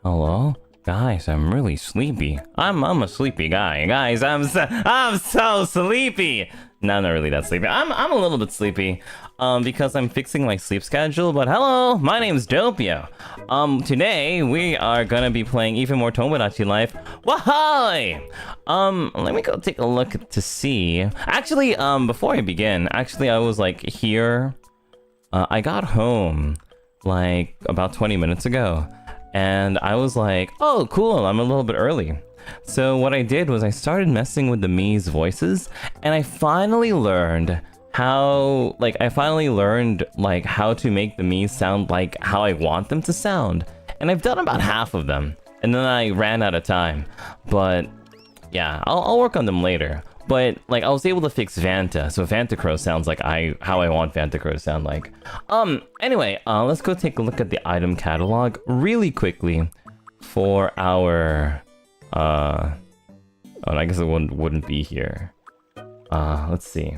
Hello? Guys, I'm really sleepy. I'm a sleepy guy. Guys, I'm so sleepy. No, not really that sleepy. I'm a little bit sleepy. Because I'm fixing my sleep schedule, but hello, my name's Doppio. Today we are gonna be playing even more Tomodachi Life. Wahoi! Let me go take a look to see. Actually, before I begin, I was like here. I got home like about 20 minutes ago, and I was like, oh, cool, I'm a little bit early. So what I did was I started messing with the Mii's voices, and I finally learned how to make the Mii's sound like how I want them to sound. And I've done about half of them, and then I ran out of time. But yeah, I'll work on them later. But like I was able to fix Vanta, so Vantacrow sounds like how I want Vantacrow to sound like. Anyway, let's go take a look at the item catalog really quickly for our oh, I guess it wouldn't be here. Let's see.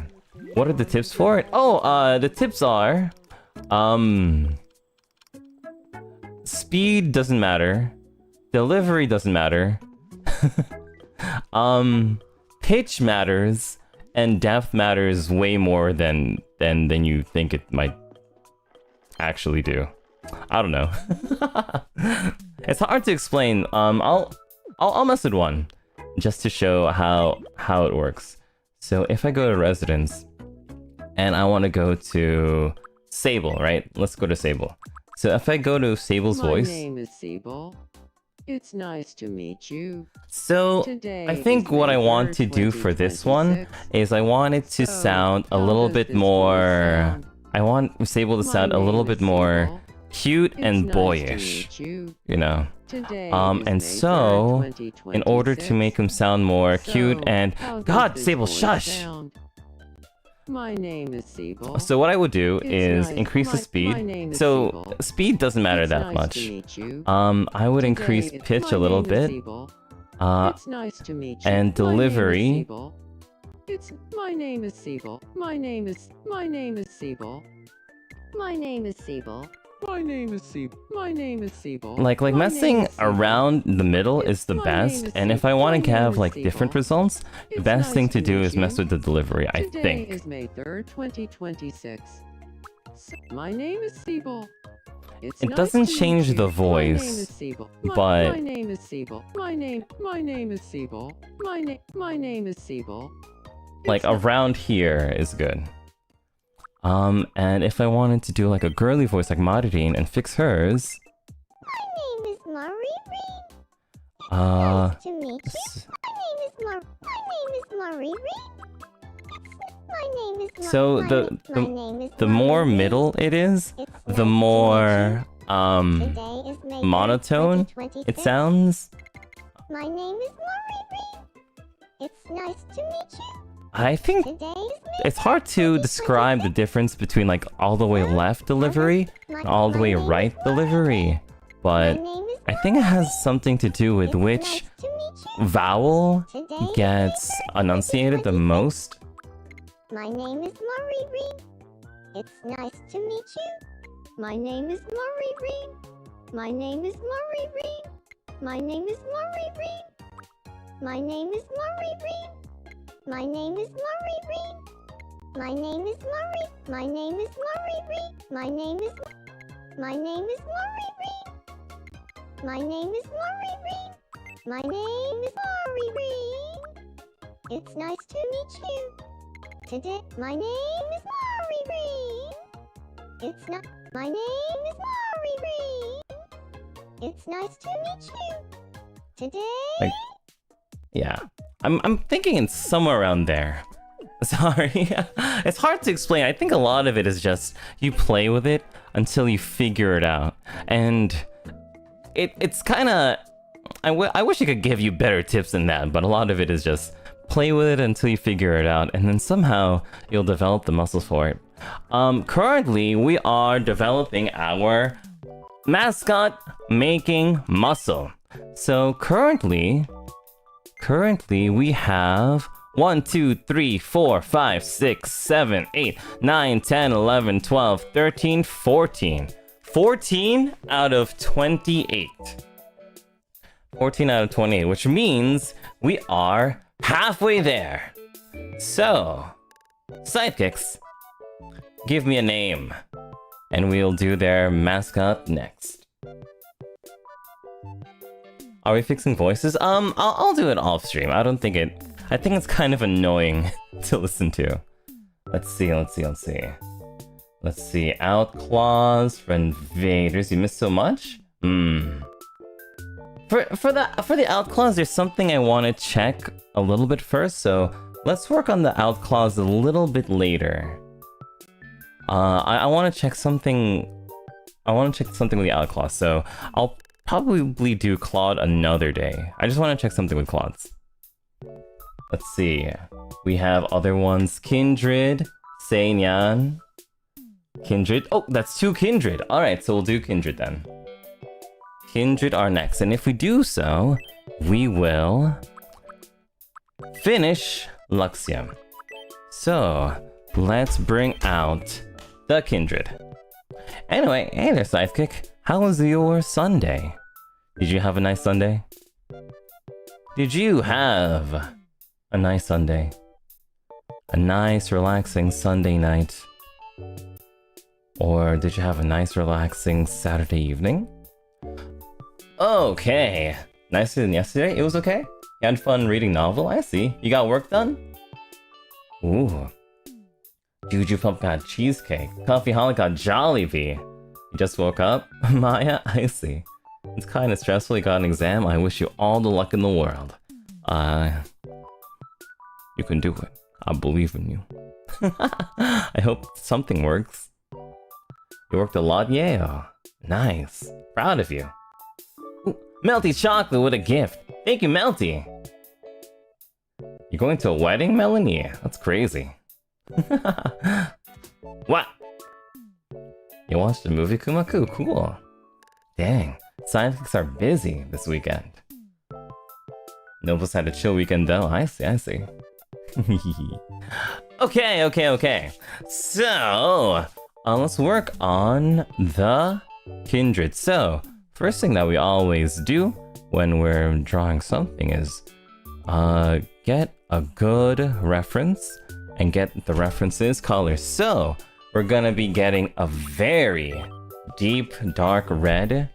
What are the tips for it? Oh, the tips are speed doesn't matter. Delivery doesn't matter. Pitch matters, and depth matters way more than you think it might actually do. I don't know. It's hard to explain. I'll mess with one just to show how it works. So if I go to residence and I want to go to Sable, right? Let's go to Sable. So if I go to Sable's voice. My name is Sable. It's nice to meet you. So I think what I want to do for this one is I want it to sound a little bit more. I want Sable to sound a little bit more cute and boyish, you know. And so in order to make him sound more cute and God, Sable, shush. My name is Sable. So what I would do is increase the speed. So speed doesn't matter that much. I would increase pitch a little bit. And delivery. My name is Sable. My name is Sable. My name is Sable. My name is Sable. My name is Sable. Like messing around the middle is the best, and if I want to have like different results, the best thing to do is mess with the delivery, I think. Today is May 3rd, 2026. My name is Sable. It doesn't change the voice, but my name is Sable. My name is Sable. My name is Sable. Like around here is good. And if I wanted to do like a girly voice like Maririne and fix hers. My name is Maririne. Nice to meet you. My name is Maririne. My name is So the more middle it is, the more monotone it sounds. My name is Maririne. It's nice to meet you. I think it's hard to describe the difference between like all the way left delivery and all the way right delivery, but I think it has something to do with which vowel gets enunciated the most. My name is Maririne. It's nice to meet you. My name is Maririne. My name is Maririne. My name is Maririne. My name is Maririne. My name is Maririne. My name is Maririne. My name is Maririne. My name is Maririne. My name is Maririne. My name is Maririne. It's nice to meet you. Today, my name is Maririne. It's not. My name is Maririne. It's nice to meet you. Today. Yeah. I'm thinking it's somewhere around there. Sorry. It's hard to explain. I think a lot of it is just you play with it until you figure it out. And it's kind of... I wish I could give you better tips than that, but a lot of it is just play with it until you figure it out, and then somehow you'll develop the muscles for it. Currently, we are developing our mascot making muscle. So currently we have 1, 2, 3, 4, 5, 6, 7, 8, 9, 10, 11, 12, 13, 14. 14 out of 28. 14 out of 28, which means we are halfway there. So, sidekicks, give me a name, and we'll do their mascot next. Are we fixing voices? I'll do it off stream. I think it's kind of annoying to listen to. Let's see. Outclaws for invaders. You missed so much? For the outclaws, there's something I want to check a little bit first, so let's work on the outclaws a little bit later. I want to check something. I want to check something with the outclaws, so I'll probably do Claude another day. I just want to check something with Claudes. Let's see. We have other ones. Kindred, Seinyan. Kindred. Oh, that's 2 Kindred. Alright, so we'll do Kindred then. Kindred are next, and if we do so, we will finish Luxium. So, let's bring out the Kindred. Anyway, hey there, Sidekick. How was your Sunday? Did you have a nice Sunday? Did you have a nice Sunday? A nice, relaxing Sunday night? Or did you have a nice, relaxing Saturday evening? Okay. Nicer than yesterday? It was okay? You had fun reading novel? I see. You got work done? Ooh. Juju Pump got cheesecake. Coffee Holic got Jollibee. You just woke up? Maya? I see. It's kind of stressful. You got an exam. I wish you all the luck in the world. You can do it. I believe in you. I hope something works. You worked a lot? Yeah. Nice. Proud of you. Ooh, Melty chocolate with a gift. Thank you, Melty. You're going to a wedding, Melanie? That's crazy. What? You watched the movie, Kumaku? Cool. Dang. Scientists are busy this weekend. Nobles had a chill weekend though. I see. Okay. So, let's work on the Kindred. So, first thing that we always do when we're drawing something is get a good reference and get the references colors. So, we're gonna be getting a very deep dark red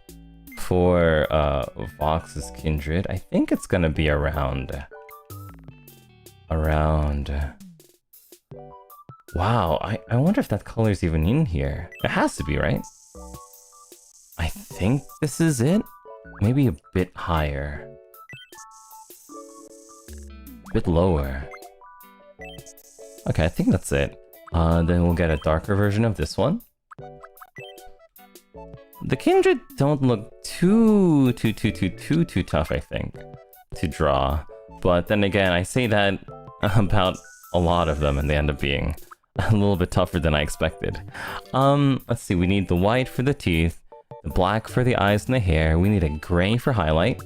for Vox's Kindred. I think it's gonna be around. Wow, I wonder if that color's even in here. It has to be, right? I think this is it. Maybe a bit higher. A bit lower. Okay, I think that's it. Then we'll get a darker version of this one. The Kindred don't look too tough, I think, to draw. But then again, I say that about a lot of them, and they end up being a little bit tougher than I expected. Let's see, we need the white for the teeth, the black for the eyes and the hair, we need a gray for highlight.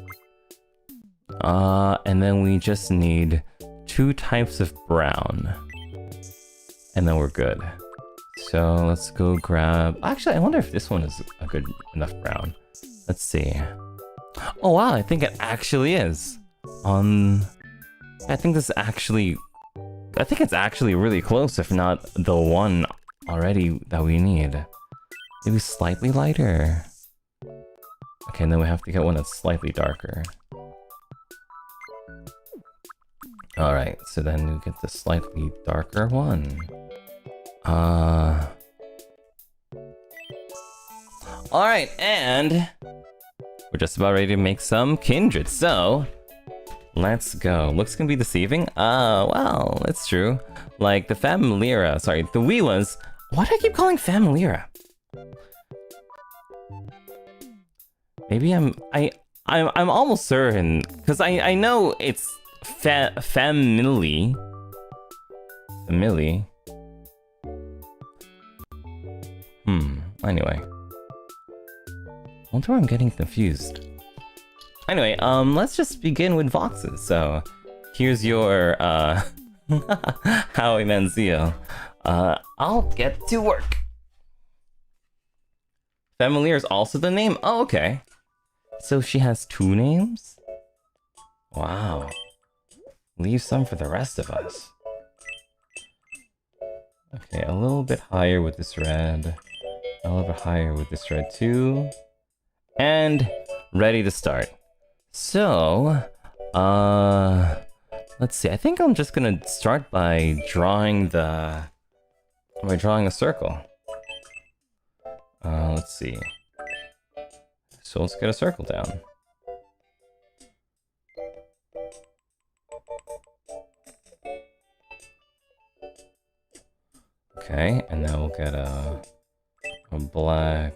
And then we just need 2 types of brown. And then we're good. So let's go grab... Actually, I wonder if this one is a good enough brown. Let's see. Oh wow, I think it actually is. I think it's actually really close, if not the one already that we need. Maybe slightly lighter. Okay, and then we have to get one that's slightly darker. Alright, so then we get the slightly darker one. Alright, and we're just about ready to make some Kindred, so let's go. Looks can be deceiving. Well, it's true. Like the Familiara, sorry, the Wiwas. Why do I keep calling Familiara? Maybe I'm almost certain, because I know it's family. Anyway. I wonder why I'm getting confused. Anyway, let's just begin with Voxes. So, here's your, Howie Manziel. I'll get to work. Familiar is also the name? Oh, okay. So she has 2 names? Wow. Leave some for the rest of us. Okay, a little bit higher with this red. A little bit higher with this red too. And ready to start. So, let's see. I think I'm just gonna start by drawing a circle. Let's see. So let's get a circle down. Okay, and now we'll get a black.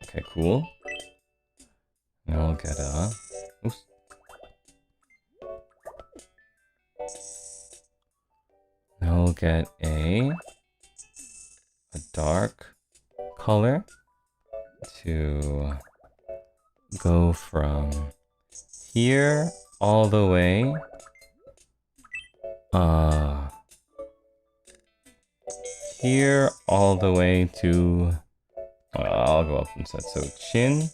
Okay, cool. Now we'll get a. Oops. Now we'll get a dark color to go from here all the way here all the way to I'll go up instead. So chin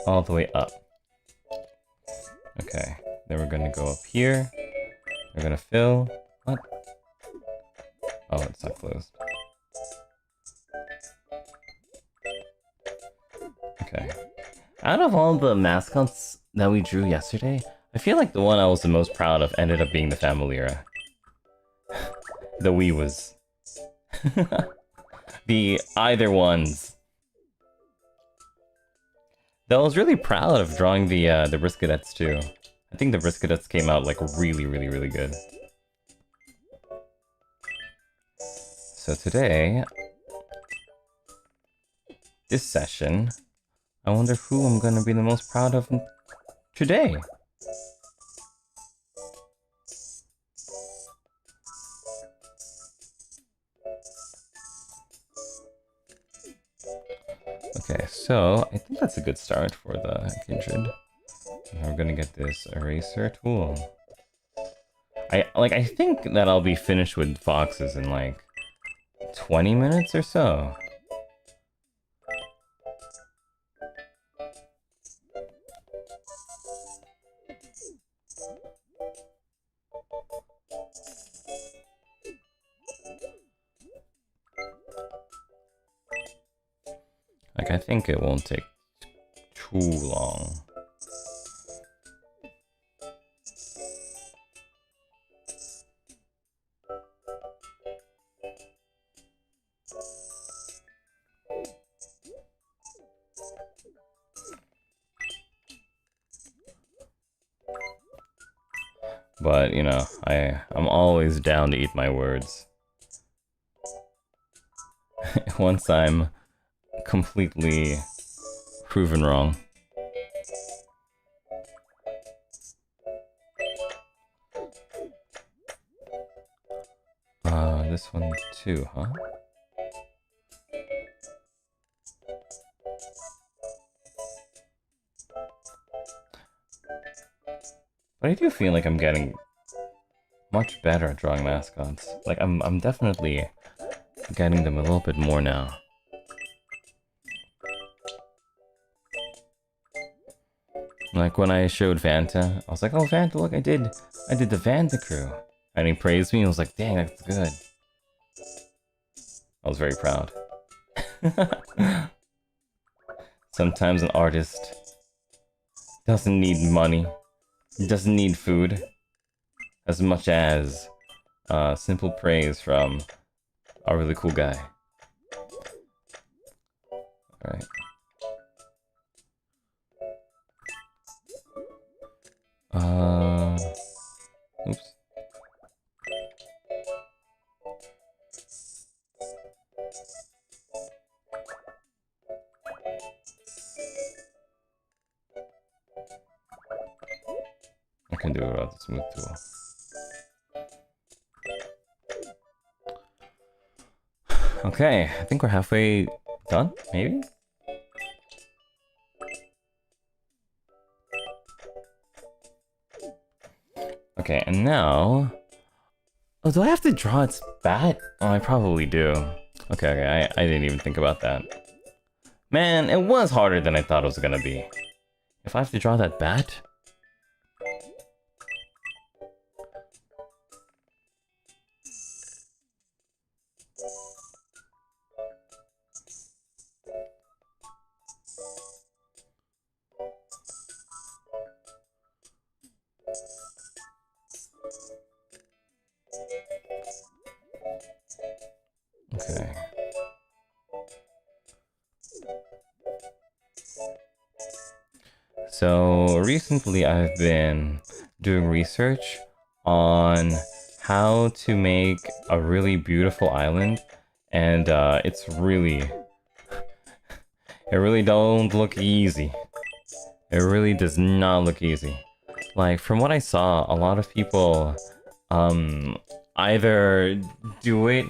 all the way up. Okay, then we're gonna go up here. We're gonna fill. What? Oh, it's not closed. Okay. Out of all the mascots that we drew yesterday, I feel like the one I was the most proud of ended up being the Familiara. The Wii was. The either ones. Though I was really proud of drawing the Briskadettes too. I think the Briskadettes came out like really good. So today, this session, I wonder who I'm gonna be the most proud of today. Okay, so I think that's a good start for the Kindred. Now we're gonna get this eraser tool. I think that I'll be finished with foxes in like 20 minutes or so. Like, I think it won't take too long. But, you know, I'm always down to eat my words. Once I'm completely proven wrong. This one too, huh? But I do feel like I'm getting much better at drawing mascots. Like I'm definitely getting them a little bit more now. Like when I showed Vanta, I was like, "Oh Vanta, look, I did the Vanta crew," and he praised me. I was like, "Dang, that's good." I was very proud. Sometimes an artist doesn't need money. Doesn't need food as much as simple praise from a really cool guy. Alright. Oops. I can do it without the smooth tool. Okay, I think we're halfway done, maybe? Okay, and now... Oh, do I have to draw its bat? Oh, I probably do. Okay, I didn't even think about that. Man, it was harder than I thought it was gonna be. If I have to draw that bat? Okay. So recently I've been doing research on how to make a really beautiful island, and it really don't look easy. It really does not look easy. Like, from what I saw, a lot of people either do it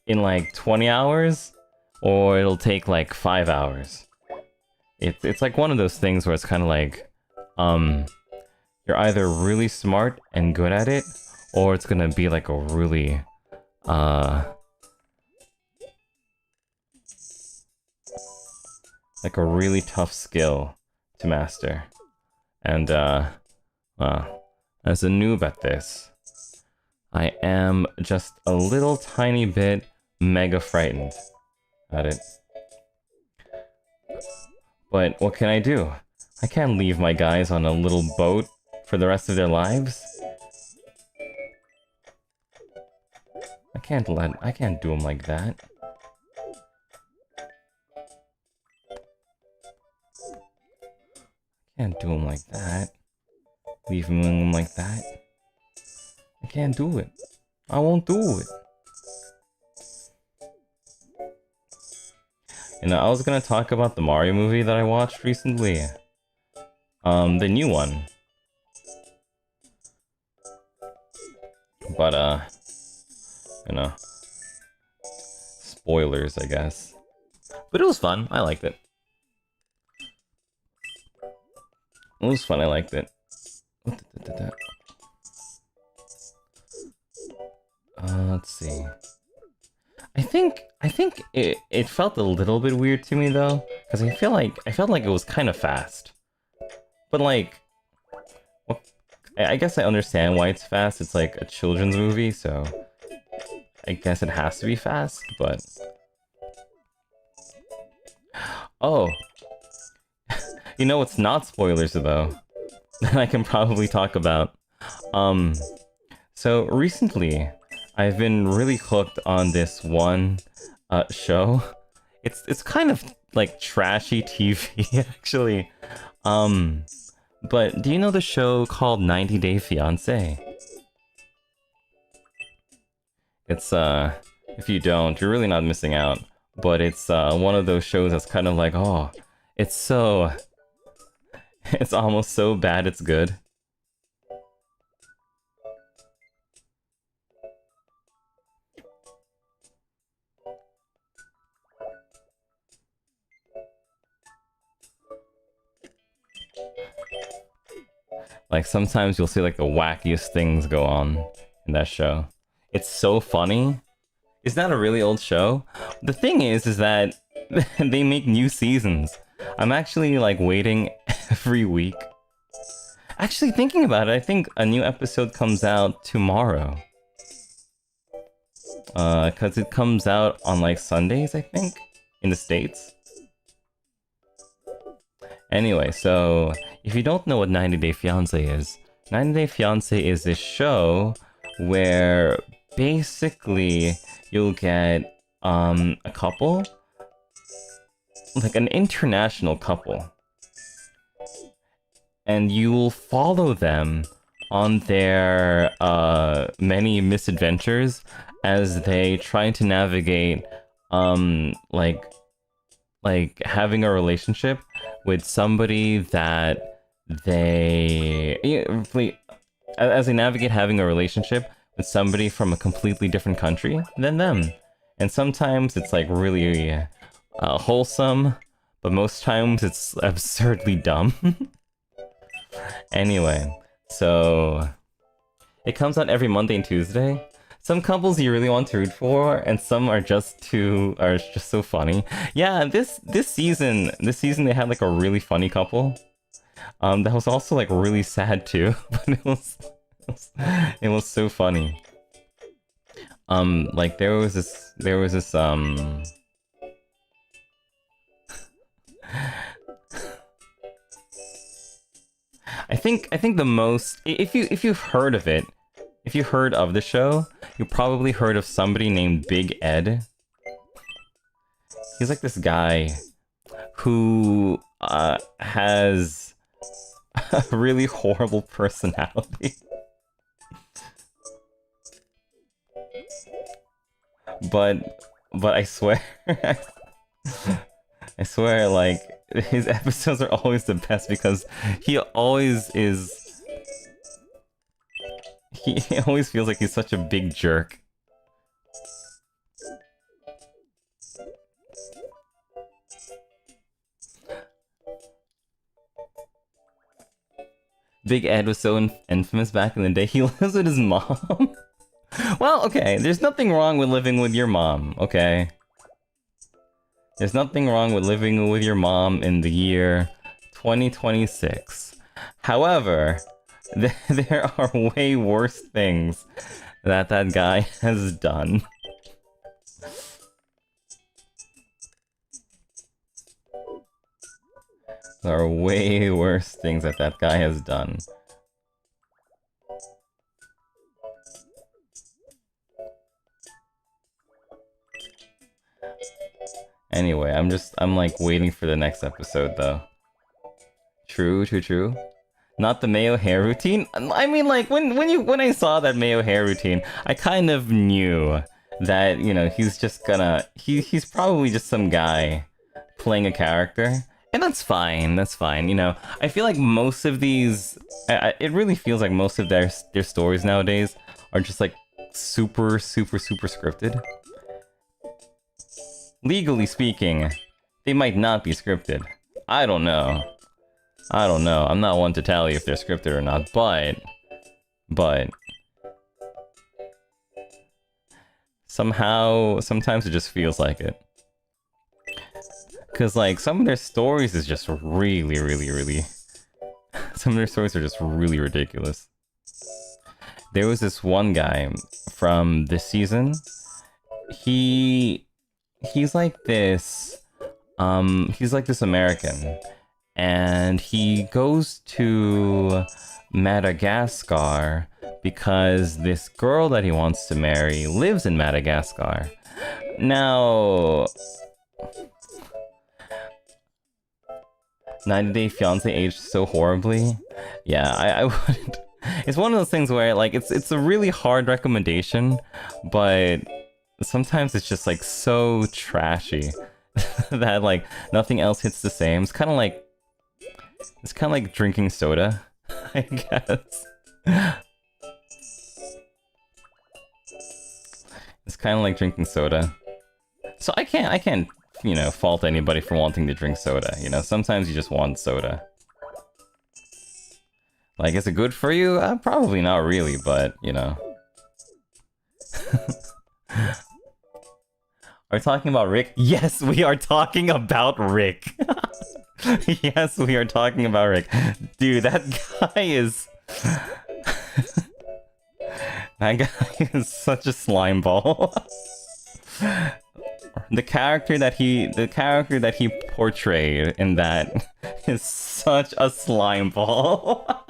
in like 20 hours or it'll take like 5 hours. It's like one of those things where it's kind of like you're either really smart and good at it, or it's gonna be like a really tough skill to master. And as a noob at this, I am just a little tiny bit mega frightened at it. But what can I do? I can't leave my guys on a little boat for the rest of their lives. I can't do them like that. Can't do them like that. Leave them like that. I can't do it. I won't do it. You know, I was gonna talk about the Mario movie that I watched recently. The new one. But, you know, spoilers, I guess. But it was fun. I liked it. It was fun. I liked it. Let's see. I think it felt a little bit weird to me though, because I felt like it was kind of fast. But like, well, I guess I understand why it's fast. It's like a children's movie, so I guess it has to be fast. But oh, you know what's not spoilers though that I can probably talk about. So recently I've been really hooked on this one show. It's kind of like trashy TV actually. But do you know the show called 90 Day Fiance? It's if you don't, you're really not missing out. But it's one of those shows that's kind of like, oh, it's almost so bad it's good. Like, sometimes you'll see like the wackiest things go on in that show. It's so funny. It's not a really old show. The thing is that they make new seasons. I'm actually like waiting every week. Actually, thinking about it, I think a new episode comes out tomorrow. Cause it comes out on like Sundays, I think, in the States. Anyway, so if you don't know what 90 Day Fiance is, 90 Day Fiance is this show where basically you'll get a couple, like an international couple, and you will follow them on their many misadventures as they try to navigate like having a relationship with somebody that as they navigate having a relationship with somebody from a completely different country than them. And sometimes it's like really wholesome, but most times it's absurdly dumb. Anyway, so it comes out every Monday and Tuesday. some couples you really want to root for, and some are just so funny. Yeah, this season they had like a really funny couple. That was also like really sad too, but it was so funny. Like there was this I think the most, if you've heard of it, if you heard of the show, you probably heard of somebody named Big Ed. He's like this guy who has a really horrible personality. But I swear, I swear, like, his episodes are always the best because he always is... He always feels like he's such a big jerk. Big Ed was so infamous back in the day. He lives with his mom. Well, okay, there's nothing wrong with living with your mom, okay? There's nothing wrong with living with your mom in the year 2026. However, there are way worse things that guy has done. There are way worse things that guy has done. Anyway, I'm like waiting for the next episode though. True. Not the Mayo hair routine? I mean, like, when I saw that Mayo hair routine, I kind of knew that, you know, he's just gonna... He's probably just some guy playing a character. And that's fine, you know. I feel like most of these... it really feels like most of their stories nowadays are just, like, super scripted. Legally speaking, they might not be scripted. I don't know. I'm not one to tell you if they're scripted or not, but somehow, sometimes it just feels like it. Cause like, some of their stories is just really... Some of their stories are just really ridiculous. There was this one guy from this season. He's like this American, and he goes to Madagascar because this girl that he wants to marry lives in Madagascar. Now, 90 Day Fiance aged so horribly. Yeah, I wouldn't. It's one of those things where like it's a really hard recommendation, but sometimes it's just like so trashy that like nothing else hits the same. It's kind of like drinking soda, I guess. It's kind of like drinking soda. So I can't, you know, fault anybody for wanting to drink soda, you know? Sometimes you just want soda. Like, is it good for you? Probably not really, but, you know. Are we talking about Rick? Yes, we are talking about Rick. Yes, we are talking about Rick. Dude, that guy is... That guy is such a slime ball. The character that he portrayed in that is such a slime ball.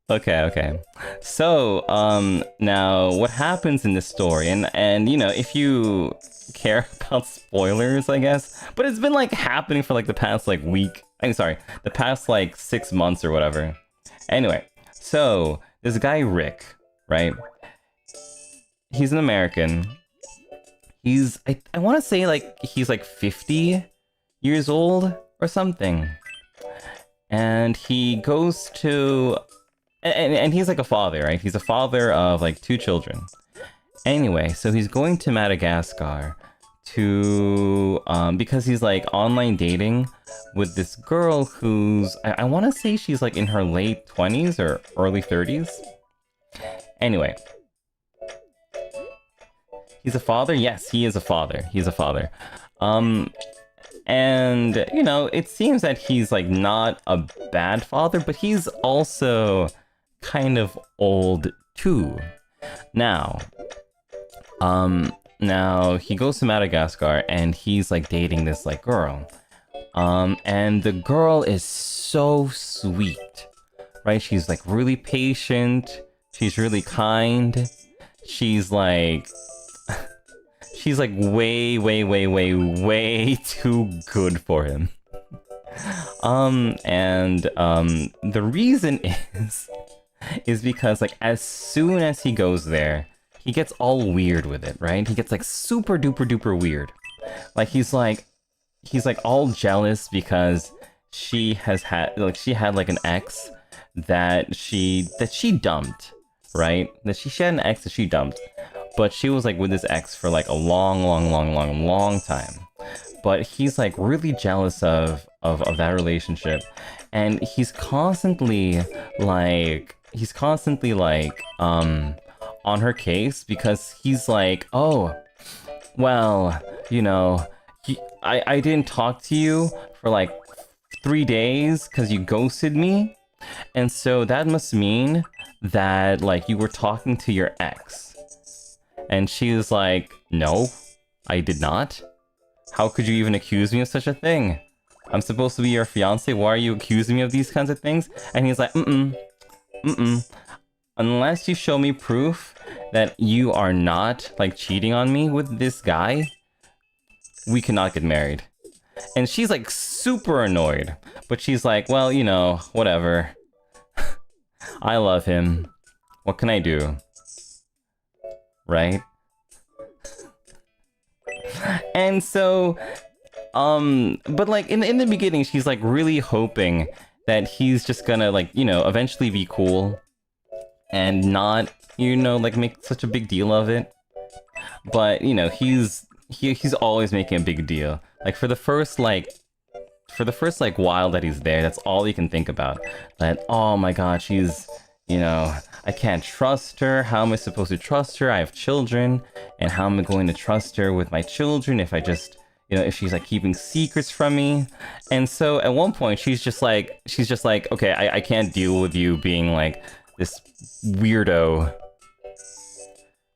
Okay. So, now what happens in this story, and you know, if you care about spoilers, I guess, but it's been like happening for like the past like week. I'm sorry, the past like 6 months or whatever. Anyway, so this guy Rick, right? He's an American. He's I want to say like he's like 50 years old or something, and he goes to and he's like a father, right? He's a father of like 2 children. Anyway, so he's going to Madagascar to because he's like online dating with this girl who's I want to say she's like in her late 20s or early 30s. Anyway, He's a father? Yes, he is a father. He's a father. And, you know, it seems that he's, like, not a bad father, but he's also kind of old, too. Now, now, he goes to Madagascar, and he's, like, dating this, like, girl. And the girl is so sweet, right? She's, like, really patient. She's really kind. She's, like... She's like way too good for him. The reason is because like as soon as he goes there, he gets all weird with it, right? He gets like super duper weird. Like he's like all jealous because she had like an ex that she dumped, right? That she had an ex that she dumped. But she was like with his ex for like a long time. But he's like really jealous of that relationship. And he's constantly like on her case because he's like, oh, well, you know, I didn't talk to you for like 3 days because you ghosted me. And so that must mean that like you were talking to your ex. And she was like, no, I did not. How could you even accuse me of such a thing? I'm supposed to be your fiance, why are you accusing me of these kinds of things? And he's like, unless you show me proof that you are not, like, cheating on me with this guy, we cannot get married. And she's, like, super annoyed. But she's like, well, you know, whatever. I love him. What can I do? Right? And so, but like in the beginning, she's like really hoping that he's just gonna like, you know, eventually be cool and not, you know, like make such a big deal of it. But, you know, he's always making a big deal. Like for the first like while that he's there, that's all he can think about. That, oh my god, she's, you know, I can't trust her. How am I supposed to trust her? I have children. And how am I going to trust her with my children if I just, you know, if she's like keeping secrets from me? And so at one point she's just like, okay, I can't deal with you being like this weirdo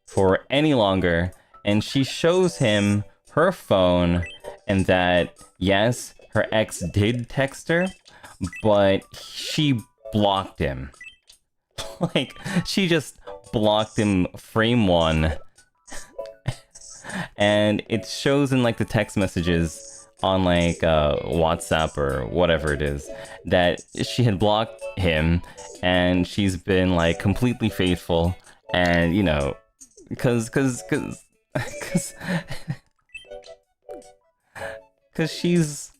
for any longer. And she shows him her phone and that, yes, her ex did text her, but she blocked him. Like, she just blocked him frame one. And it shows in, like, the text messages on, like, WhatsApp or whatever it is, that she had blocked him, and she's been, like, completely faithful, and, you know, cause she's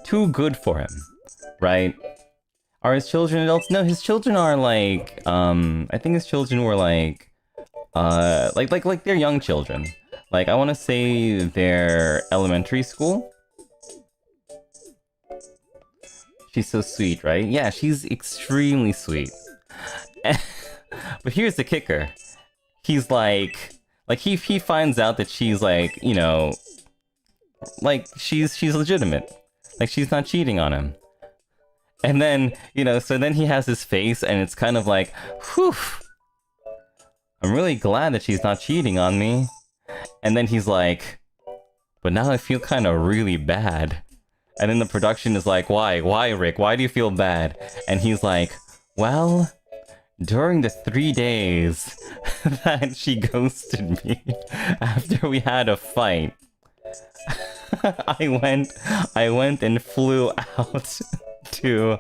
too good for him, right? Are his children adults? No, his children are like, I think his children were like they're young children. Like, I want to say they're elementary school. She's so sweet, right? Yeah, she's extremely sweet. But here's the kicker. He's like he finds out that she's like, you know, like she's legitimate. Like she's not cheating on him. And then, you know, so then he has his face and it's kind of like, whew, I'm really glad that she's not cheating on me. And then he's like, but now I feel kind of really bad. And then the production is like, why? Why, Rick? Why do you feel bad? And he's like, well, during the 3 days that she ghosted me after we had a fight, I went and flew out to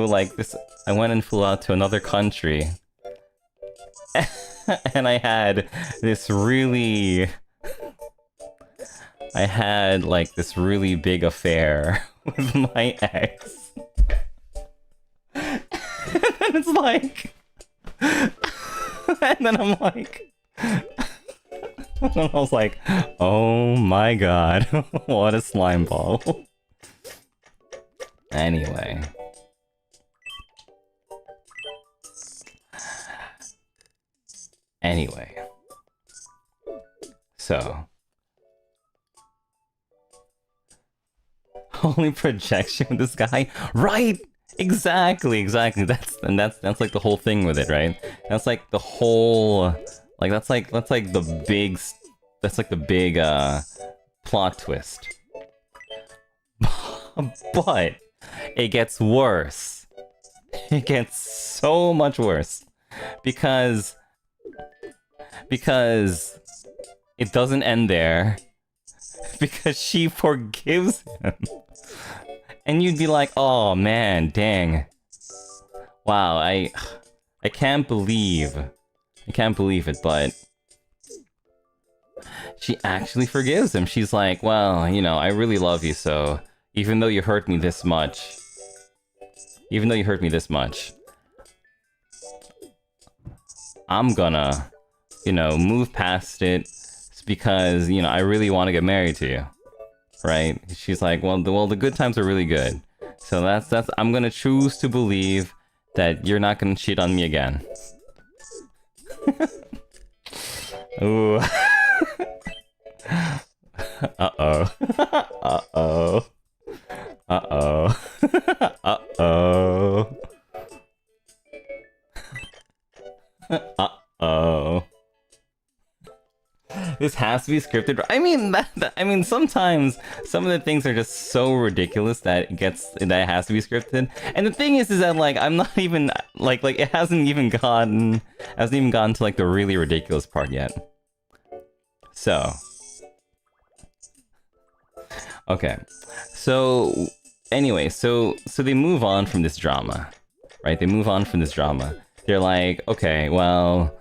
like this. I went and flew out to another country. And I had this really... I had, like, this really big affair with my ex. And then it's like... and then I'm like... and I was like, oh my god, what a slime ball. Anyway. So only projection with this guy, right? Exactly. That's like the whole thing with it, right? That's like the whole, like that's like the big plot twist. But it gets worse. It gets so much worse because it doesn't end there. Because she forgives him. And you'd be like, oh man, dang. Wow, I can't believe it, but she actually forgives him. She's like, well, you know, I really love you, so even though you hurt me this much, I'm gonna, you know, move past it. Because, you know, I really want to get married to you, right? She's like, well, the good times are really good. So that's I'm gonna choose to believe that you're not gonna cheat on me again. Ooh. Uh-oh. Uh-oh. Uh-oh. Uh-oh. Uh-oh. This has to be scripted. I mean, sometimes some of the things are just so ridiculous that it has to be scripted. And the thing is that like I'm not even like it hasn't even gotten to like the really ridiculous part yet. So, okay. So anyway, so they move on from this drama, right? They move on from this drama. They're like, okay, well.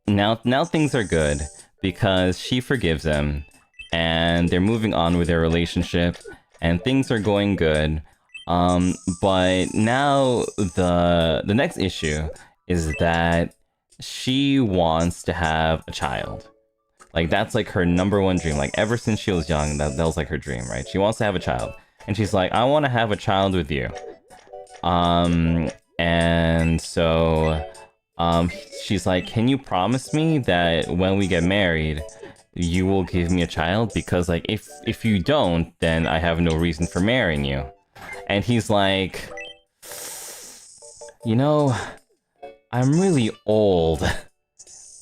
Now things are good because she forgives him and they're moving on with their relationship and things are going good. But now the next issue is that she wants to have a child. Like that's like her number one dream. Like ever since she was young, that was like her dream, right? She wants to have a child. And she's like, I want to have a child with you. And so she's like, can you promise me that when we get married, you will give me a child? Because like, if you don't, then I have no reason for marrying you. And he's like, you know, I'm really old,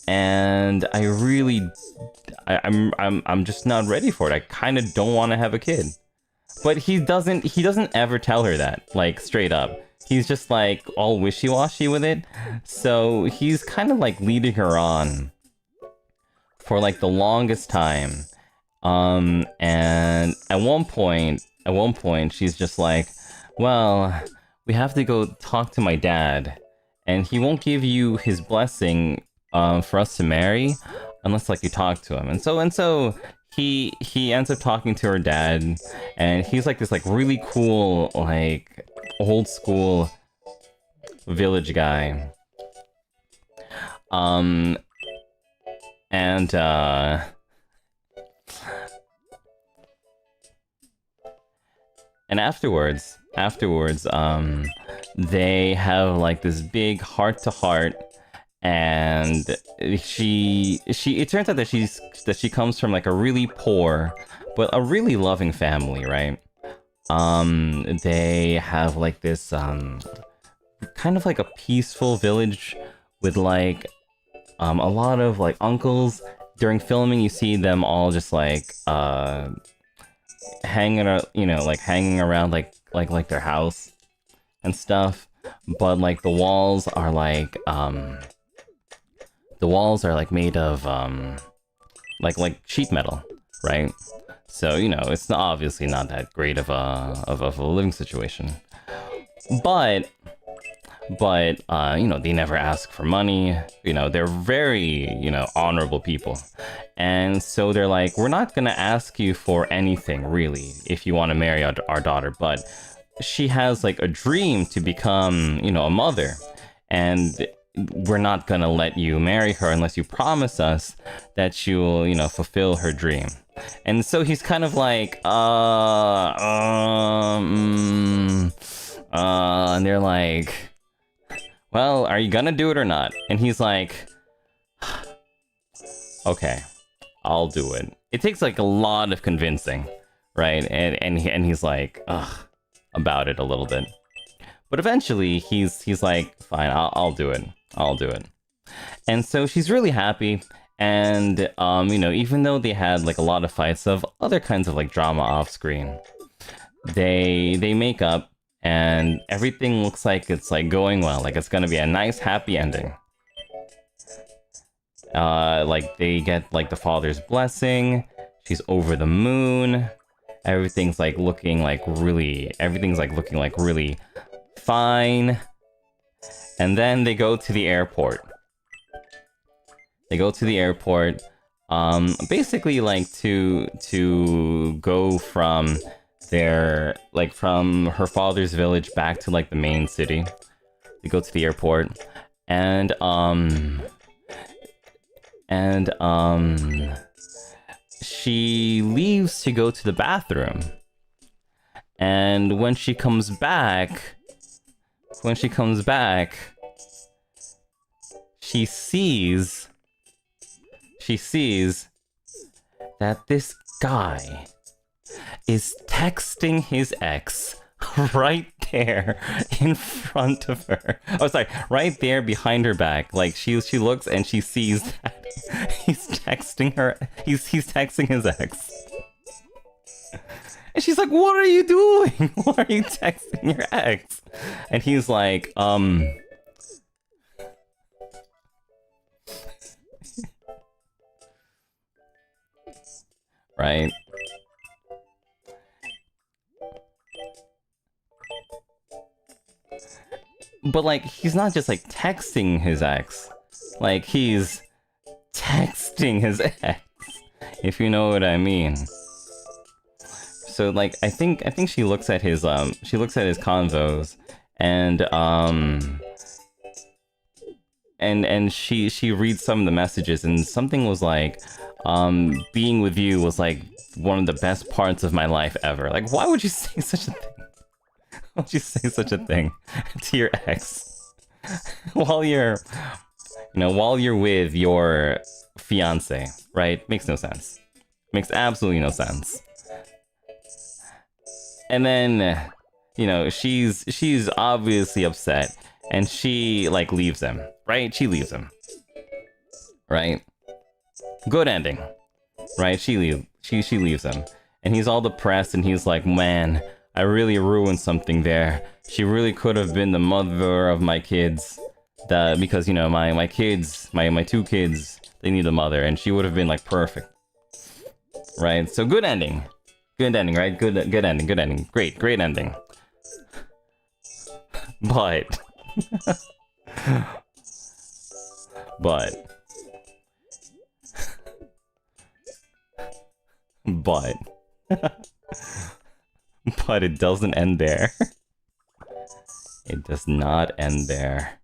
and I'm just not ready for it. I kind of don't want to have a kid. But he doesn't ever tell her that, like straight up. He's just like all wishy-washy with it. So he's kind of like leading her on for like the longest time. And at one point she's just like, well, we have to go talk to my dad and he won't give you his blessing for us to marry unless like you talk to him. And so he ends up talking to her dad, and he's like this like really cool like old school village guy. And afterwards, they have like this big heart-to-heart, and it turns out that she comes from like a really poor but a really loving family, right? They have like this kind of like a peaceful village with like a lot of like uncles. During filming, you see them all just like hanging around like their house and stuff. But like the walls are like made of like sheet metal, right? So, you know, it's obviously not that great of a living situation. But you know, they never ask for money. You know, they're very, you know, honorable people. And so they're like, we're not gonna ask you for anything, really, if you want to marry our daughter. But she has, like, a dream to become, you know, a mother. And we're not gonna let you marry her unless you promise us that you will, you know, fulfill her dream. And so he's kind of like, and they're like, well, are you gonna do it or not? And he's like, okay, I'll do it. It takes like a lot of convincing, right? And he's like, ugh, about it a little bit. But eventually he's like, fine, I'll do it. I'll do it. And so she's really happy. And, you know, even though they had like a lot of fights of other kinds of like drama off screen, they make up and everything looks like it's like going well. Like it's gonna be a nice happy ending. Like they get like the father's blessing. She's over the moon. Everything's like looking like really fine. And then they go to the airport. They go to the airport, basically like to go from their, like from her father's village back to like the main city. They go to the airport and she leaves to go to the bathroom. And when she comes back, she sees that this guy is texting his ex right there in front of her. Oh, sorry, right there behind her back. Like she looks and she sees that he's texting her. He's texting his ex. And she's like, "What are you doing? Why are you texting your ex?" And he's like, right? But like, he's not just like texting his ex. Like, he's texting his ex, if you know what I mean. So like, I think she looks at his convos and she reads some of the messages, and something was like, being with you was like one of the best parts of my life ever. Like, why would you say such a thing? Why would you say such a thing to your ex while you're with your fiance, right? Makes no sense. Makes absolutely no sense. And then, you know, she's obviously upset, and she like leaves him, right? She leaves him, right? Good ending, right? She leaves him, and he's all depressed, and he's like, man, I really ruined something there. She really could have been the mother of my kids, because you know my kids, my two kids, they need a mother, and she would have been like perfect, right? So good ending, right? Good ending, great ending. But but it doesn't end there. It does not end there.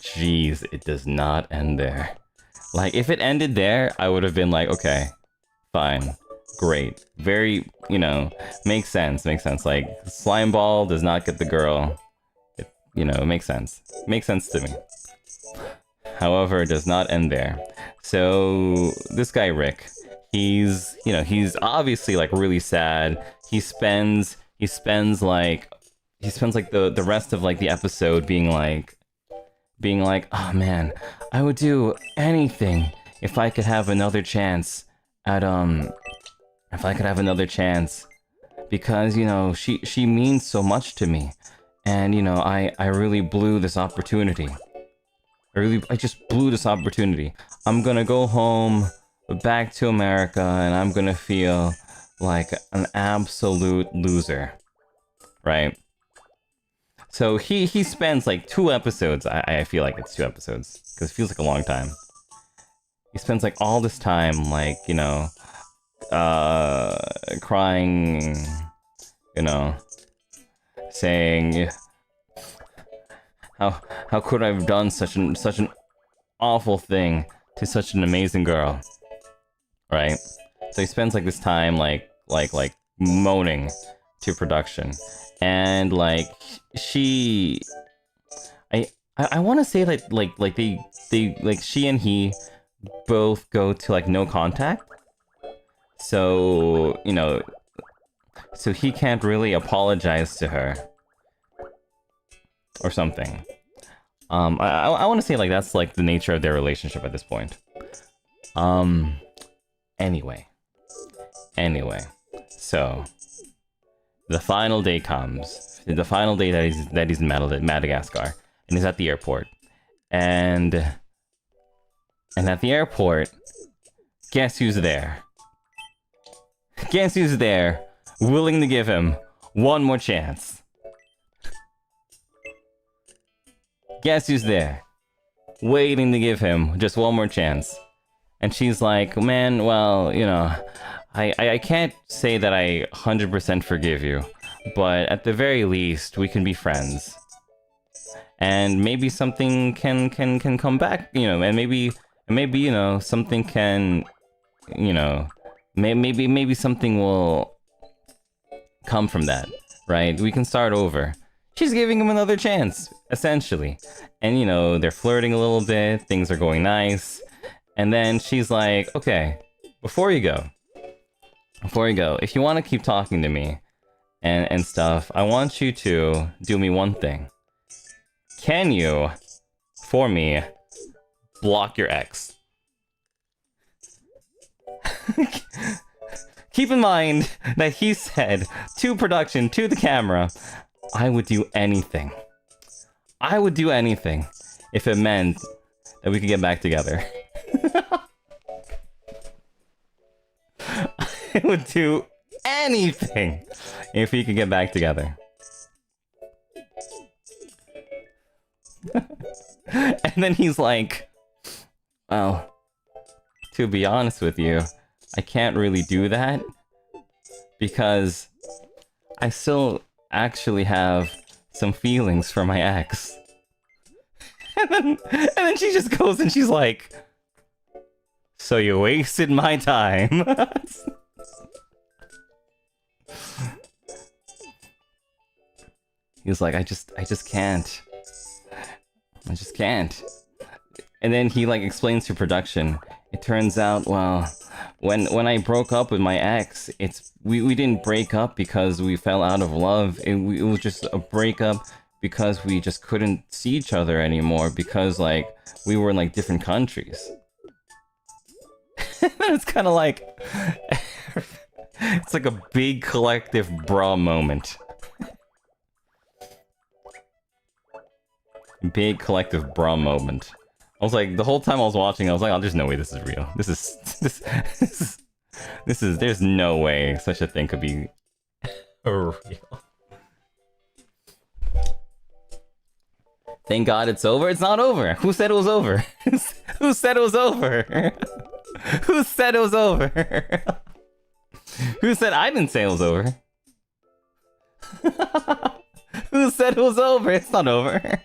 Jeez, it does not end there. Like, if it ended there, I would have been like, okay, fine, great. Very, you know, makes sense. Like, slime ball does not get the girl. It, you know, it makes sense. Makes sense to me. However, it does not end there. So, this guy, Rick, he's obviously like really sad. He spends like the rest of like the episode being like, oh man, I would do anything if I could have another chance at because, you know, she means so much to me, and you know, I really blew this opportunity. I just blew this opportunity. I'm gonna go home back to America, and I'm gonna feel like an absolute loser, right? So he spends like 2 episodes, I feel like it's 2 episodes, because it feels like a long time. He spends like all this time, like, you know, crying, you know, saying, how could I have done such an awful thing to such an amazing girl, right? So he spends like this time like moaning to production, and like I want to say that like she and he both go to like no contact. So, you know, so he can't really apologize to her or something. I want to say like that's like the nature of their relationship at this point. Anyway, so the final day comes. The final day that he's in Madagascar, and he's at the airport, and at the airport, guess who's there? Guess who's there, willing to give him one more chance? Guess who's there, waiting to give him just one more chance? And she's like, man, well, you know, I can't say that I 100% forgive you, but at the very least, we can be friends. And maybe something can come back, you know, and maybe, you know, something can, you know, maybe something will come from that, right? We can start over. She's giving him another chance, essentially. And, you know, they're flirting a little bit, things are going nice. And then she's like, okay, before you go, if you want to keep talking to me and stuff, I want you to do me one thing. Can you, for me, block your ex? Keep in mind that he said to production, to the camera, I would do anything. I would do anything if it meant that we could get back together. I would do anything if we could get back together. And then he's like, well, to be honest with you, I can't really do that because I still actually have some feelings for my ex. And then she just goes and she's like, so you wasted my time. He's like, I just can't. I just can't. And then he like explains to production. It turns out, well, when I broke up with my ex, we didn't break up because we fell out of love. It was just a breakup because we just couldn't see each other anymore because like we were in like different countries. It's kind of like it's like a big collective bra moment. Big collective bra moment. I was like, the whole time I was watching, I was like, oh, there's no way this is real. This is, there's no way such a thing could be real. Thank God it's over. It's not over. Who said it was over? Who said it was over? Who said it was over? Who said I didn't say it was over? Who said it was over? It's not over.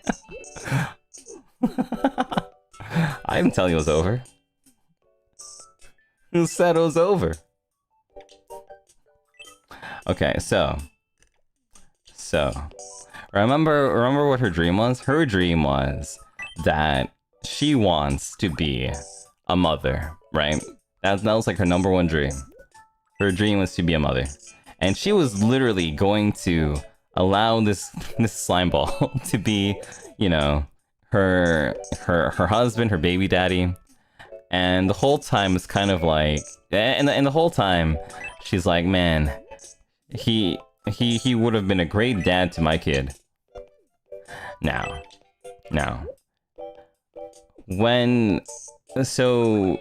I didn't tell you it was over. Who said it was over? Okay, so remember what her dream was? Her dream was that she wants to be a mother, right? That was like her number one dream. Her dream was to be a mother. And she was literally going to allow this slime ball to be, you know, her husband, her baby daddy. And the whole time it's kind of like, and the whole time she's like, man, he would have been a great dad to my kid. Now, when so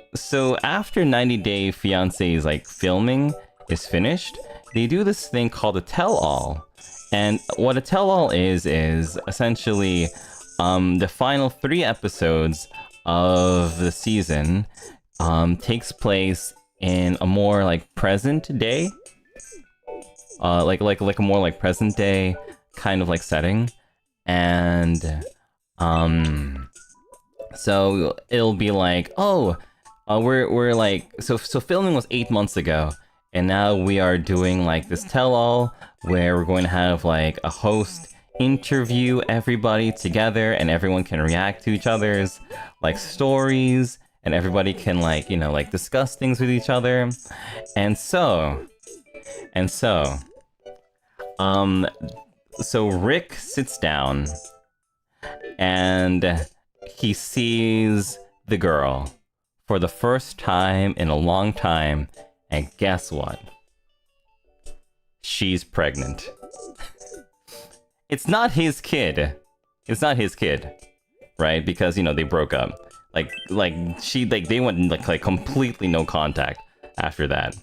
after 90 Day Fiance's like filming is finished, they do this thing called a tell-all. And what a tell-all is essentially the final 3 episodes of the season takes place in a more like present day, like a more like present day kind of like setting, and so it'll be like, oh, we're like, so filming was 8 months ago, and now we are doing like this tell-all where we're going to have like a host interview everybody together and everyone can react to each other's like stories and everybody can like, you know, like discuss things with each other. And so Rick sits down and he sees the girl for the first time in a long time, and guess what? She's pregnant. It's not his kid. It's not his kid, right? Because, you know, they broke up. Like they went like completely no contact after that,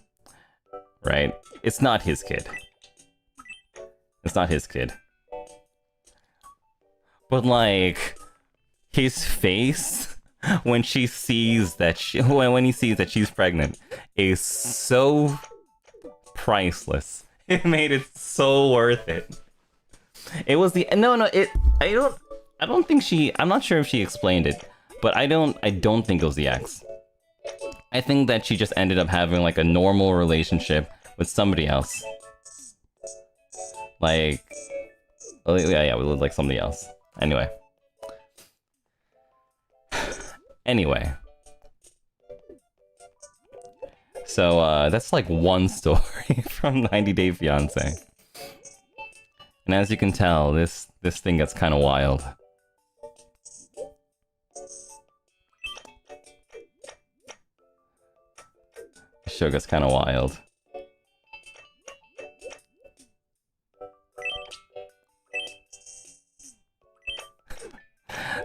right? It's not his kid. It's not his kid. But like his face when she sees that when he sees that she's pregnant is so priceless. It made it so worth it. It was the I don't think she, I'm not sure if she explained it, but I don't think it was the ex. I think that she just ended up having like a normal relationship with somebody else. Like, oh, yeah, with like somebody else. Anyway. So, that's like one story from 90 Day Fiance. And as you can tell, this thing gets kind of wild. The show gets kind of wild.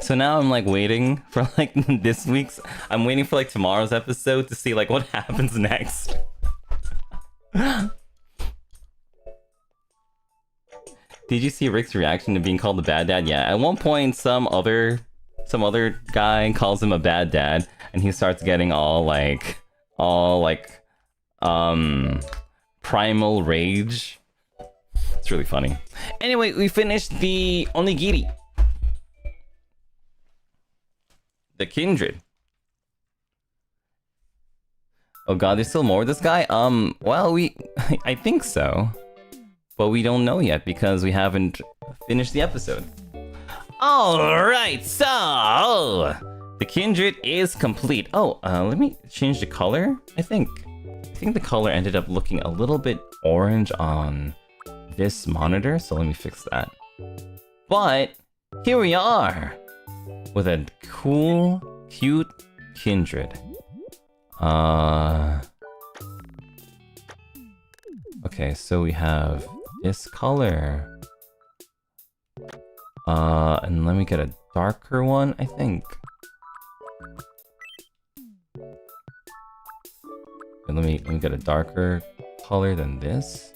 So now I'm like waiting for like this week's, I'm waiting for like tomorrow's episode to see like what happens next. Did you see Rick's reaction to being called the bad dad? Yeah, at one point some other guy calls him a bad dad and he starts getting all primal rage. It's really funny. Anyway, we finished the onigiri. The Kindred. Oh god, there's still more of this guy? Well, I think so. But we don't know yet because we haven't finished the episode. Alright, so the Kindred is complete. Oh, let me change the color, I think. I think the color ended up looking a little bit orange on this monitor, so let me fix that. But here we are with a cool, cute Kindred. Okay, so we have this color. And let me get a darker one, I think. And let me get a darker color than this.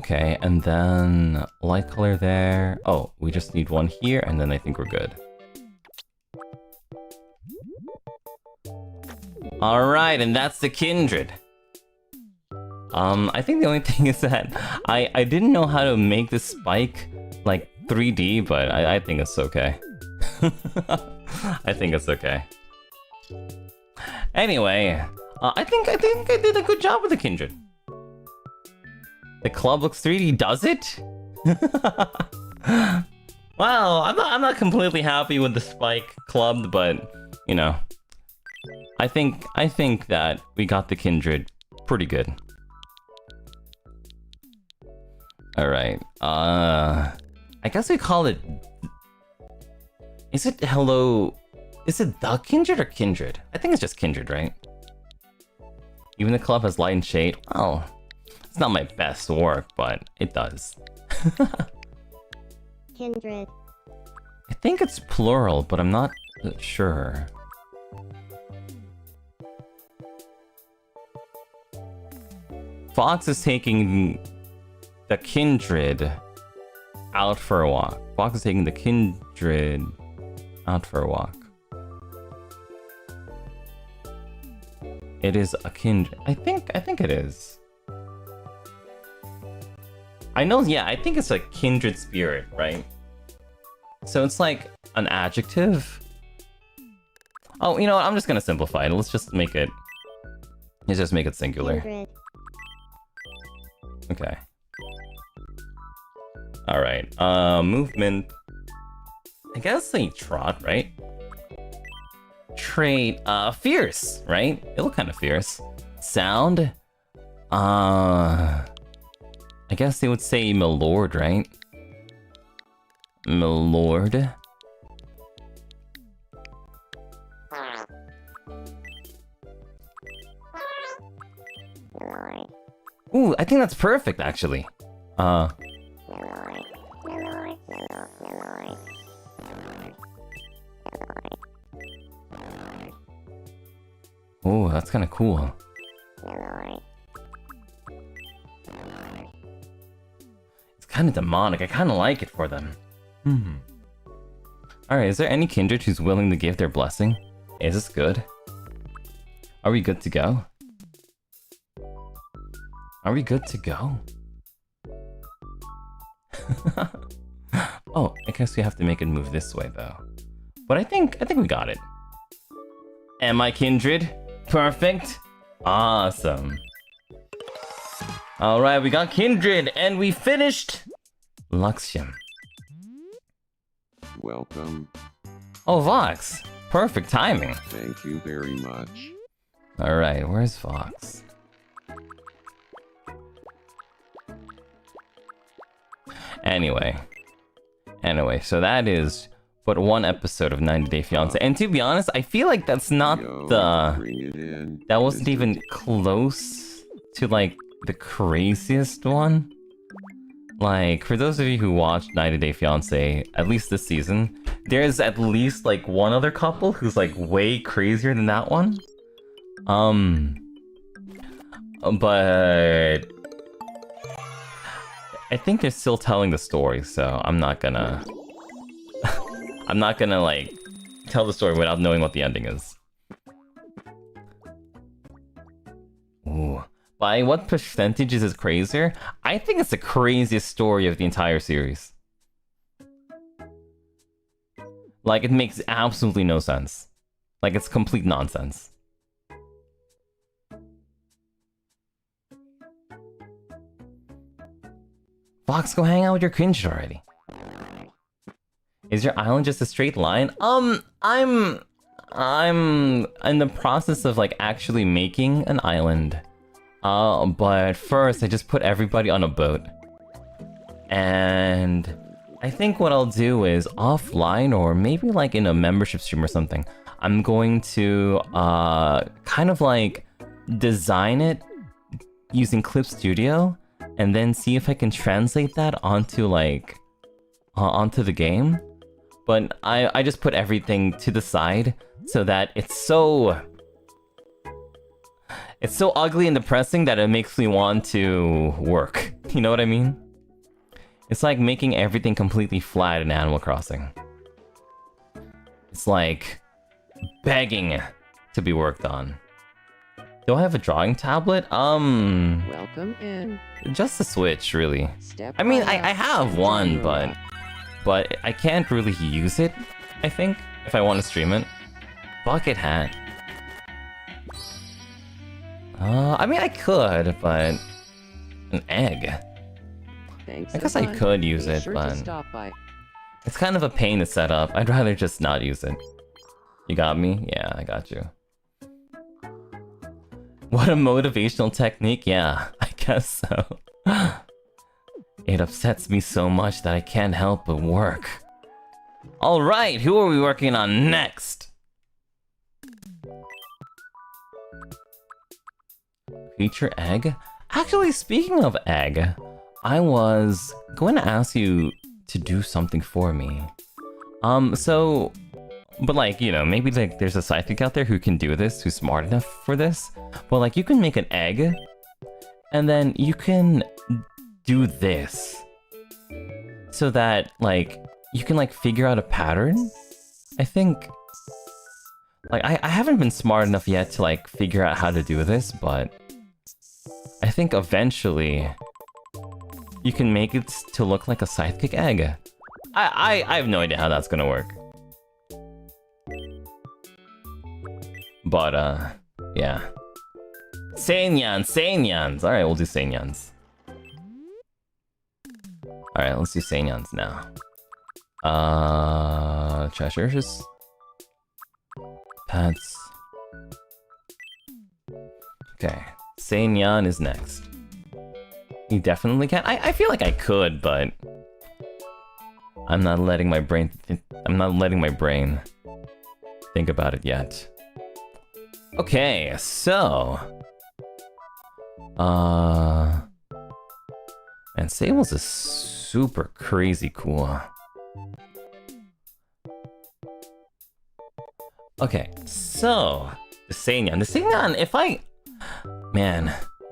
Okay, and then light color there. Oh, we just need one here, and then I think we're good. Alright, and that's the Kindred. I think the only thing is that I didn't know how to make this spike like 3D, but I think it's okay. I think it's okay. Anyway, I think I did a good job with the Kindred. The club looks 3D, does it? Well, I'm not completely happy with the spike club, but you know, I think that we got the Kindred pretty good. All right. I guess we call it. Is it hello? Is it the Kindred or Kindred? I think it's just Kindred, right? Even the club has light and shade. Oh. It's not my best work, but it does. Kindred. I think it's plural, but I'm not sure. Fox is taking the Kindred out for a walk. Fox is taking the Kindred out for a walk. It is a Kindred. I think it is. I know, yeah, I think it's a kindred spirit, right? So it's like an adjective. Oh, you know what? I'm just gonna simplify it. Let's just make it Let's just make it singular. Kindred. Okay. Alright, movement. I guess a trot, right? Trait, fierce, right? It look kind of fierce. Sound? I guess they would say milord, right? Milord. Ooh, I think that's perfect, actually. Oh, that's kind of cool. It's kind of demonic. I kind of like it for them. Alright, is there any kindred who's willing to give their blessing? Is this good? Are we good to go? Are we good to go? Oh, I guess we have to make it move this way though. But I think we got it. Am I kindred? Perfect. Awesome. Alright, we got kindred and we finished Laksham. Welcome. Oh, Vox. Perfect timing. Thank you very much. Alright, where's Vox? Anyway, so that is but one episode of 90 Day Fiance. And to be honest, I feel like that's not Bring it in. that wasn't Mr. even D- close to like the craziest one. Like, for those of you who watched 90 Day Fiance, at least this season, there's at least like one other couple who's like way crazier than that one. But I think they're still telling the story, so I'm not gonna like tell the story without knowing what the ending is. Ooh. By what percentage is it crazier? I think it's the craziest story of the entire series. Like, it makes absolutely no sense. Like, it's complete nonsense. Fox, go hang out with your cringe already. Is your island just a straight line? I'm in the process of like actually making an island. But first I just put everybody on a boat. And I think what I'll do is offline or maybe like in a membership stream or something, I'm going to kind of like design it using Clip Studio and then see if I can translate that onto like onto the game. But I just put everything to the side so that it's so ugly and depressing that it makes me want to work. You know what I mean? It's like making everything completely flat in Animal Crossing. It's like begging to be worked on. Do I have a drawing tablet? Welcome in. Just the Switch, really. Step I mean, right I up. have one, Turn but right. I can't really use it, I think, if I want to stream it. Bucket hat. I mean, I could, but an egg. Thanks I a guess I bunch. could use Be it, sure to but stop by. it's kind of a pain to set up. I'd rather just not use it. You got me? Yeah, I got you. What a motivational technique. Yeah, I guess so. It upsets me so much that I can't help but work. Alright, who are we working on next? Creature egg? Actually, speaking of egg, I was going to ask you to do something for me. But like, you know, maybe like there's a sidekick out there who can do this, who's smart enough for this. But like, you can make an egg, and then you can do this. So that, like, you can like figure out a pattern, I think. Like, I haven't been smart enough yet to like figure out how to do this, but I think eventually you can make it to look like a sidekick egg. I have no idea how that's gonna work. But, yeah. Seinyans. Alright, we'll do Seinyans. Alright, let's do Seinyans now. Treasures. Pets. Okay, Seinyan is next. You definitely can. I feel like I could, but I'm not letting my brain think about it yet. Okay, so and Sables is super crazy cool. Okay, so the Seinyan. The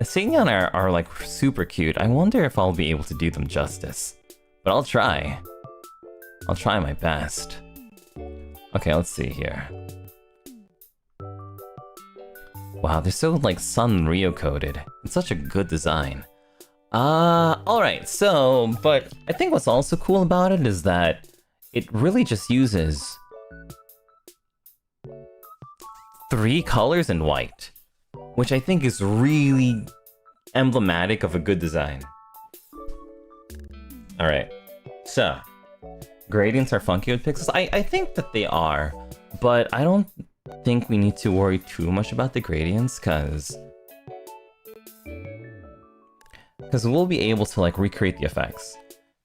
Seinyan are like super cute. I wonder if I'll be able to do them justice. But I'll try. I'll try my best. Okay, let's see here. Wow, they're so like Sun Rio coded. It's such a good design. Alright, so, but I think what's also cool about it is that it really just uses 3 colors in white, which I think is really emblematic of a good design. Alright, so, gradients are funky with pixels. I think that they are, but I don't think we need to worry too much about the gradients, because we'll be able to like recreate the effects.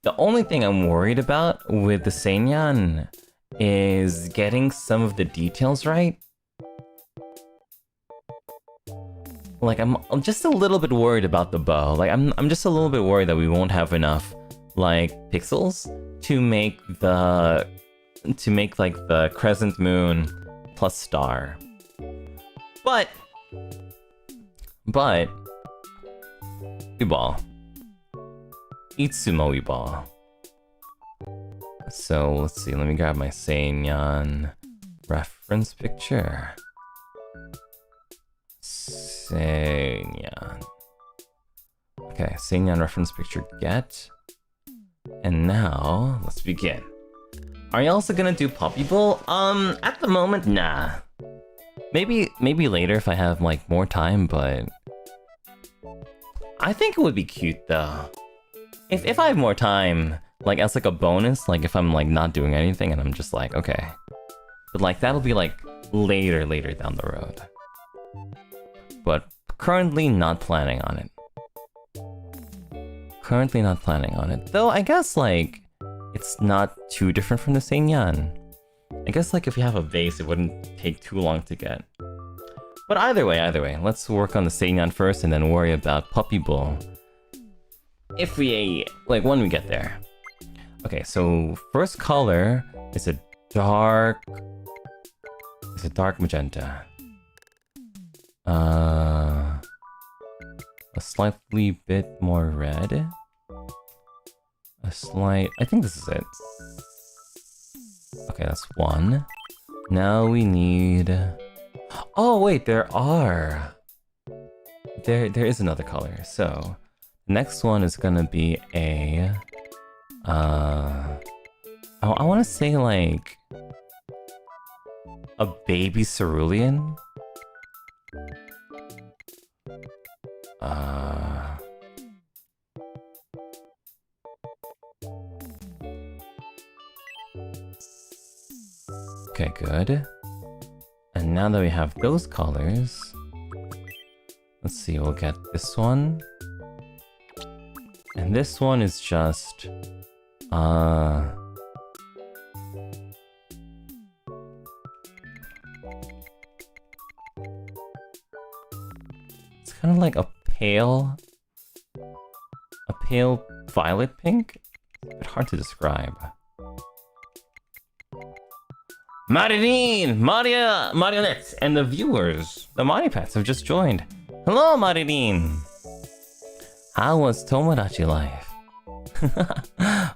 The only thing I'm worried about with the Seinyan is getting some of the details right. Like I'm just a little bit worried about the bow. Like I'm just a little bit worried that we won't have enough like pixels to make like the crescent moon plus star. But Ubal. Itsumo Ubal. So let's see, let me grab my Seinyan reference picture. Seinyan. Okay, Seinyan reference picture get. And now, let's begin. Are you also gonna do Puppy Bowl? At the moment, nah. Maybe later if I have like more time, but I think it would be cute though. If I have more time, like as like a bonus, like if I'm like not doing anything and I'm just like, okay. But like that'll be like later down the road. But currently not planning on it. Though I guess like it's not too different from the Seinyan. I guess like if you have a base, it wouldn't take too long to get. But either way, let's work on the Seinyan first and then worry about Puppy Bowl. If we, like when we get there. Okay, so first color is a dark magenta. A slightly bit more red. I think this is it. Okay, that's one. Now we need... Oh wait, there is another color. So the next one is gonna be a I want to say like a baby cerulean. Okay, good. And now that we have those colors, let's see, we'll get this one. And this one is just... It's kind of like a pale violet pink? It's a bit hard to describe. Marilyn, Marionette, and the viewers, the Maripets have just joined. Hello, Marilyn! How was Tomodachi life?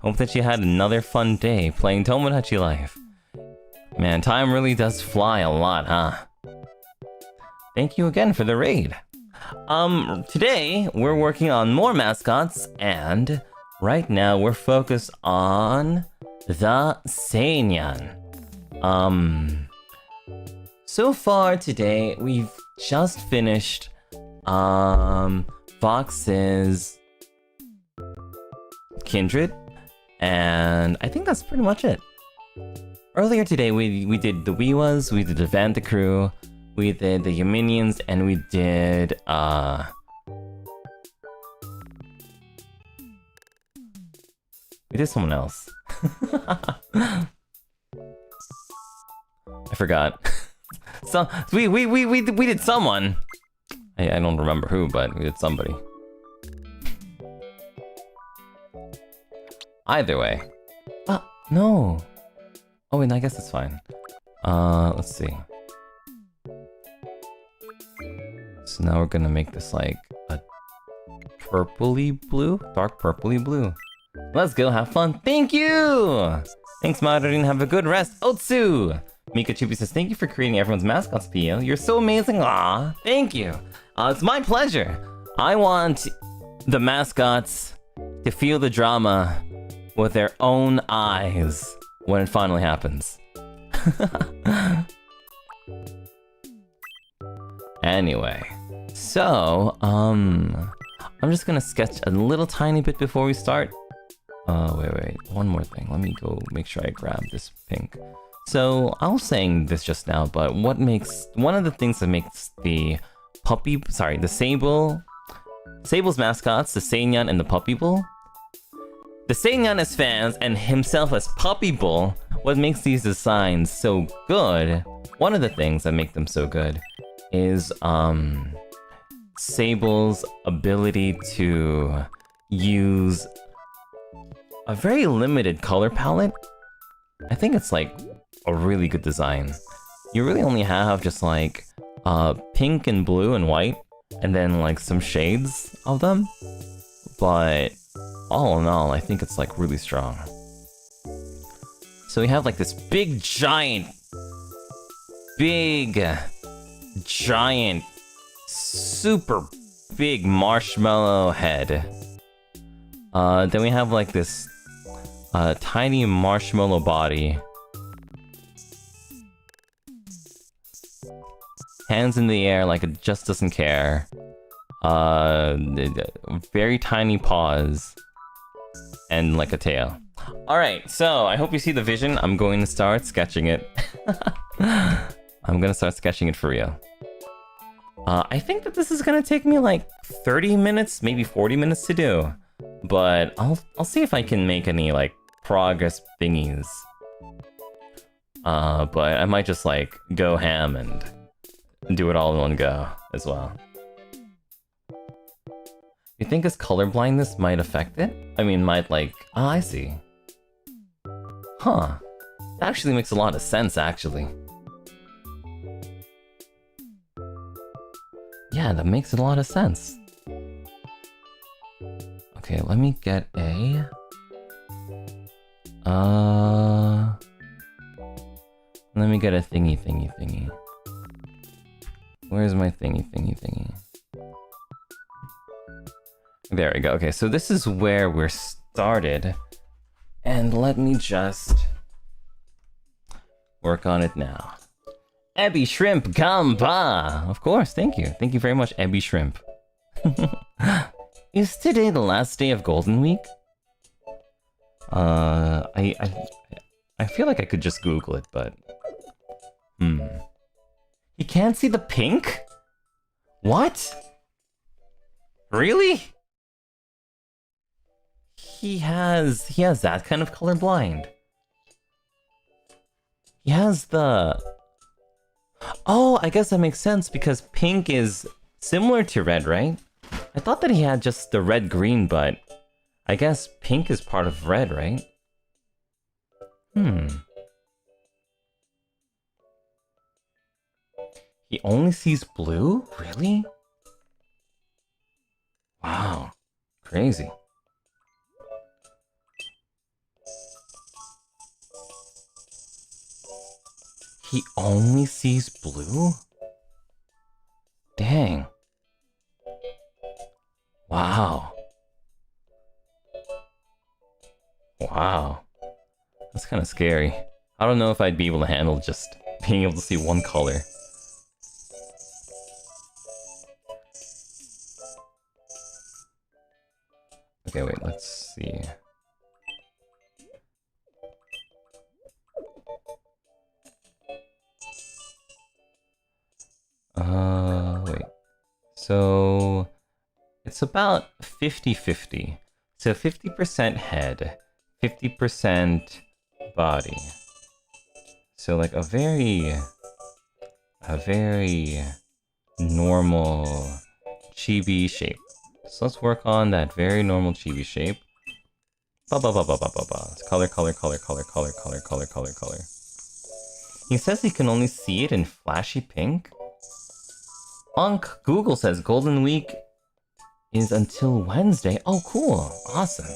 Hope that you had another fun day playing Tomodachi life. Man, time really does fly a lot, huh? Thank you again for the raid. Today, we're working on more mascots, and right now we're focused on the Seinyan. So far today, we've just finished Fox is Kindred, and I think that's pretty much it. Earlier today, we did the Wiwas, we did the Vanta Crew, we did the Yaminians, and we did someone else. I forgot. So we did someone. I don't remember who, but we did somebody. Either way. No. Oh wait, I guess it's fine. Let's see. So now we're gonna make this like a purpley blue, dark purpley blue. Let's go have fun. Thank you! Thanks, Marin. Have a good rest. Otsu! Mika Chupi says, thank you for creating everyone's mascots, Pio. You're so amazing. Aw, thank you. It's my pleasure. I want the mascots to feel the drama with their own eyes when it finally happens. Anyway, so, I'm just gonna sketch a little tiny bit before we start. Wait, one more thing. Let me go make sure I grab this pink. So, I was saying this just now, but one of the things that makes the Sable's mascots, the Seinyan and the Puppy Bull. The Seinyan as fans and himself as Puppy Bull, what makes these designs so good, one of the things that make them so good, is Sable's ability to use a very limited color palette. I think it's like a really good design. You really only have just like pink and blue and white, and then like some shades of them. But all in all, I think it's like really strong. So we have like this big giant, super big marshmallow head. Then we have like this tiny marshmallow body. Hands in the air like it just doesn't care. Very tiny paws. And like a tail. Alright, so I hope you see the vision. I'm going to start sketching it. I'm gonna start sketching it for real. I think that this is gonna take me like 30 minutes, maybe 40 minutes to do. But I'll see if I can make any like progress thingies. But I might just like go ham and do it all in one go as well. You think his colorblindness might affect it? I mean, might like... Oh, I see. Huh. That actually makes a lot of sense, actually. Yeah, that makes a lot of sense. Okay, let me get a... Let me get a thingy. Where's my thingy? There we go. Okay, so this is where we're started. And let me just work on it now. Ebby Shrimp Gamba! Of course, thank you. Thank you very much, Ebby Shrimp. Is today the last day of Golden Week? I feel like I could just Google it, but... You can't see the pink? What? Really? He has that kind of colorblind. He has the... Oh, I guess that makes sense because pink is similar to red, right? I thought that he had just the red-green, but I guess pink is part of red, right? He only sees blue? Really? Wow. Crazy. He only sees blue? Dang. Wow. Wow. That's kind of scary. I don't know if I'd be able to handle just being able to see one color. Okay, wait, let's see. Wait. So it's about 50-50. So 50% head, 50% body. So like a very normal chibi shape. So let's work on that very normal chibi shape. It's color. He says he can only see it in flashy pink. Google says Golden Week is until Wednesday. Oh, cool. Awesome.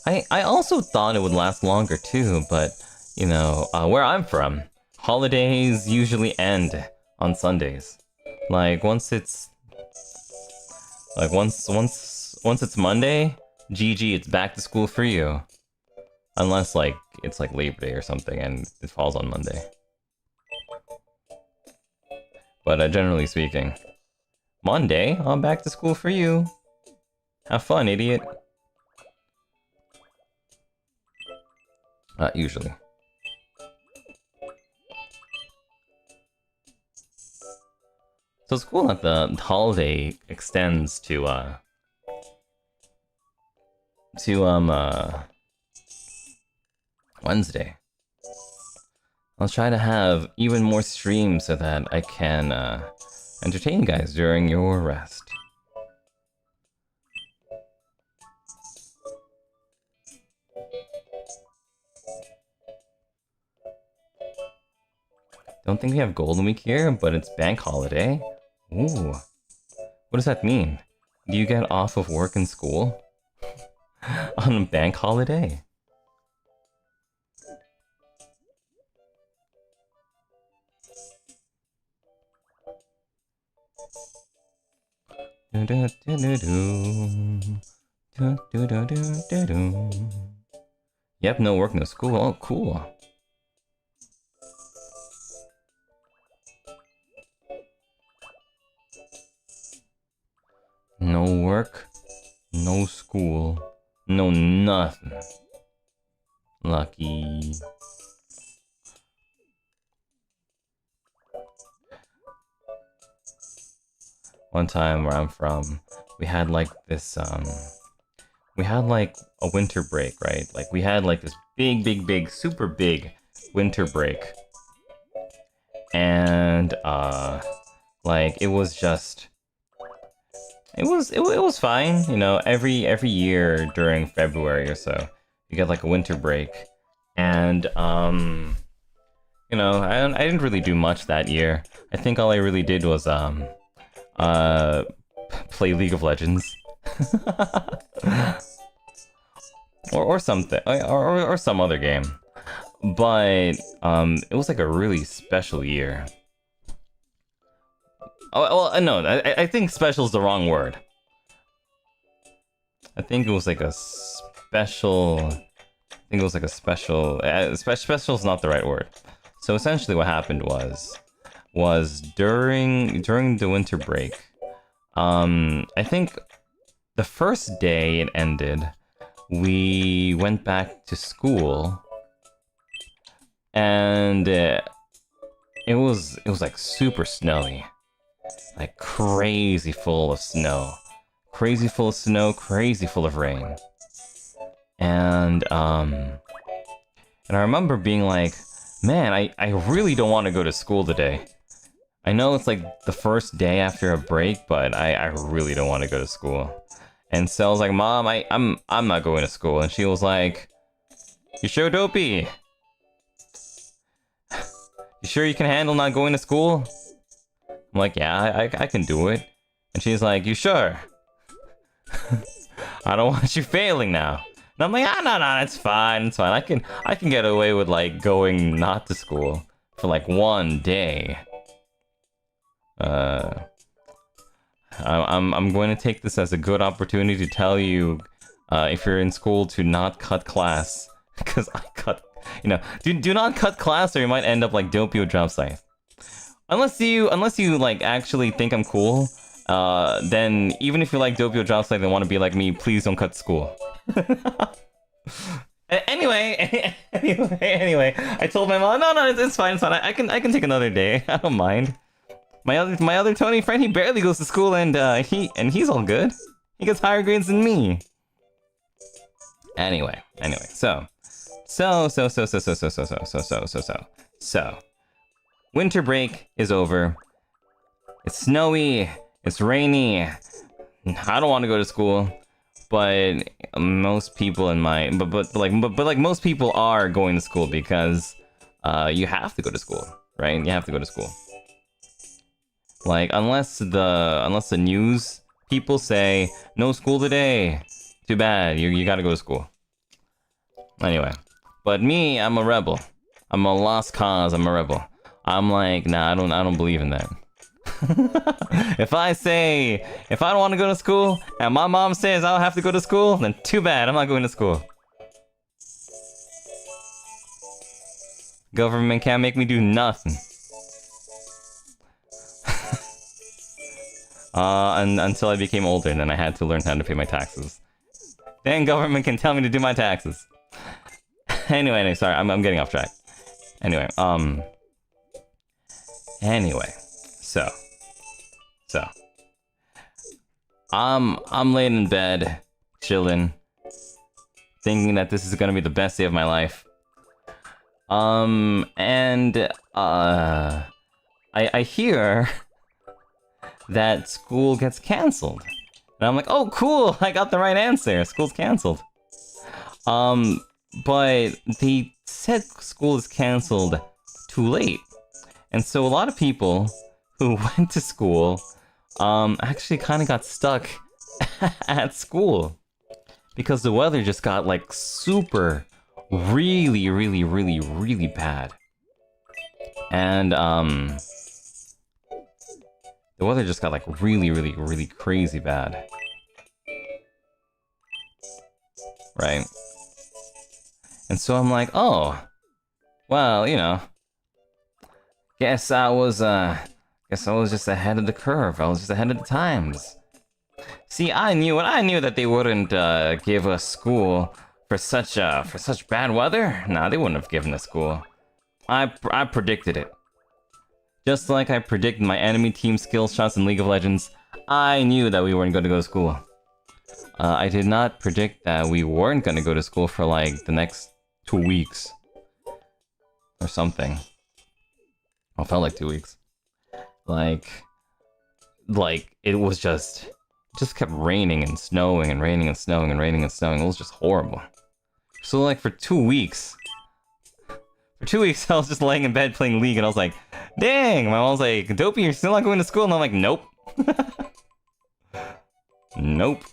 I also thought it would last longer too, but, you know, where I'm from, holidays usually end on Sundays. Like, once it's Monday, GG, it's back to school for you. Unless, like, it's like Labor Day or something and it falls on Monday. But generally speaking, Monday, I'm back to school for you. Have fun, idiot. Usually. So it's cool that the holiday extends to Wednesday. I'll try to have even more streams so that I can entertain you guys during your rest. Don't think we have Golden Week here, but it's bank holiday. Ooh. What does that mean? Do you get off of work and school on a bank holiday? Yep, no work, no school. Oh, cool. No work, no school, no nothing. Lucky. One time where I'm from, we had like this, we had like a winter break, right? Like we had like this big, super big winter break. And, like it was just, it was fine, you know, every year during February or so, you get like a winter break. And, you know, I didn't really do much that year. I think all I really did was, play League of Legends. or something, or some other game. But, it was like a really special year. Oh, well, no, I think special is the wrong word. I think it was like a special... special is not the right word. So essentially what happened was during the winter break, I think the first day it ended, we went back to school, and it was like super snowy. Like crazy full of snow. Crazy full of rain. And I remember being like, man, I really don't want to go to school today. I know it's like the first day after a break, but I really don't want to go to school. And so I was like, Mom, I'm not going to school. And she was like, you sure, Dopey? You sure you can handle not going to school? I'm like, yeah, I can do it. And she's like, you sure? I don't want you failing now. And I'm like, no, it's fine. I can get away with like going not to school for like one day. I'm going to take this as a good opportunity to tell you, if you're in school, to not cut class, because I cut, you know, do not cut class or you might end up like Doppio Dropscythe. Unless you like actually think I'm cool, then even if you like Doppio Dropscythe and want to be like me, please don't cut school. Anyway, I told my mom, no, it's fine. I can take another day. I don't mind. My other Tony friend, he barely goes to school, and he's all good. He gets higher grades than me. Anyway, so. Winter break is over. It's snowy. It's rainy. I don't want to go to school, but most people in my but most people are going to school because you have to go to school, right? You have to go to school. Like unless the news people say no school today, too bad. You got to go to school. Anyway, but me, I'm a rebel. I'm a lost cause. I'm a rebel. I'm like, nah, I don't believe in that. If I don't want to go to school and my mom says I'll have to go to school, then too bad, I'm not going to school. Government can't make me do nothing. Until I became older, and then I had to learn how to pay my taxes. Then government can tell me to do my taxes. Anyway, sorry, I'm getting off track. Anyway, so I'm laying in bed, chilling, thinking that this is gonna be the best day of my life. I hear that school gets cancelled, and I'm like, oh cool, I got the right answer. School's cancelled. But they said school is cancelled too late. And so a lot of people who went to school actually kind of got stuck at school because the weather just got like super really bad. And the weather just got like really crazy bad. Right? And so I'm like, oh, well, you know, guess I was just ahead of the curve. I was just ahead of the times. See, I knew that they wouldn't give us school for such bad weather. Nah, they wouldn't have given us school. I predicted it. Just like I predicted my enemy team skill shots in League of Legends, I knew that we weren't going to go to school. I did not predict that we weren't going to go to school for like the next 2 weeks or something. Well, it felt like 2 weeks. Like it was just kept raining and snowing and raining and snowing and raining and snowing. It was just horrible. So like for 2 weeks, I was just laying in bed playing League, and I was like, dang, my mom was like, Doppio, you're still not going to school? And I'm like, nope. Nope.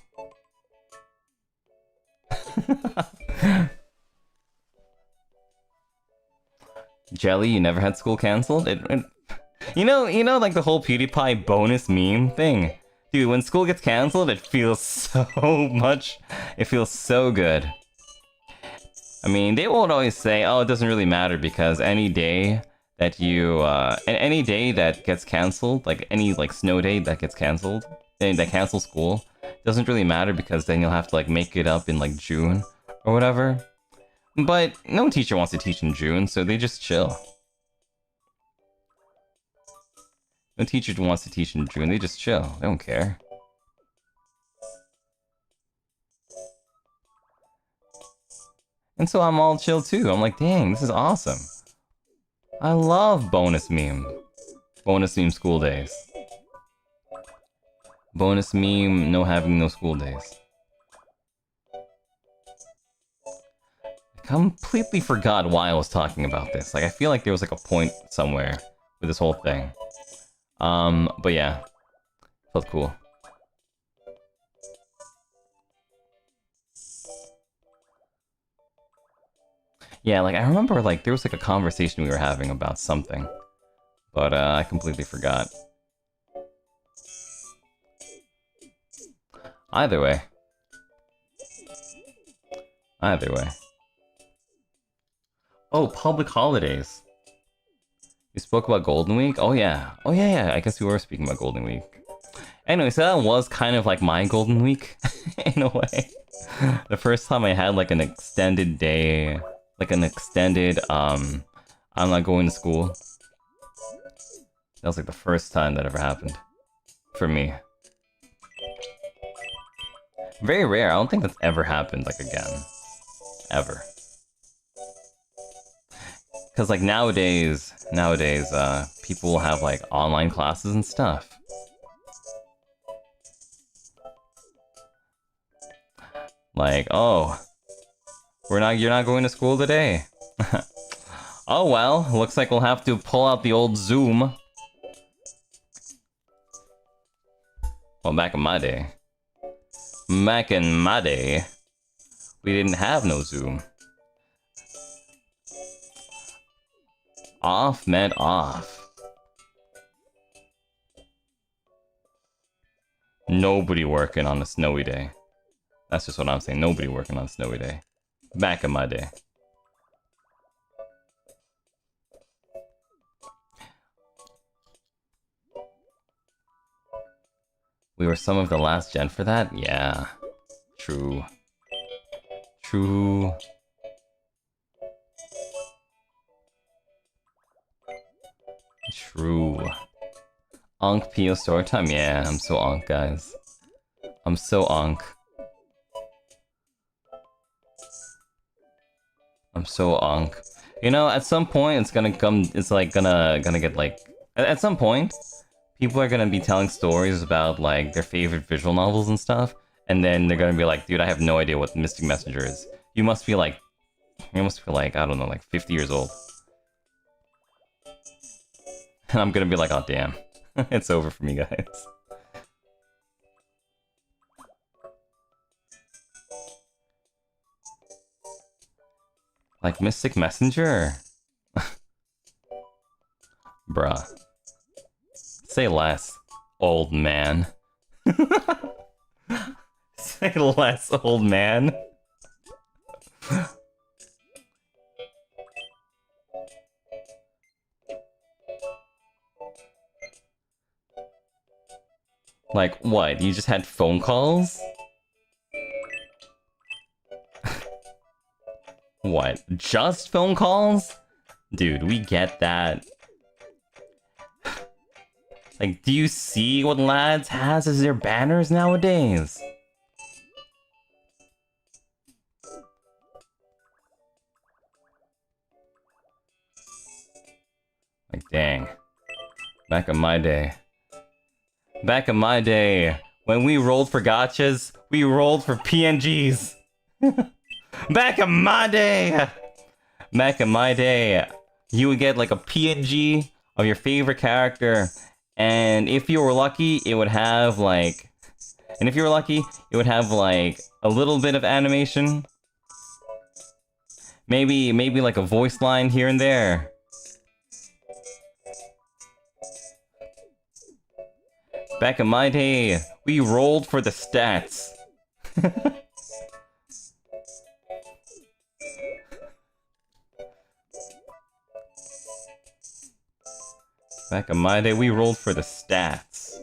Jelly, you never had school cancelled? You know, like the whole PewDiePie bonus meme thing? Dude, when school gets cancelled, it feels so good. I mean, they won't always say, oh, it doesn't really matter because any day that any day that gets cancelled, like any like snow day that gets cancelled, that cancels school, doesn't really matter because then you'll have to like make it up in like June or whatever. But no teacher wants to teach in June, so they just chill. No teacher wants to teach in June, they just chill. They don't care. And so I'm all chill too. I'm like, dang, this is awesome. I love bonus meme. Bonus meme school days. Bonus meme having no school days. I completely forgot why I was talking about this. Like, I feel like there was like a point somewhere with this whole thing. But yeah. Felt cool. Yeah, like, I remember, like, there was, like, a conversation we were having about something. But, I completely forgot. Either way. Oh, public holidays. We spoke about Golden Week? Oh, yeah. I guess we were speaking about Golden Week. Anyway, so that was kind of like my golden week, in a way. The first time I had like an extended day, like an extended, I'm not going to school. That was like the first time that ever happened. For me. Very rare, I don't think that's ever happened, like, again. Ever. Cause like nowadays, people will have like online classes and stuff. Like, oh, you're not going to school today. Oh well, looks like we'll have to pull out the old Zoom. Well, back in my day, we didn't have no Zoom. Off meant off. Nobody working on a snowy day. That's just what I'm saying. Nobody working on a snowy day. Back in my day. We were some of the last gen for that? Yeah. True. True. True. Onk PO story time? Yeah, I'm so onk, guys. I'm so onk. I'm so onk. You know, at some point it's gonna come, it's like gonna get like, at some point, people are gonna be telling stories about like their favorite visual novels and stuff, and then they're gonna be like, dude, I have no idea what Mystic Messenger is. You must be like, I don't know, like 50 years old. And I'm gonna be like, oh damn, it's over for me, guys. Like Mystic Messenger? Bruh. Say less, old man. Say less, old man. Like, what? You just had phone calls? What? Just phone calls? Dude, we get that. Like, do you see what Lads has as their banners nowadays? Like, dang. Back in my day. Back in my day, when we rolled for gachas, we rolled for PNGs. Back in my day! Back in my day, you would get like a PNG of your favorite character, and if you were lucky, it would have like... And if you were lucky, it would have like a little bit of animation. Maybe like a voice line here and there. Back in my day, we rolled for the stats. Back in my day, we rolled for the stats.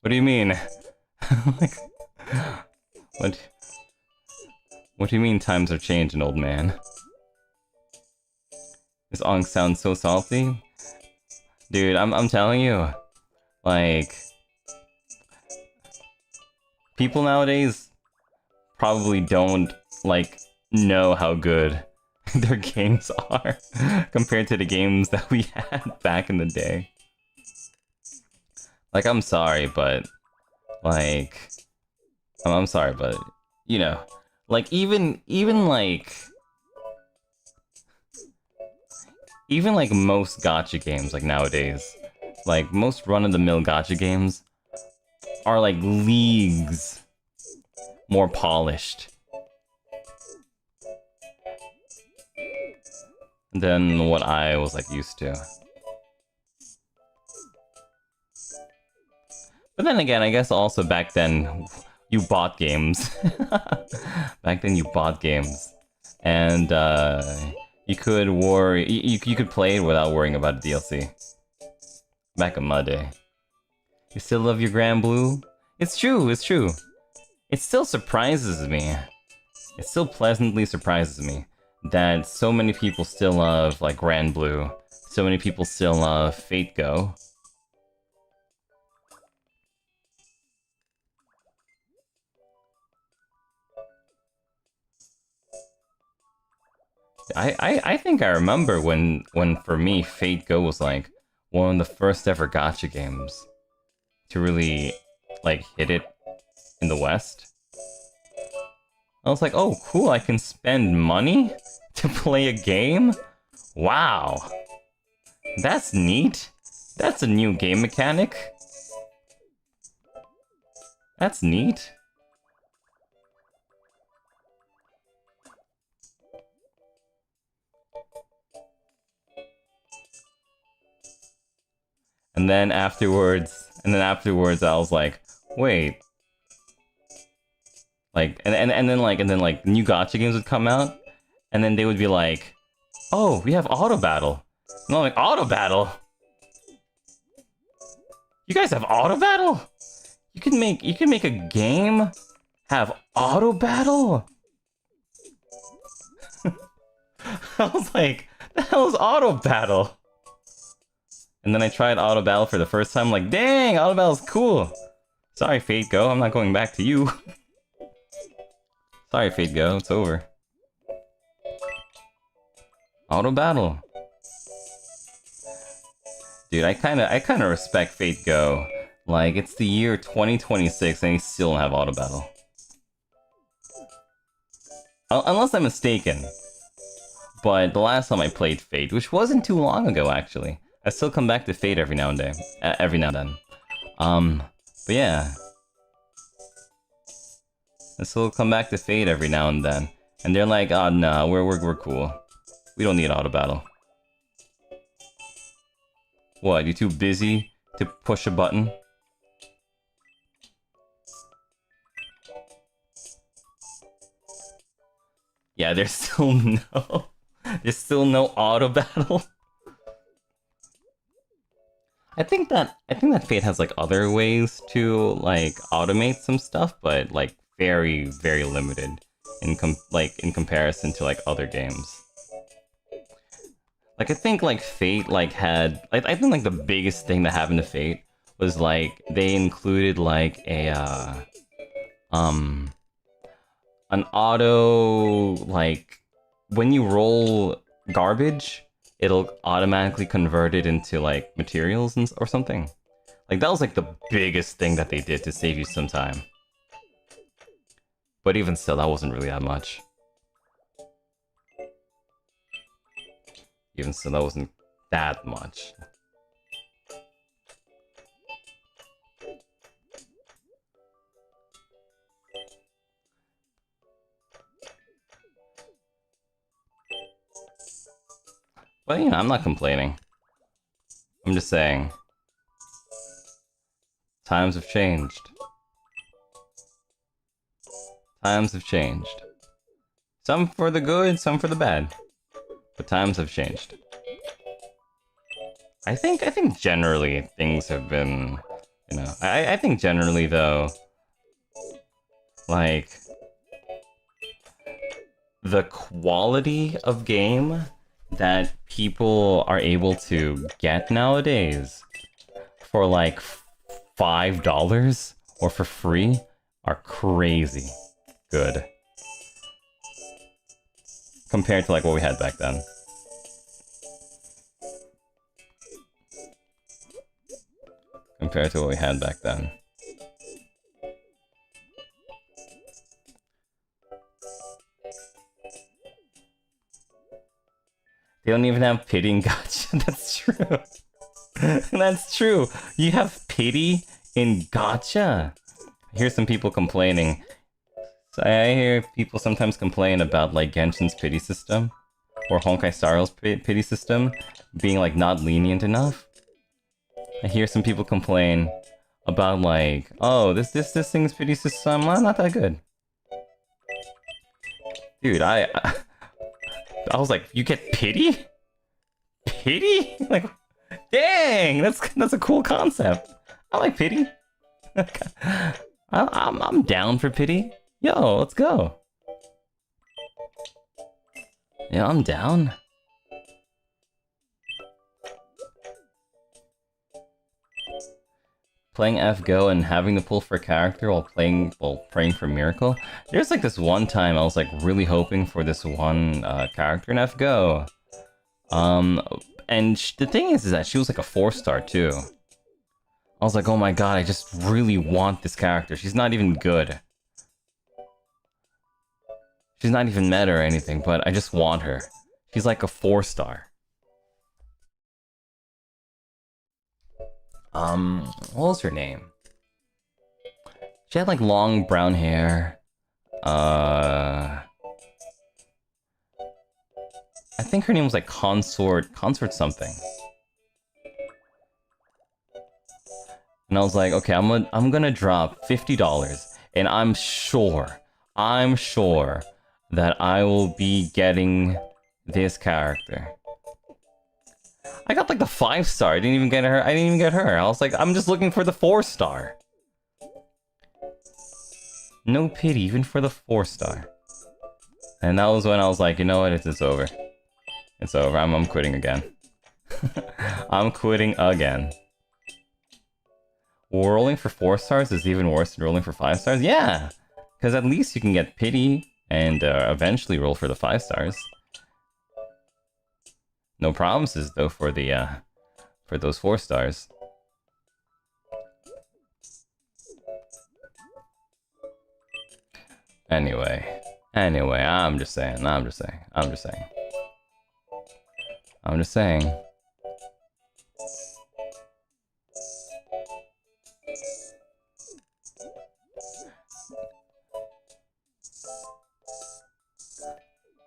What do you mean? Like, what do you mean times are changing, old man? This Ong sounds so salty. Dude, I'm telling you, like, people nowadays probably don't, like, know how good their games are compared to the games that we had back in the day. Like, I'm sorry, but, like, I'm sorry, but, you know, like, even like most gacha games, like nowadays, like most run-of-the-mill gacha games are like leagues more polished than what I was like used to. But then again, I guess also back then you bought games. Back then you bought games, and you could play it without worrying about a DLC. Back in my day. You still love your Grand Blue? It's true, it's true. It still surprises me. It still pleasantly surprises me that so many people still love, like, Grand Blue. So many people still love Fate Go. I think I remember when for me Fate Go was like one of the first ever gacha games to really like hit it in the West. I was like, oh cool, I can spend money to play a game? Wow. That's neat. That's a new game mechanic. That's neat. And then afterwards, I was like, wait. Like, and then new gacha games would come out, and then they would be like, oh, we have auto battle. And I'm like, auto battle? You guys have auto battle? You can make a game have auto battle? I was like, the hell is auto battle? And then I tried auto battle for the first time, like, dang, auto battle's cool. Sorry, Fate Go, I'm not going back to you. Sorry, Fate Go, it's over. Auto battle. Dude, I kinda respect Fate Go. Like, it's the year 2026 and they still don't have auto battle. Unless I'm mistaken. But the last time I played Fate, which wasn't too long ago actually. I still come back to Fate every now and then. But yeah. I still come back to Fate every now and then. And they're like, oh no, we're cool. We don't need auto battle. What, you too busy to push a button? Yeah, there's still no auto battle. I think that Fate has like other ways to like automate some stuff, but like very, very limited in comparison to like other games. Like I think like Fate like had I think like the biggest thing that happened to Fate was like they included like a an auto like when you roll garbage, it'll automatically convert it into like materials or something. Like that was like the biggest thing that they did to save you some time. But even still, that wasn't really that much. Even still, that wasn't that much. But you know, I'm not complaining. I'm just saying. Times have changed. Times have changed. Some for the good, some for the bad. But times have changed. I think generally things have been, you know, I think generally though, like, the quality of game that people are able to get nowadays for like $5 or for free are crazy good compared to like what we had back then. Compared to what we had back then. They don't even have pity in Gacha. That's true. That's true. You have pity in Gacha. I hear some people complaining. So I hear people sometimes complain about like Genshin's pity system or Honkai Star's pity system being like not lenient enough. I hear some people complain about like, oh, this thing's pity system not that good. Dude, I was like, you get pity? Pity? Like, dang, that's a cool concept. I like pity. I'm down for pity. Yo, let's go. Yeah, I'm down. Playing F-Go and having to pull for a character while praying for a miracle. There's like this one time I was like really hoping for this one character in F-Go. And the thing is that she was like a 4-star too. I was like, oh my god, I just really want this character. She's not even good. She's not even meta or anything, but I just want her. She's like a 4-star. What was her name? She had like long brown hair. I think her name was like Consort something. And I was like, okay, I'm gonna drop $50, and I'm sure that I will be getting this character. I got like the 5-star. I didn't even get her. I was like, I'm just looking for the 4-star. No pity, even for the 4-star. And that was when I was like, you know what? It's over. It's over. I'm quitting again. I'm quitting again. Rolling for 4 stars is even worse than rolling for 5 stars? Yeah! Because at least you can get pity and eventually roll for the 5 stars. No promises though for the for those 4 stars. Anyway, I'm just saying.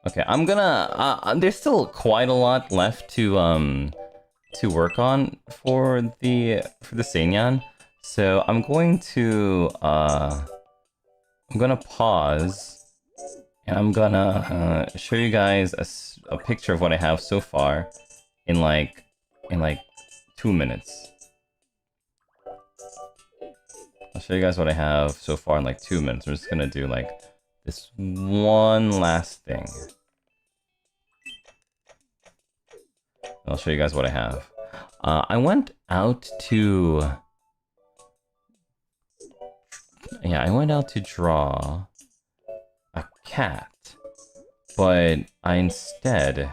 Okay, I'm gonna. There's still quite a lot left to work on for the Seinyan, so I'm going to pause, and I'm gonna show you guys a picture of what I have so far in like 2 minutes. I'll show you guys what I have so far in like 2 minutes. I'm just gonna do like this one last thing. I'll show you guys what I have. I went out to... Yeah, I went out to draw a cat, but I instead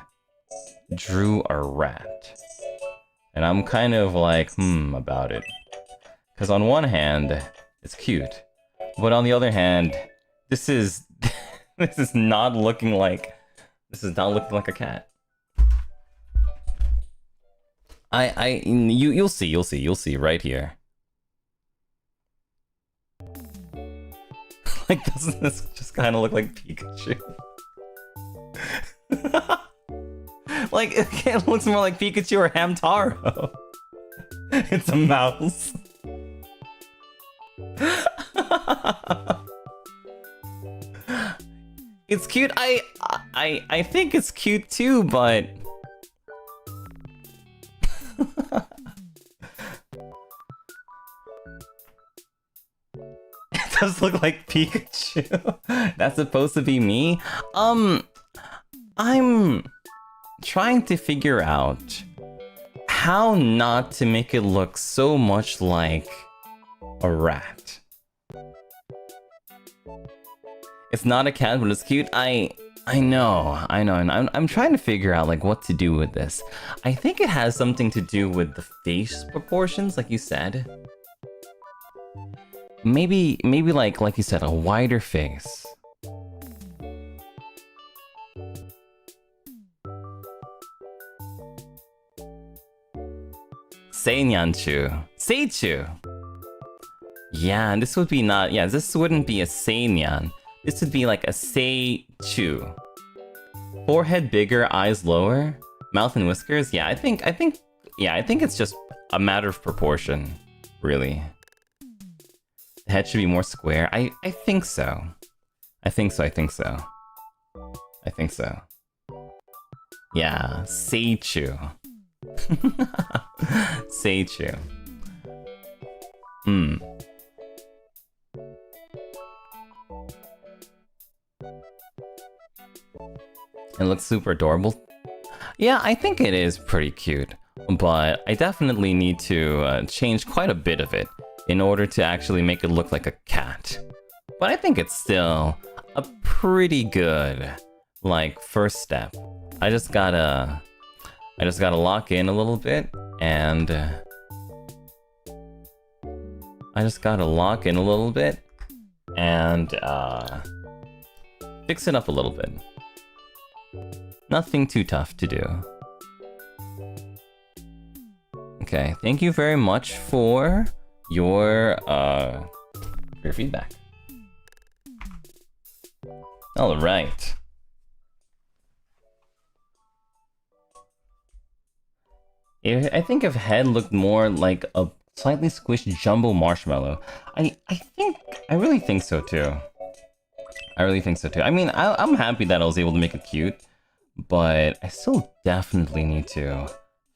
drew a rat. And I'm kind of like, about it. Because on one hand, it's cute. But on the other hand, this is not looking like a cat. You'll see right here. Like, doesn't this just kind of look like Pikachu? Like, it looks more like Pikachu or Hamtaro. It's a mouse. It's cute. I think it's cute too, but it does look like Pikachu. That's supposed to be me. I'm trying to figure out how not to make it look so much like a rat. It's not a cat, but it's cute. I know, and I'm trying to figure out like what to do with this. I think it has something to do with the face proportions, like you said. Maybe like you said, a wider face. Seinyan-chu. Seichu. Yeah, this would be not. Yeah, this wouldn't be a Seinyan. This would be like a Seichu. Forehead bigger, eyes lower, mouth and whiskers. Yeah, I think it's just a matter of proportion, really. The head should be more square. I think so. I think so. Yeah, Seichu. Seichu. Hmm. It looks super adorable. Yeah, I think it is pretty cute, but I definitely need to change quite a bit of it in order to actually make it look like a cat. But I think it's still a pretty good, like, first step. I just gotta lock in a little bit, and fix it up a little bit. Nothing too tough to do. Okay, thank you very much for your feedback. All right. I think if head looked more like a slightly squished jumbo marshmallow, I really think so too. I mean, I'm happy that I was able to make it cute, but I still definitely need to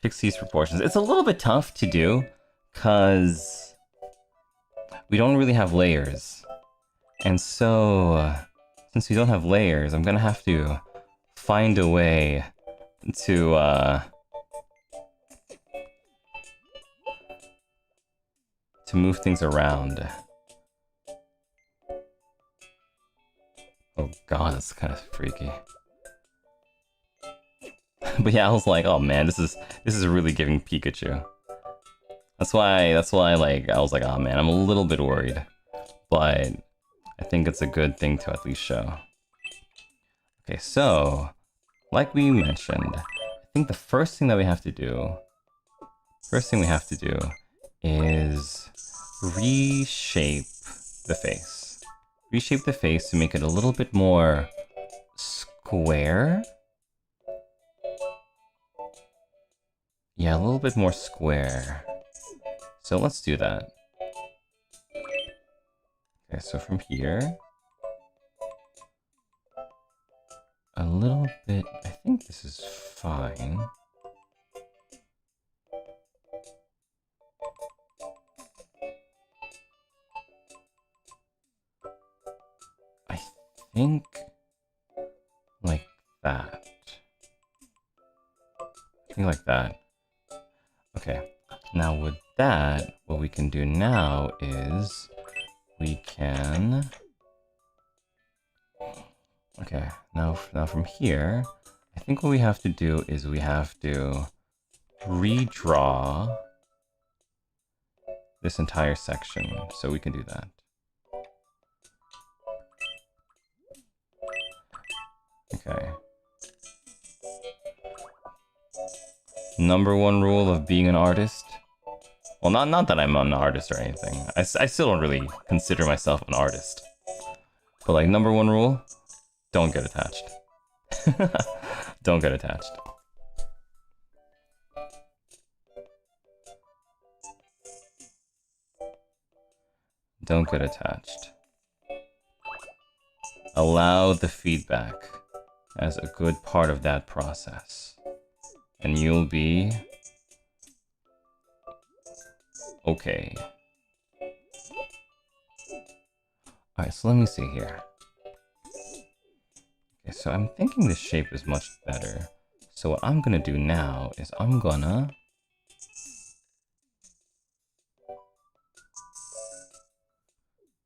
fix these proportions. It's a little bit tough to do, cause we don't really have layers. And so, since we don't have layers, I'm gonna have to find a way to move things around. Oh god, that's kind of freaky. But yeah, I was like, oh man, this is really giving Pikachu. That's why like I was like, oh man, I'm a little bit worried. But I think it's a good thing to at least show. Okay, so like we mentioned, I think the first thing we have to do is reshape the face. Reshape the face to make it a little bit more square. Yeah, a little bit more square. So let's do that. Okay, so from here, a little bit, I think this is fine. I think like that. I think like that. Okay, now with that, what we can do now is we can... Okay, now from here, I think what we have to do is we have to redraw this entire section, so we can do that. Okay. Number one rule of being an artist. Well, not that I'm an artist or anything. I still don't really consider myself an artist. But like, number one rule, don't get attached. Don't get attached. Don't get attached. Allow the feedback as a good part of that process. And you'll be okay. Alright, so let me see here. Okay, so I'm thinking this shape is much better. So what I'm gonna do now is I'm gonna...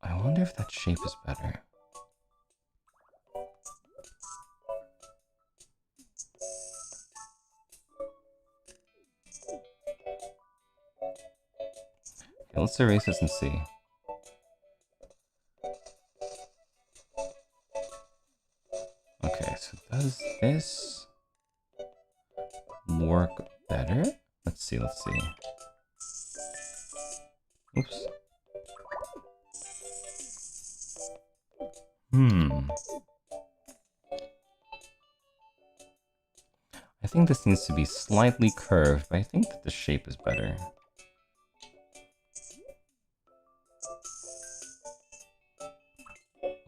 I wonder if that shape is better. Okay, let's erase this and see. Okay, so does this work better? Let's see. Oops. I think this needs to be slightly curved, but I think that the shape is better.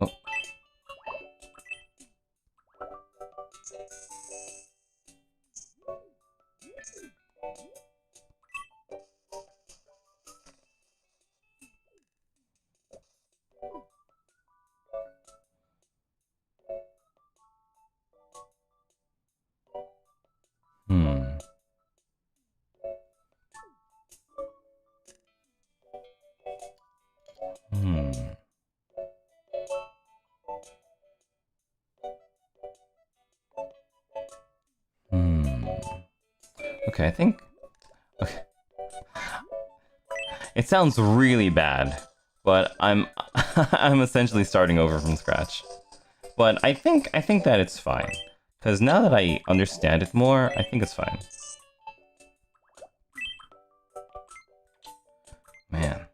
Oh. Okay, I think... Okay. It sounds really bad, but I'm I'm essentially starting over from scratch. But I think that it's fine. Because now that I understand it more, I think it's fine. Man.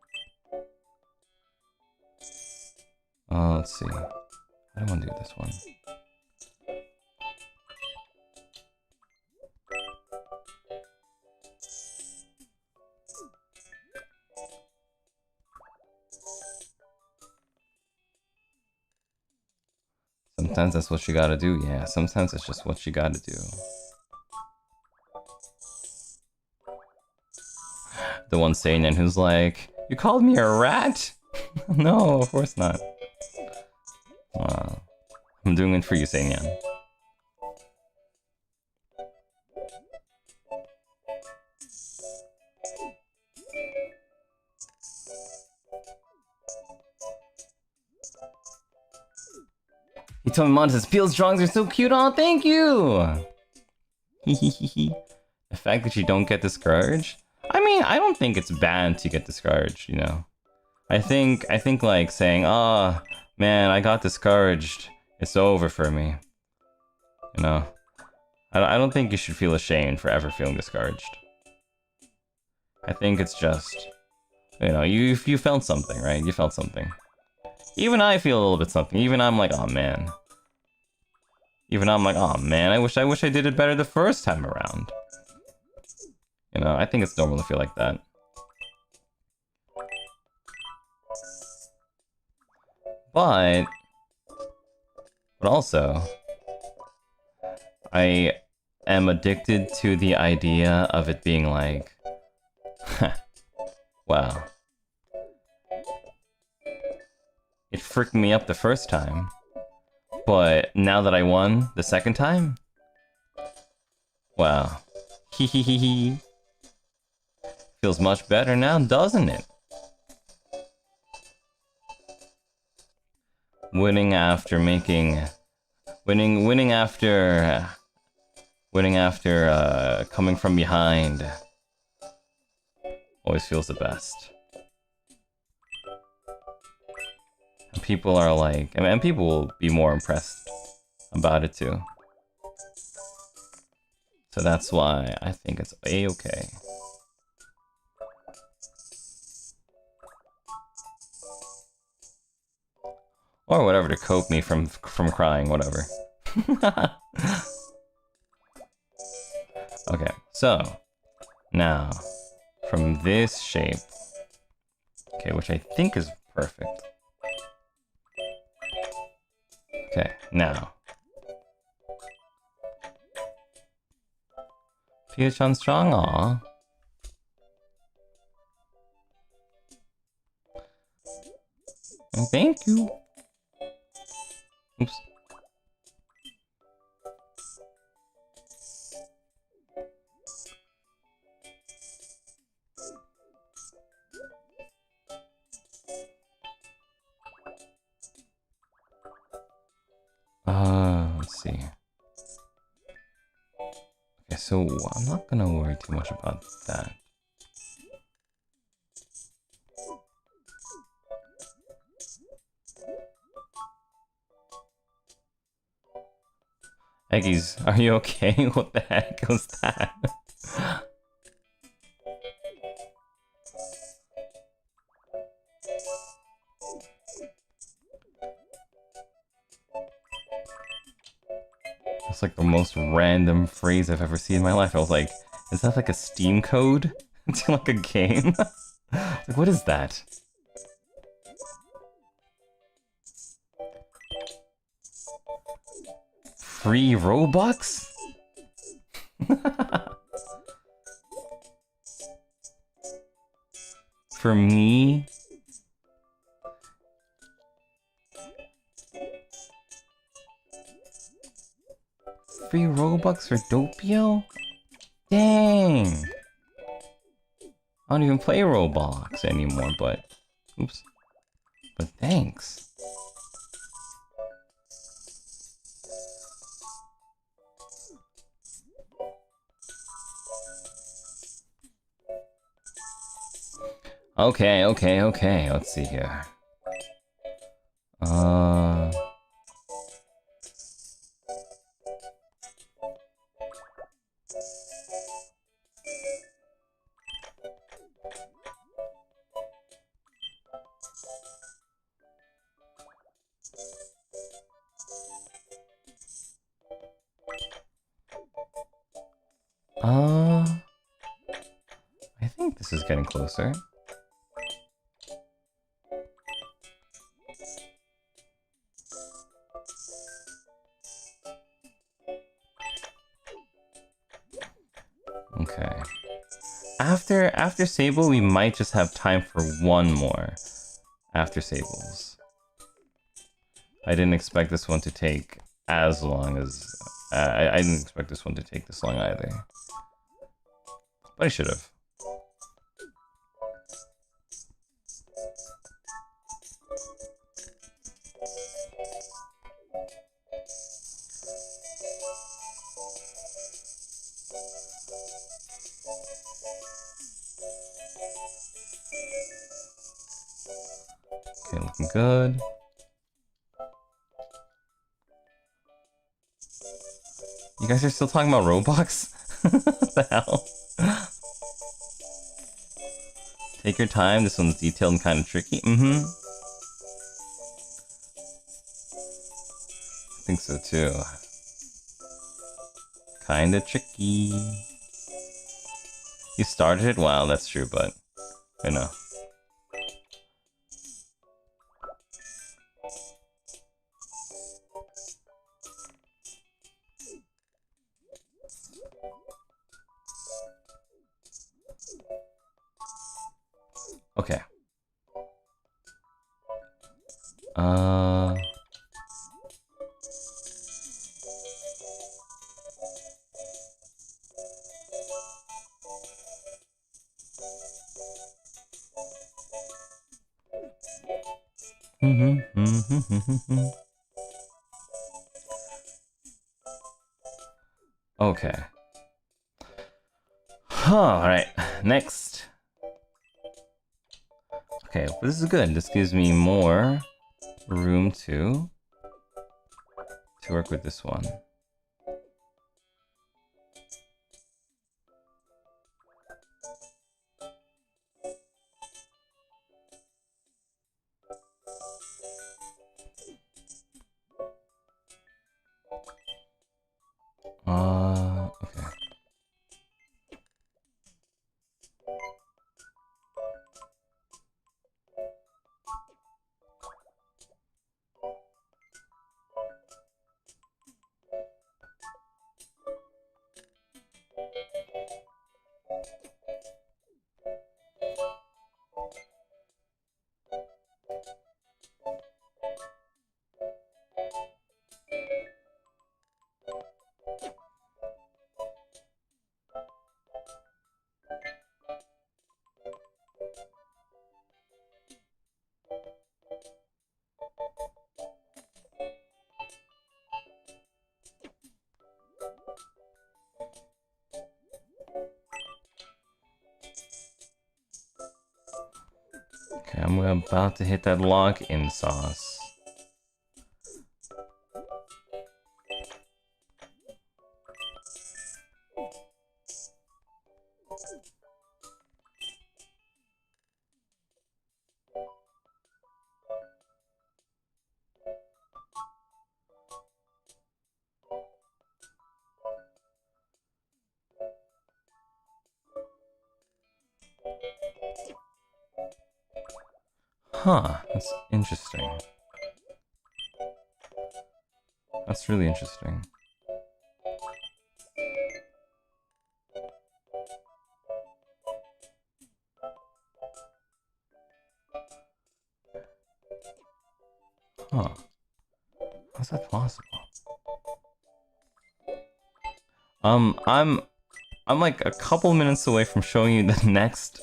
Let's see. I don't want to do this one. Sometimes that's what you gotta do, yeah. Sometimes it's just what you gotta do. The one Seinyan who's like, you called me a rat? No, of course not. I'm doing it for you, Seinyan. He told me Montes peel strongs are so cute. Oh, thank you! The fact that you don't get discouraged? I mean, I don't think it's bad to get discouraged, you know? I think like saying, oh, man, I got discouraged. It's over for me. You know? I don't think you should feel ashamed for ever feeling discouraged. I think it's just, you know, you felt something, right? You felt something. Even I feel a little bit something. Even I'm like, oh man. Even I'm like, oh man, I wish I did it better the first time around. You know, I think it's normal to feel like that. But also, I am addicted to the idea of it being like, wow. It fricked me up the first time, but now that I won the second time, wow. Hehehehe. Feels much better now, doesn't it? Winning after coming from behind always feels the best. And people are like, and people will be more impressed about it too. So that's why I think it's a-okay. Or whatever to cope me from crying, whatever. Okay, so now from this shape, okay, which I think is perfect. Okay, now Pia-chan strong, aw. Thank you. Oops. Let's see. Okay, so I'm not gonna worry too much about that. Eggies, are you okay? What the heck was that? That's like the most random phrase I've ever seen in my life. I was like, is that like a Steam code to like a game? Like, what is that? Free Robux? For me? Free Robux for Doppio? Dang! I don't even play Roblox anymore, but... Oops. But thanks. Okay, okay, okay. Let's see here. I think this is getting closer. Okay. After Sable, we might just have time for one more. After Sables. I didn't expect this one to take as long as... I didn't expect this one to take this long either. But I should have. Okay, looking good. You guys are still talking about Roblox? What the hell? Take your time, this one's detailed and kind of tricky. I think so too. Kinda tricky. You started it? Wow, that's true, but I know. Okay. Okay. Alright, next. Okay, but this is good. This gives me more room to work with this one. Okay. Okay, I'm about to hit that lock-in sauce. Huh, that's interesting. That's really interesting. Huh. How's that possible? I'm like a couple minutes away from showing you the next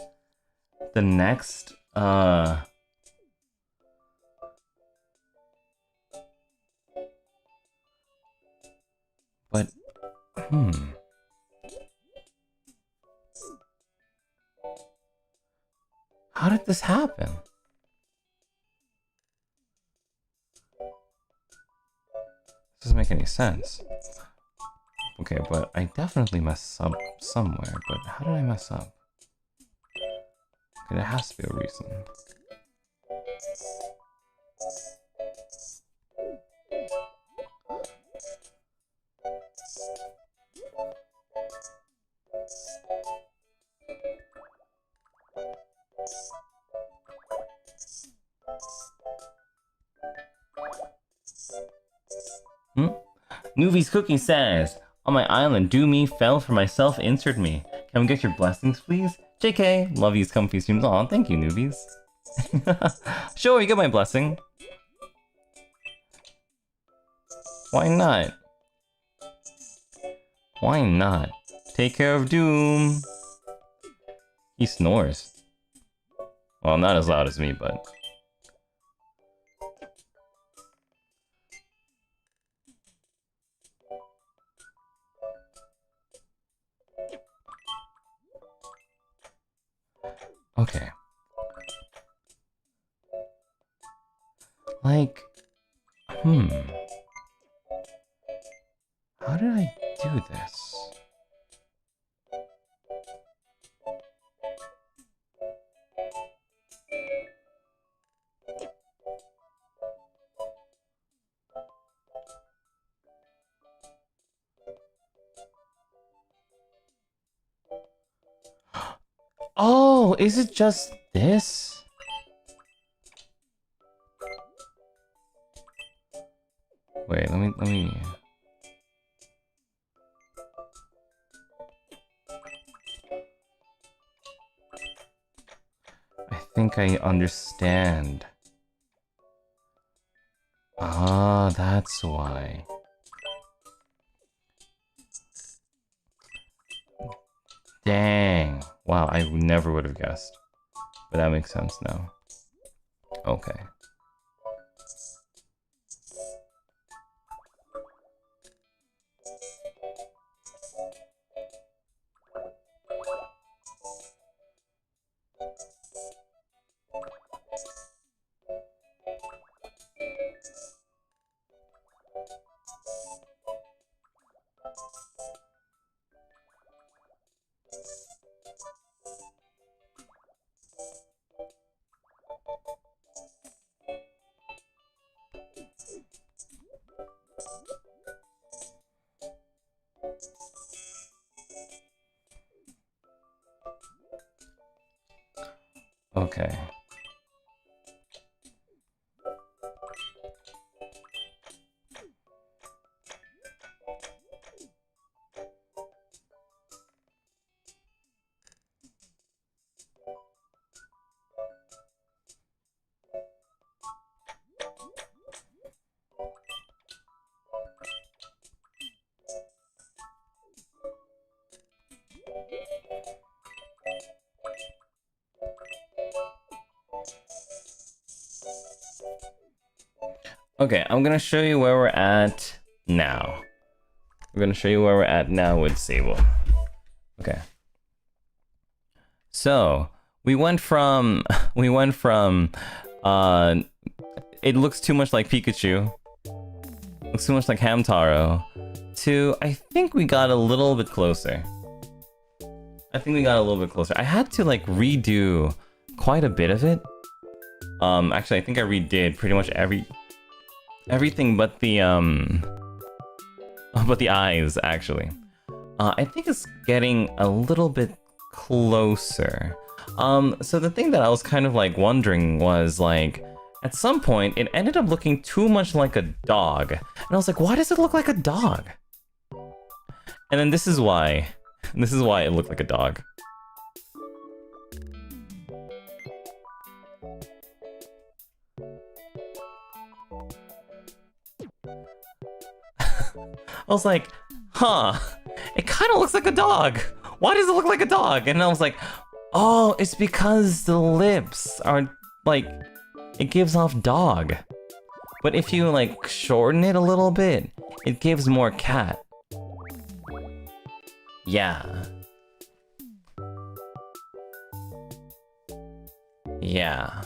but How did let this happen? Doesn't make any sense. Okay, but I definitely messed up somewhere, but how did I mess up? Okay, there has to be a reason. Nuvi's Cooking says, on my island, do me, fell for myself, insert me. Can we get your blessings, please? JK, love you's comfy streams. Aw, thank you, Nuvies. Sure, you get my blessing. Why not? Why not? Take care of Doom. He snores. Well, not as loud as me, but... Okay. Like, how did I do this? Oh, is it just this? Wait, let me... I think I understand. Ah, that's why. Dang. Wow, I never would have guessed. But that makes sense now. Okay. Okay. Okay, I'm gonna show you where we're at now. We're gonna show you where we're at now with Sable. Okay. So we went from it looks too much like Pikachu, looks too much like Hamtaro, to I think we got a little bit closer. I had to like redo quite a bit of it. Actually I think I redid pretty much everything but the eyes, actually. I think it's getting a little bit closer. So the thing that I was kind of like wondering was like, at some point it ended up looking too much like a dog. And I was like, why does it look like a dog? And then this is why it looked like a dog. I was like, huh, it kind of looks like a dog. Why does it look like a dog? And I was like, oh, it's because the lips are like, it gives off dog. But if you like shorten it a little bit, it gives more cat. Yeah. Yeah.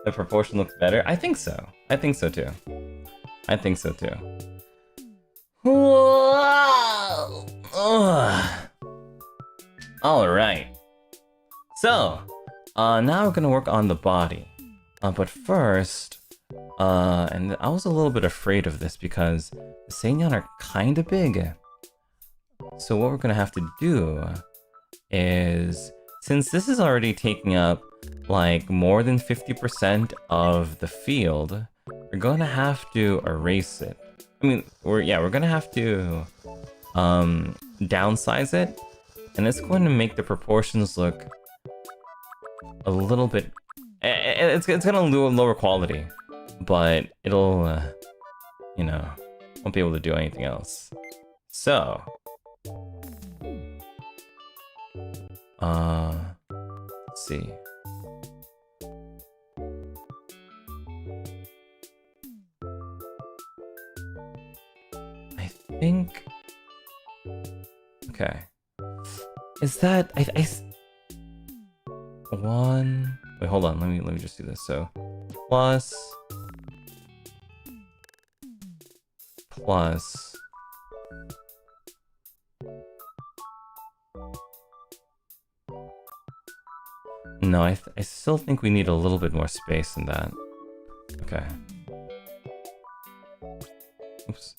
The proportion looks better? I think so. I think so too. I think so too. Alright. So, now we're gonna work on the body. But first, and I was a little bit afraid of this because the Seinyan are kinda big. So what we're gonna have to do is, since this is already taking up like more than 50% of the field, we're gonna have to erase it. I mean, we're gonna have to downsize it, and it's going to make the proportions look a little bit. It's gonna lower quality, but it'll you know, won't be able to do anything else. So, let's see. I think. Okay. Is that one? Wait, hold on. Let me just do this. So, plus. No, I still think we need a little bit more space than that. Okay. Oops.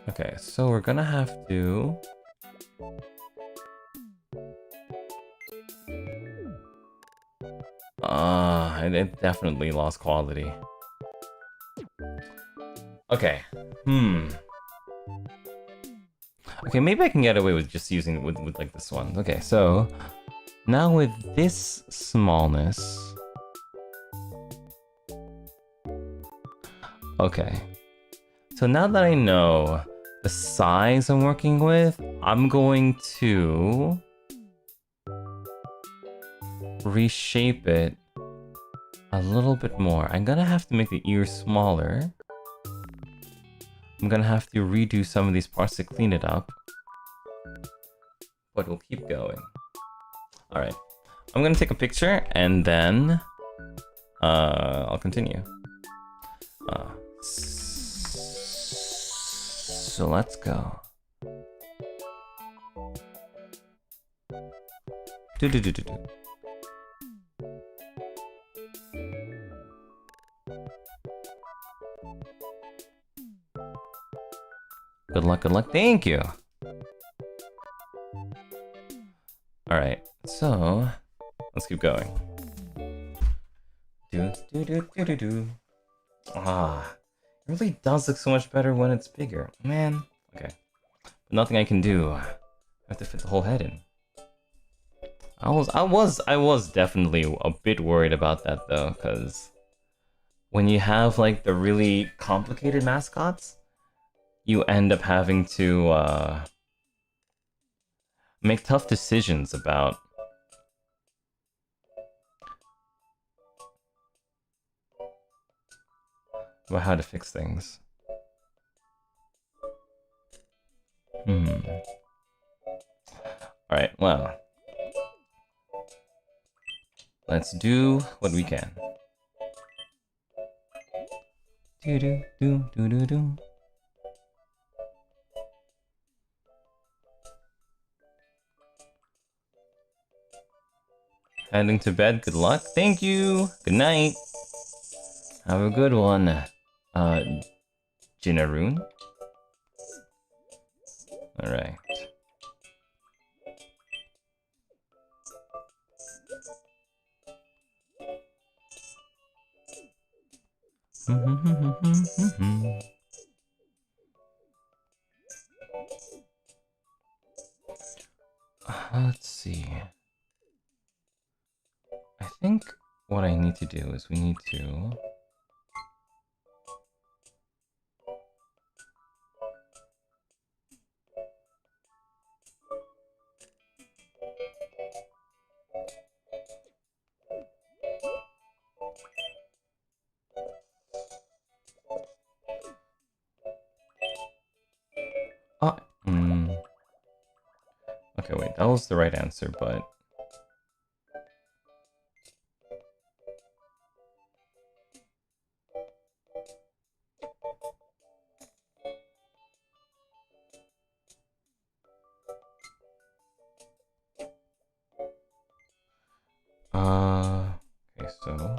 Okay, so we're gonna have to... it definitely lost quality. Okay. Okay, maybe I can get away with just using it with like this one. Okay, so now with this smallness. Okay. So now that I know the size I'm working with, I'm going to reshape it a little bit more. I'm gonna have to make the ears smaller. I'm gonna have to redo some of these parts to clean it up. But we'll keep going. Alright. I'm gonna take a picture and then I'll continue. So let's go. Good luck, good luck. Thank you. Alright, so let's keep going. Ah, it really does look so much better when it's bigger. Man, okay. But nothing I can do. I have to fit the whole head in. I was definitely a bit worried about that though, because when you have like the really complicated mascots, you end up having to make tough decisions about how to fix things. Alright, well. Let's do what we can. Do. Heading to bed, good luck. Thank you. Good night. Have a good one. Jinaroon. Alright. Let's see. I think what I need to do is we need to... Okay, wait, that L is the right answer, but... Okay, so...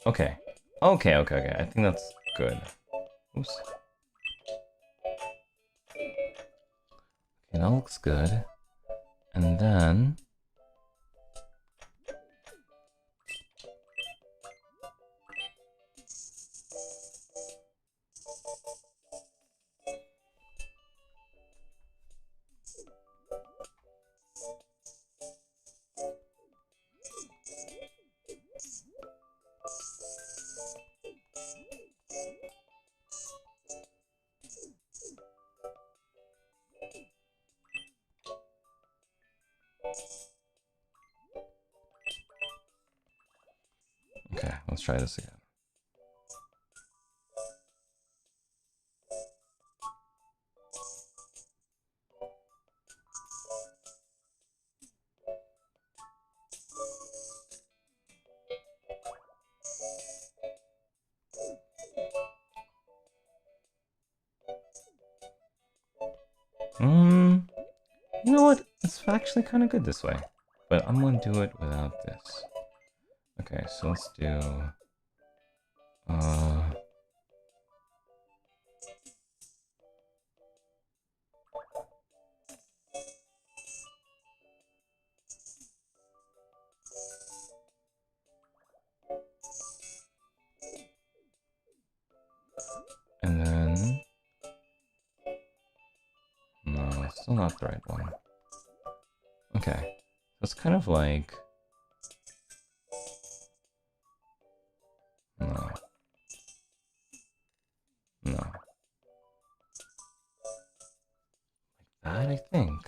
Okay. Okay. I think that's good. Oops. Okay, that looks good. And then... Okay, let's try this again. You know what? It's actually kind of good this way. But I'm going to do it without this. Okay, so let's do... And then... No, still not the right one. Okay, so it's kind of like... No. No. Like that, I think.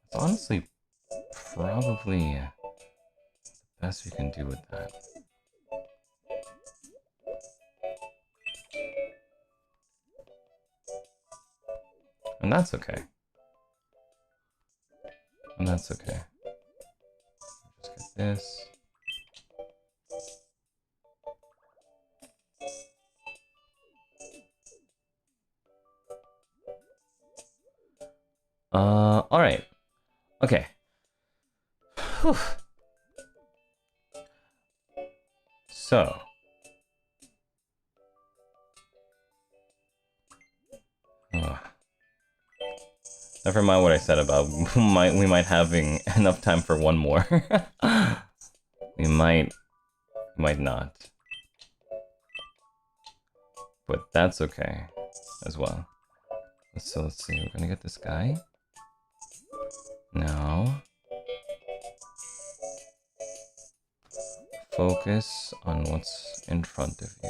It's honestly probably the best we can do with that. And that's okay. And that's okay. Just get this. Alright. Okay. Whew. So. Never mind what I said about we might having enough time for one more. we might not. But that's okay as well. So let's see, we're gonna get this guy. Now focus on what's in front of you.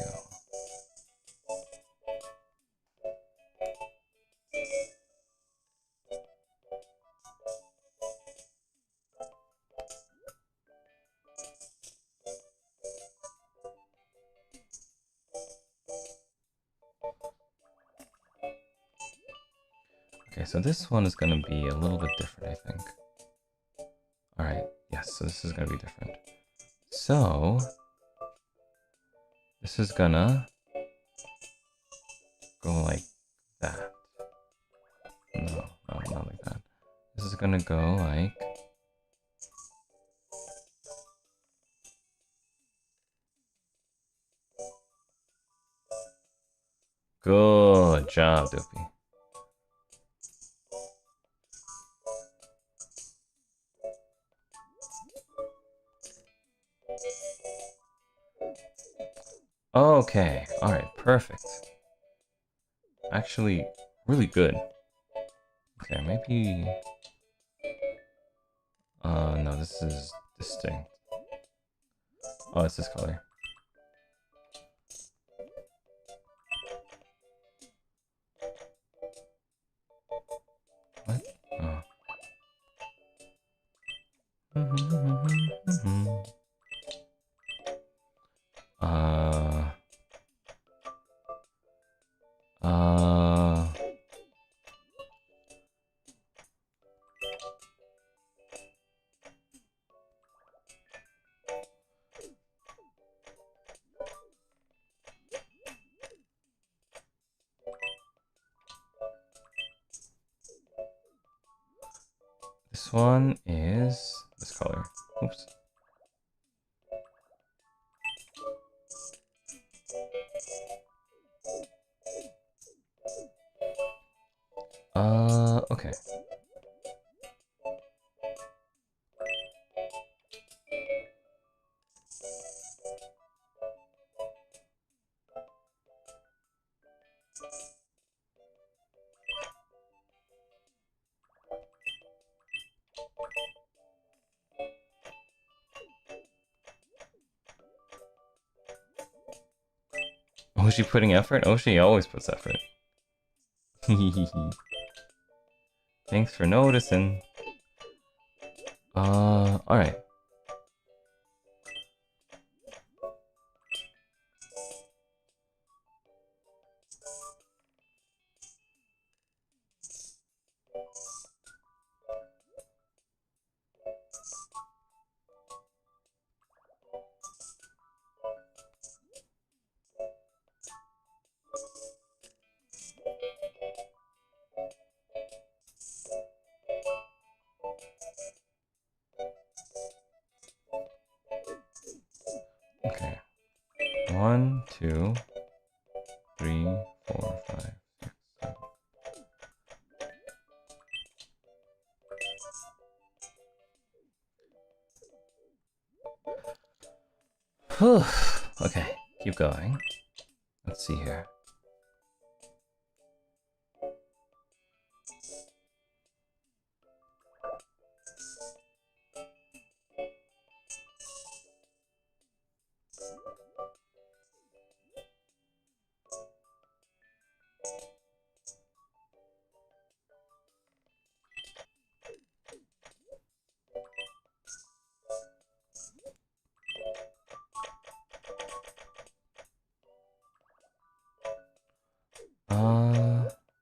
Okay, so this one is going to be a little bit different, I think. Alright, yes, so this is going to be different. So, this is gonna go like that. No, not like that. This is gonna go like... Good job, Doppio. Okay, alright, perfect. Actually, really good. Okay, maybe... no, this is distinct. Oh, it's this color. What? Oh. Uh... This one is this color. Oops. Okay. Oshi putting effort? Oshi always puts effort. Thanks for noticing. Alright. Okay. 1, 2, 3, 4, 5, 6, 7. Whew. Okay, keep going. Let's see here.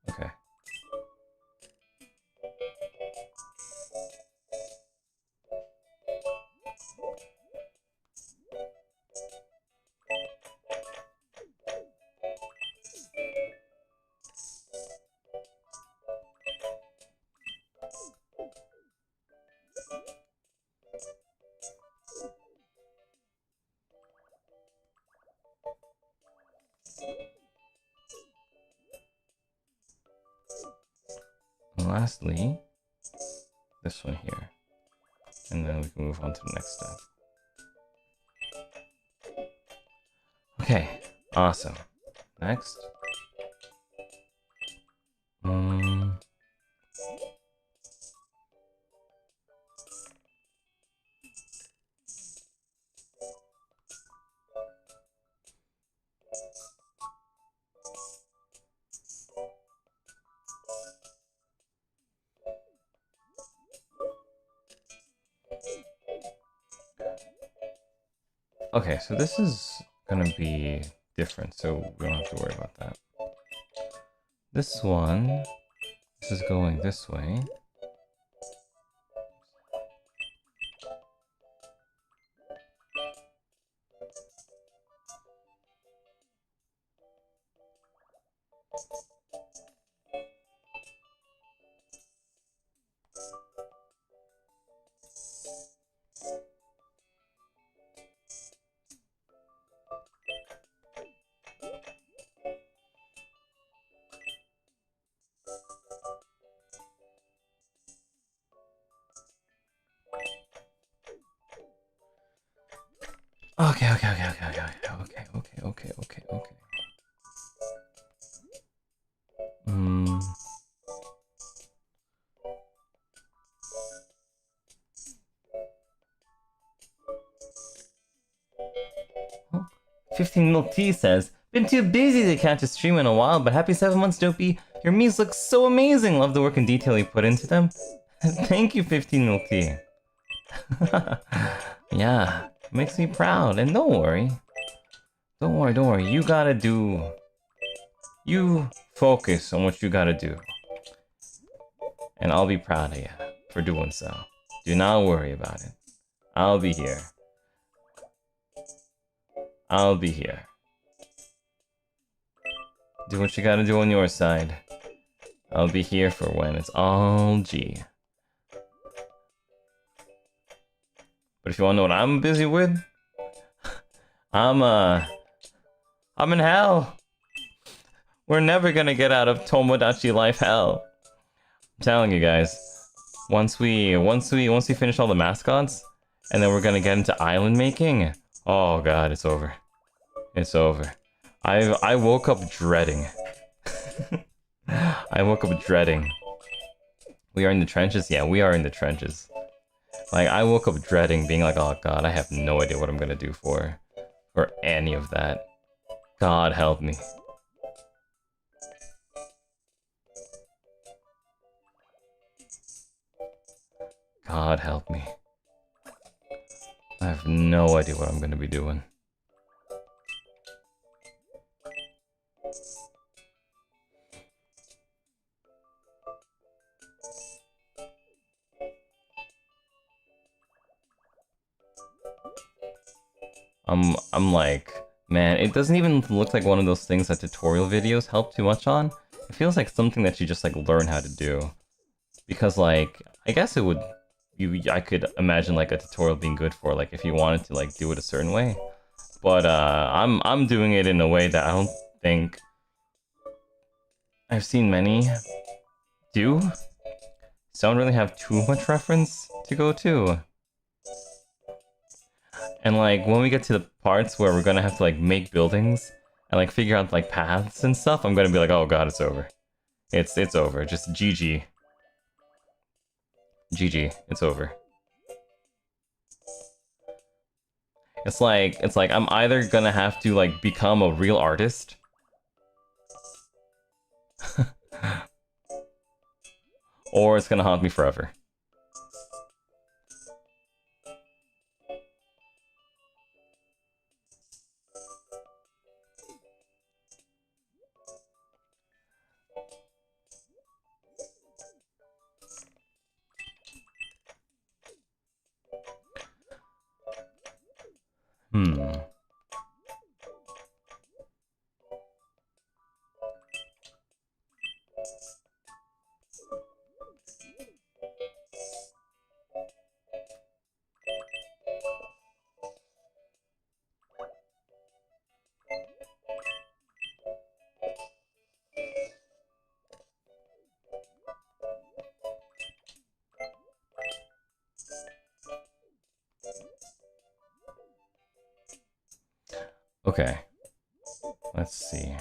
Okay. And lastly, this one here. And then we can move on to the next step. Okay, awesome. Next. Okay, so this is gonna be different, so we don't have to worry about that. This one, this is going this way. Okay, okay, okay, okay, okay, okay, okay, okay, okay, okay. Hmm. 15 Milk Tea says, been too busy to catch a stream in a while, but happy 7 months, Dopey. Your memes look so amazing. Love the work and detail you put into them. Thank you, 15 Milk Tea. Yeah, makes me proud. And don't worry. Don't worry, don't worry. You gotta do... You focus on what you gotta do. And I'll be proud of you for doing so. Do not worry about it. I'll be here. I'll be here. Do what you gotta do on your side. I'll be here for when it's all G. But if you wanna know what I'm busy with, I'm in hell. We're never gonna get out of Tomodachi life hell. I'm telling you guys. Once we finish all the mascots, and then we're gonna get into island making. Oh god, it's over. It's over. I woke up dreading. I woke up dreading. We are in the trenches? Yeah, we are in the trenches. Like, I woke up dreading, being like, oh god, I have no idea what I'm gonna do for any of that. God help me. God help me. I have no idea what I'm gonna be doing. I'm like, man, it doesn't even look like one of those things that tutorial videos help too much on. It feels like something that you just like learn how to do. Because like, I guess it would, I could imagine like a tutorial being good for like if you wanted to like do it a certain way. But I'm doing it in a way that I don't think I've seen many do. So I don't really have too much reference to go to. And like when we get to the parts where we're gonna have to like make buildings and like figure out like paths and stuff, I'm gonna be like, oh god, it's over. It's over. Just GG. GG. It's over. It's like I'm either gonna have to like become a real artist or it's gonna haunt me forever. Okay. Let's see.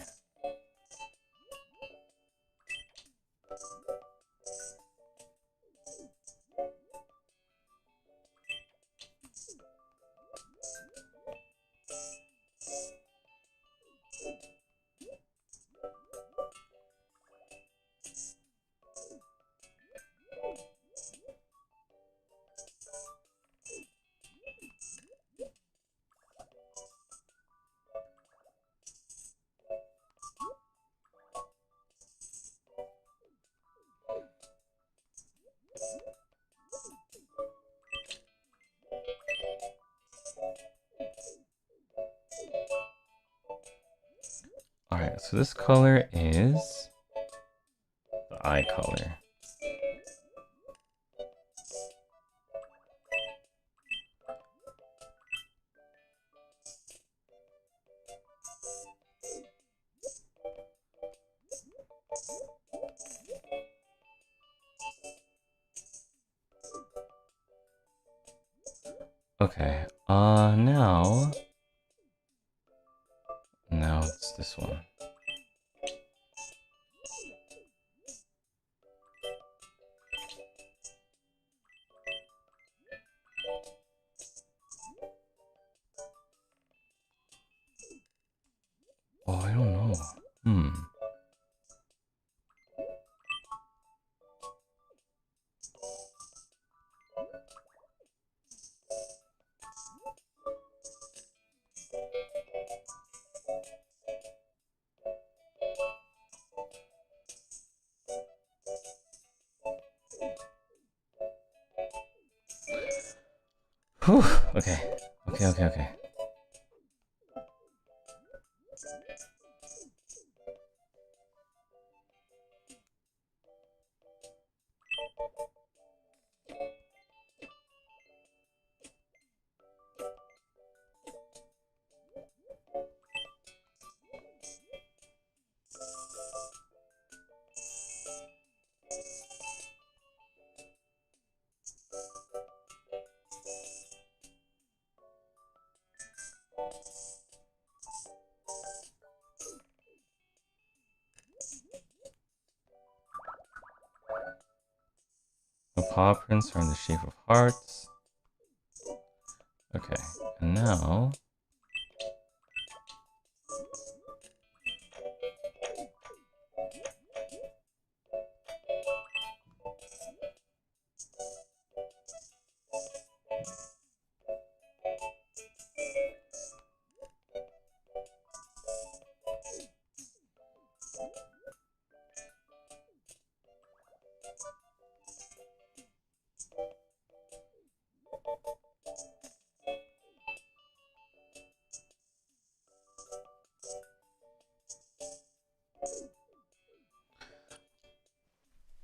Alright, so this color is the eye color. Okay, now this one? Oh, I don't know. Whew. Okay. Okay. The paw prints are in the shape of hearts. Okay, and now...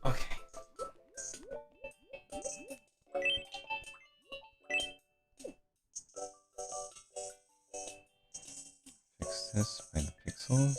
Okay. Fix this by the pixels.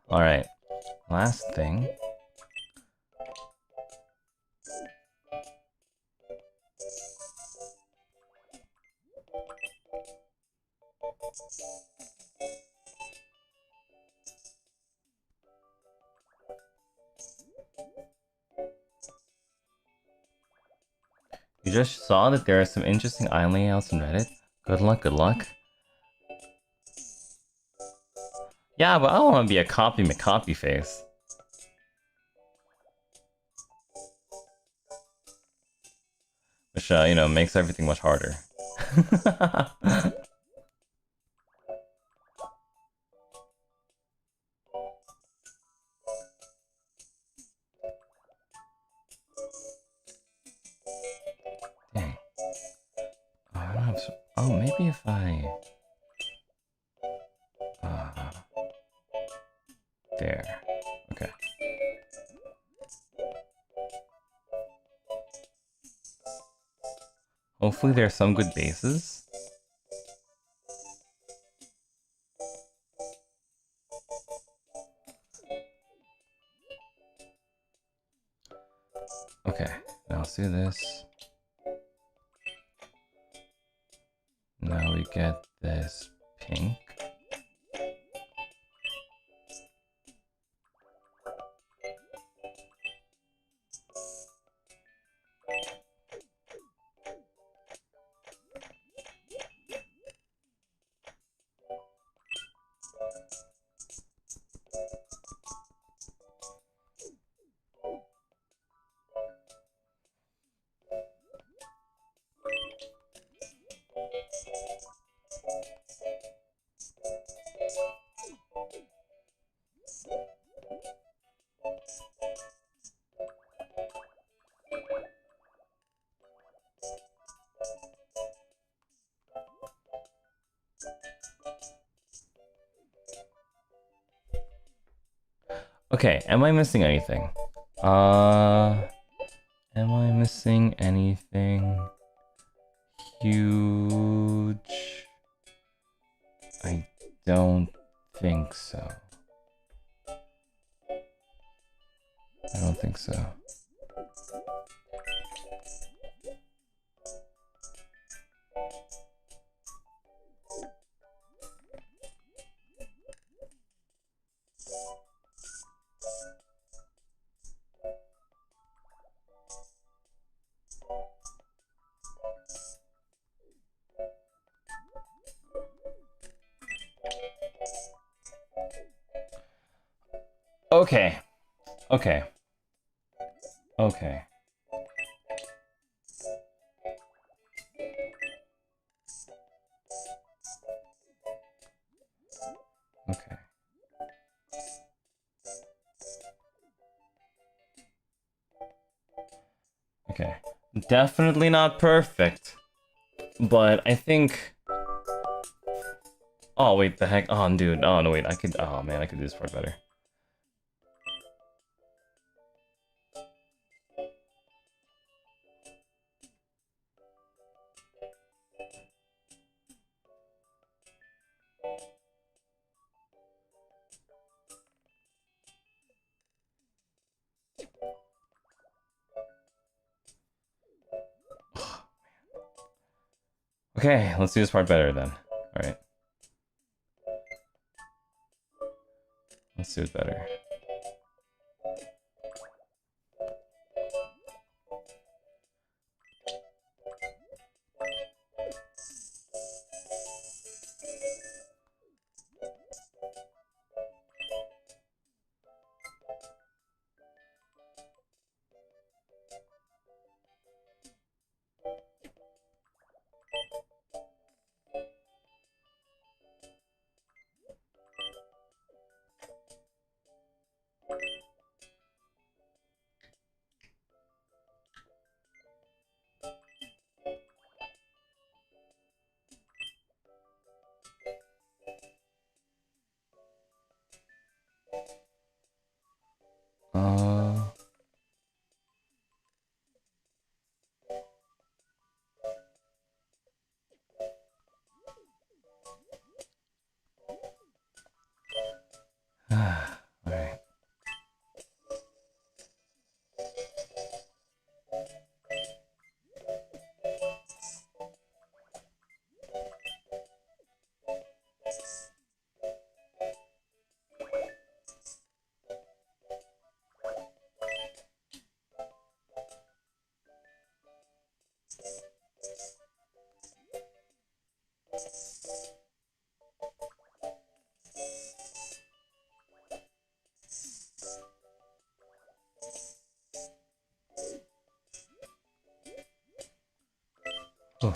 Alright, last thing. You just saw that there are some interesting island layouts on Reddit? Good luck. Yeah, but I don't want to be a copy face. Which, makes everything much harder. Dang. I don't have some... Oh, maybe if I... There. Okay. Hopefully there are some good bases. Okay, now let's do this. Now we get this pink. Okay, am I missing anything? Am I missing anything huge? I don't think so. I don't think so. Okay. Okay. Okay. Okay. Okay. Definitely not perfect. But I think... Oh, wait, the heck? Oh, dude. Oh, no, wait. I could... Oh, man, I could do this part better. Okay, let's do this part better then. Alright. Let's do it better. Alright. Oh.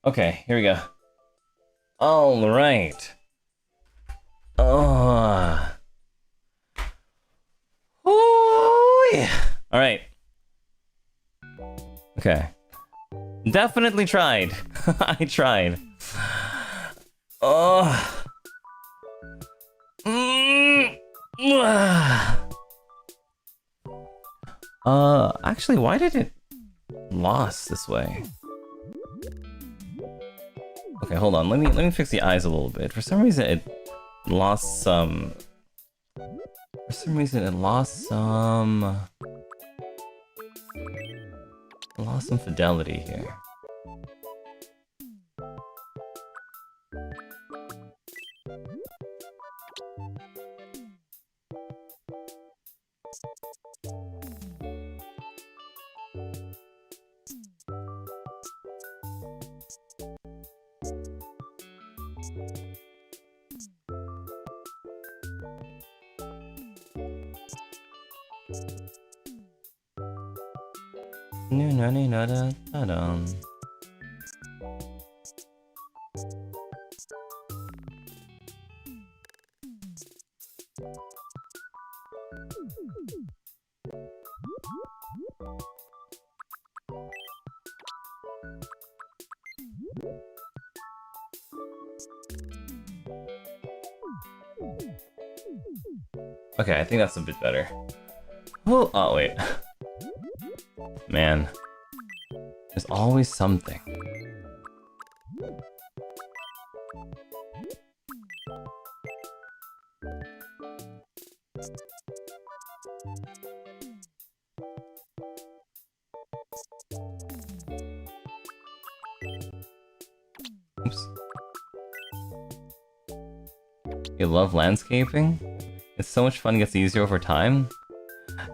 Okay, here we go. All right. Oh. Oh yeah. All right. Okay. Definitely tried. I tried. Oh. Actually, why did it lost this way? Okay, hold on. Let me fix the eyes a little bit. For some reason, it lost some For some reason, it lost some fidelity here. Okay, I think that's a bit better. Oh, wait. Man. There's always something. Oops. You love landscaping? It's so much fun, it gets easier over time.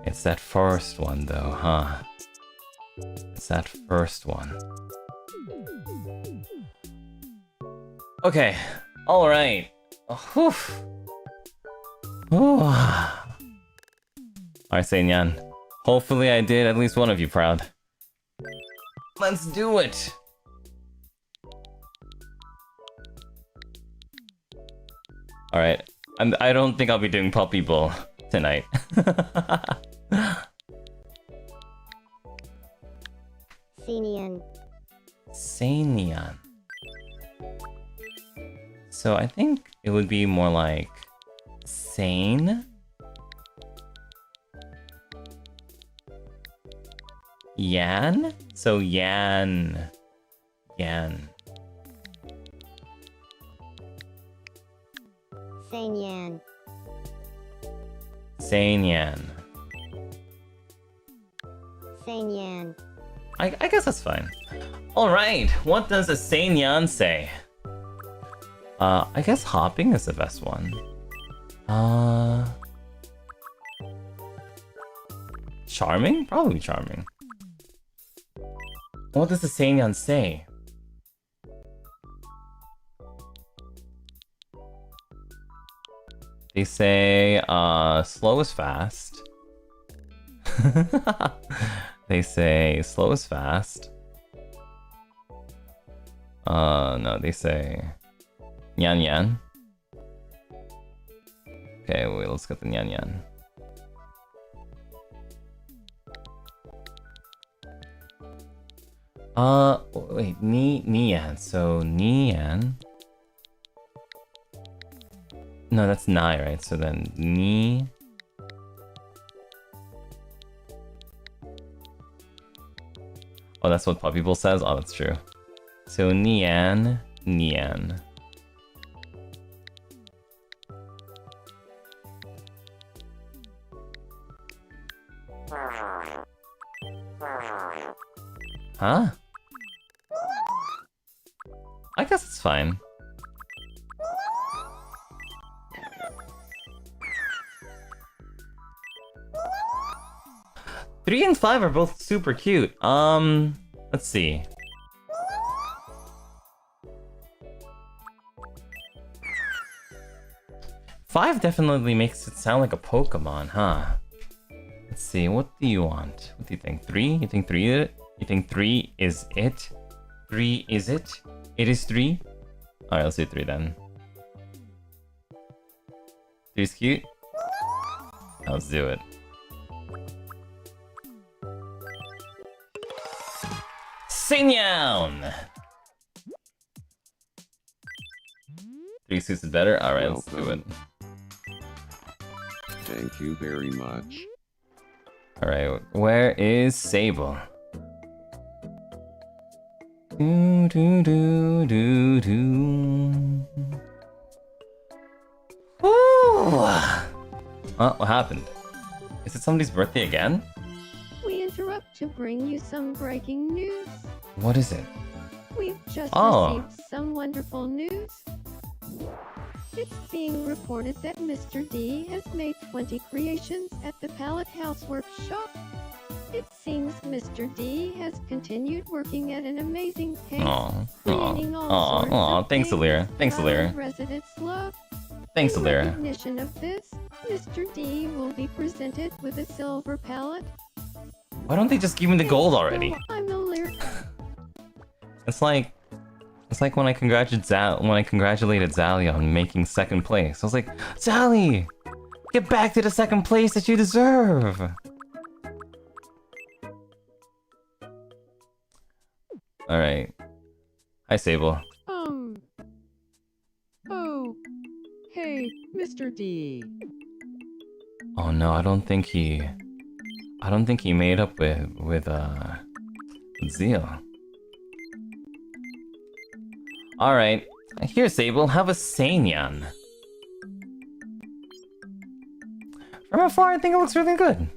It's that first one though, huh? It's that first one. Okay, alright. Alright, Seinyan. Hopefully I did at least one of you proud. Let's do it! Alright. I don't think I'll be doing Puppy Bull tonight. Seinyan. Seinyan. So I think it would be more like sane. Yan? So Yan. Yan. Seinyan. Seinyan. Seinyan. I guess that's fine. Alright, what does a Seinyan say? I guess hopping is the best one. Charming? Probably charming. What does the Seinyan say? They say, slow is fast. They say, slow is fast. No, they say, Nyan Nyan. Okay, wait, let's get the Nyan Nyan. Wait, Nian. So, Nian. No, that's Nai, right? So then, Ni. Oh, that's what Puppy Bull says? Oh, that's true. So, Nian, Nian. Huh? I guess it's fine. Three and 5 are both super cute. Let's see. Five definitely makes it sound like a Pokemon, huh? Let's see, what do you want? What do you think? 3? You think 3 is it? You think 3 is it? 3 is it? It is 3? Alright, let's do 3 then. 3 is cute? Let's do it. Seinyan! 3 suits is better? Alright, let's do it. Thank you very much. Alright, where is Sable? Do do do do do. Woo! What happened? Is it somebody's birthday again? We interrupt to bring you some breaking news. What is it? We've just Oh. received some wonderful news. It's being reported that Mr. D has made 20 creations at the Palette House Workshop. It seems Mr. D has continued working at an amazing pace, creating all sorts of Thanks, things Alira. Thanks, our Alira. residents love. Thanks, In Alira. recognition of this, Mr. D will be presented with a silver palette. Why don't they just give me the gold already? So I'm Alira. It's like when I congratulated Zally on making second place. I was like, Zally, get back to the second place that you deserve. All right. Hi, Sable. Oh. Hey, Mr. D. Oh no, I don't think he made up with Zeal. All right. Here, Sable, have a Seinyan. From afar, I think it looks really good.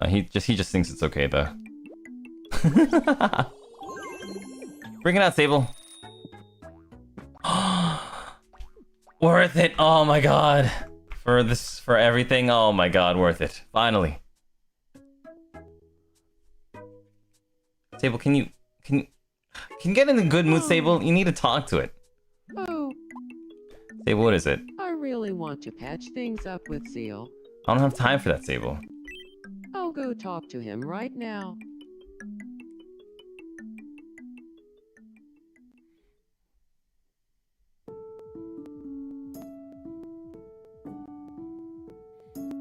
He just thinks it's okay though. Bring it out, Sable. Worth it. Oh my god. For everything. Oh my god, worth it. Finally. Sable, can you get in the good mood, Sable? You need to talk to it. Oh, Sable, what is it? I really want to patch things up with Zeal. I don't have time for that, Sable. I'll go talk to him right now.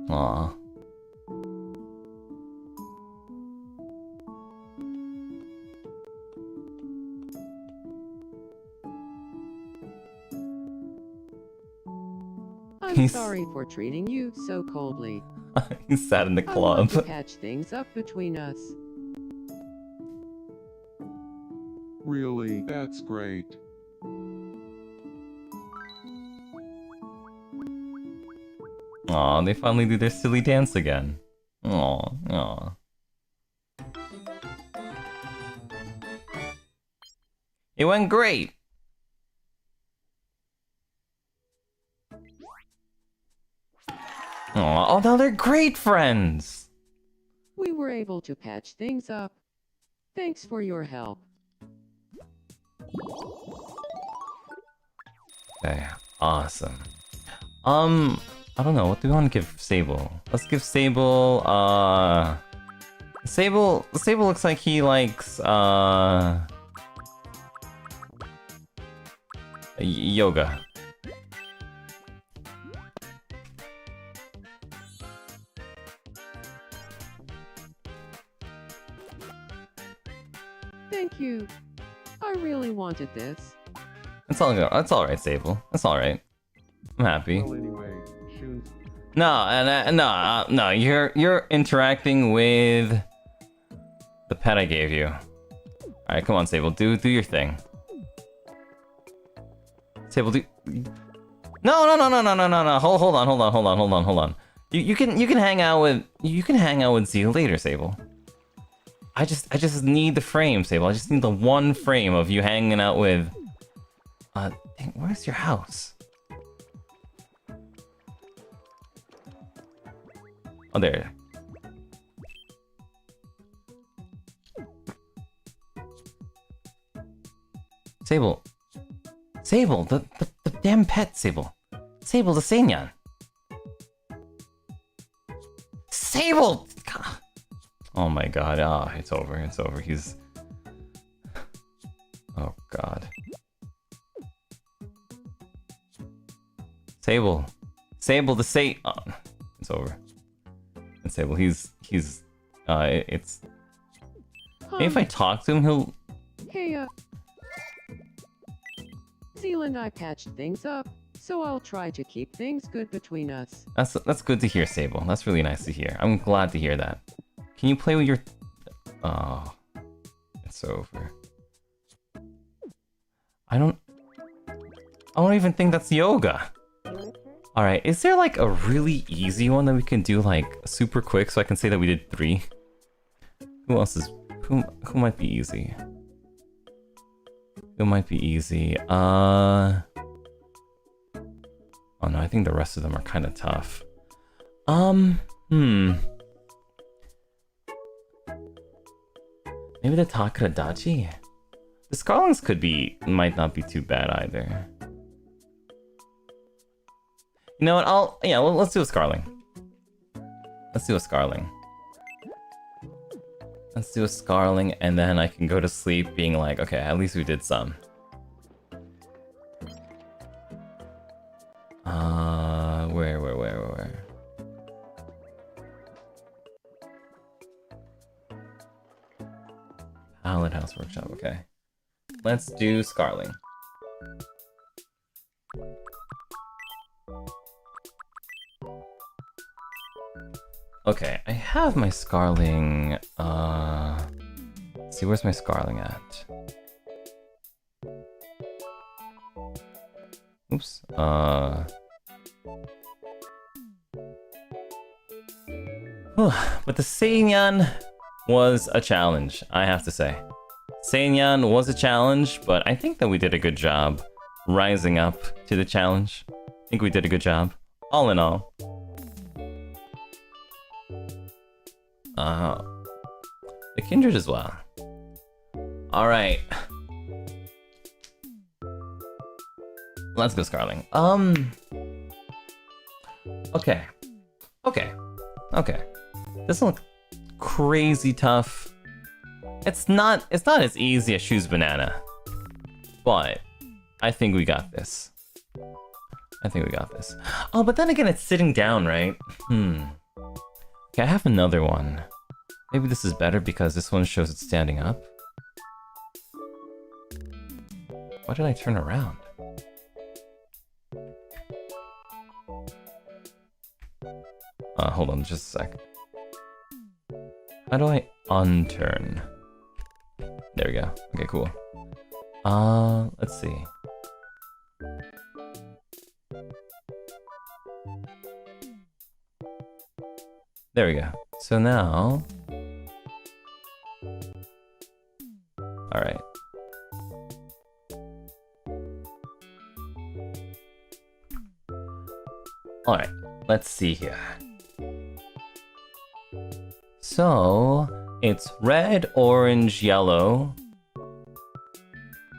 Aw. I'm He's- sorry for treating you so coldly. He sat in the I want club. to patch things up between us. Really? That's great. Aw, they finally do their silly dance again. Aw, aw. It went great! Aw, oh, now they're great friends! We were able to patch things up. Thanks for your help. Okay, awesome. I don't know, what do we want to give Sable? Let's give Sable, Sable looks like he likes, yoga. Thank you. I really wanted this. It's all good. That's all right, Sable. That's all right. I'm happy. Well, anyway, shoot. No. You're interacting with the pet I gave you. All right, come on, Sable. Do your thing. Sable, do. No. Hold on. You can hang out with Zeal later, Sable. I just need the frame, Sable. I just need the one frame of you hanging out with. Dang, where's your house? Oh, there. Sable, the damn pet, Sable, the Seinyan. Sable. Oh my god, it's over, he's... Oh god. Sable, the oh, it's over. And Sable, it's... Maybe if I talk to him, he'll... Hey, Zeal and I patched things up, so I'll try to keep things good between us. That's good to hear, Sable. That's really nice to hear. I'm glad to hear that. Can you play with your... Oh... It's over. I don't even think that's yoga. Alright, is there like a really easy one that we can do like super quick so I can say that we did 3? Who else is... Who might be easy? Who might be easy? Oh no, I think the rest of them are kind of tough. Maybe the Tomodachi? The Scarlings might not be too bad either. You know what, let's do a Scarling. Let's do a Scarling. Let's do a Scarling, and then I can go to sleep being like, okay, at least we did some. Where? Palette House Workshop, okay. Let's do Scarling. Okay, I have my Scarling, let's see, where's my Scarling at? Oops, but the Seinyan was a challenge, I have to say. Seinyan was a challenge, but I think that we did a good job rising up to the challenge. I think we did a good job, all in all. The Kindred as well. Alright. Let's go Scarling. Okay. This one look crazy tough. It's not as easy as Shoes Banana. But I think we got this. Oh, but then again, it's sitting down, right? Okay, I have another one. Maybe this is better because this one shows it standing up. Why did I turn around? Hold on just a sec. How do I unturn? There we go. Okay, cool. Let's see. There we go. So now... Alright. Alright, let's see here. So, it's red, orange, yellow,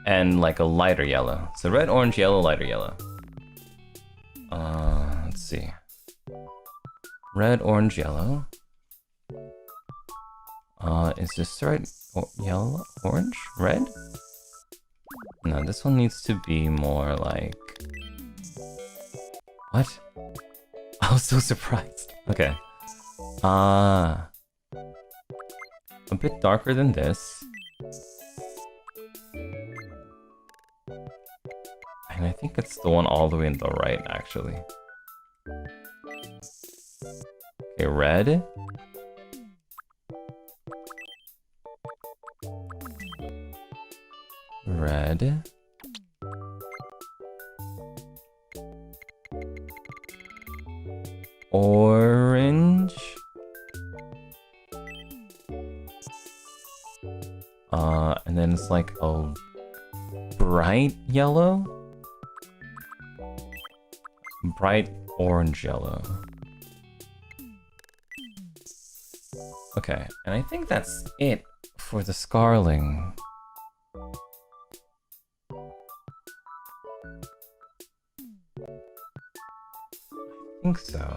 and like a lighter yellow. So red, orange, yellow, lighter yellow. Let's see. Red, orange, yellow. Is this right? Yellow, orange, red? No, this one needs to be more like... What? I was so surprised. Okay. A bit darker than this. And I think it's the one all the way in the right, actually. Okay, red. Red. Orange. And then it's like a bright yellow. Bright orange yellow. Okay, and I think that's it for the Scarling. I think so.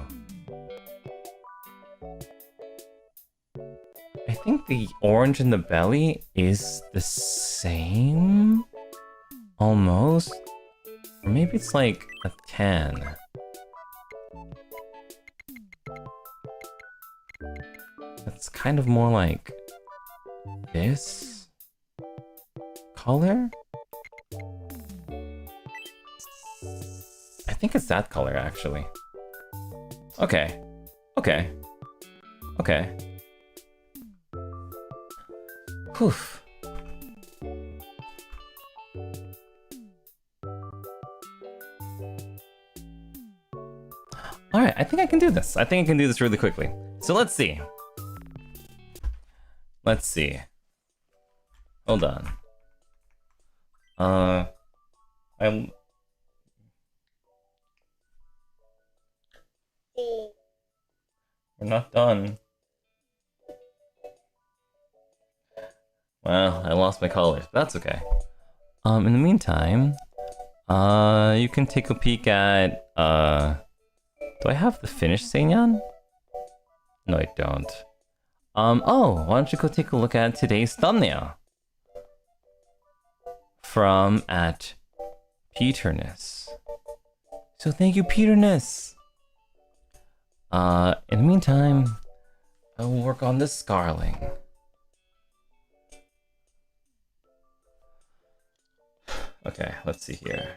I think the orange in the belly is the same? Almost? Or maybe it's like a tan. That's kind of more like this color? I think it's that color actually. Okay. Whew. Alright, I think I can do this. I think I can do this really quickly. So let's see. Let's see. Hold on. We're not done. Well, I lost my colors. That's okay. In the meantime, you can take a peek at, do I have the finished Seinyan? No, I don't. Oh, why don't you go take a look at today's thumbnail? From at Peterness. So thank you, Peterness! In the meantime, I will work on this Scarling. Okay, let's see here.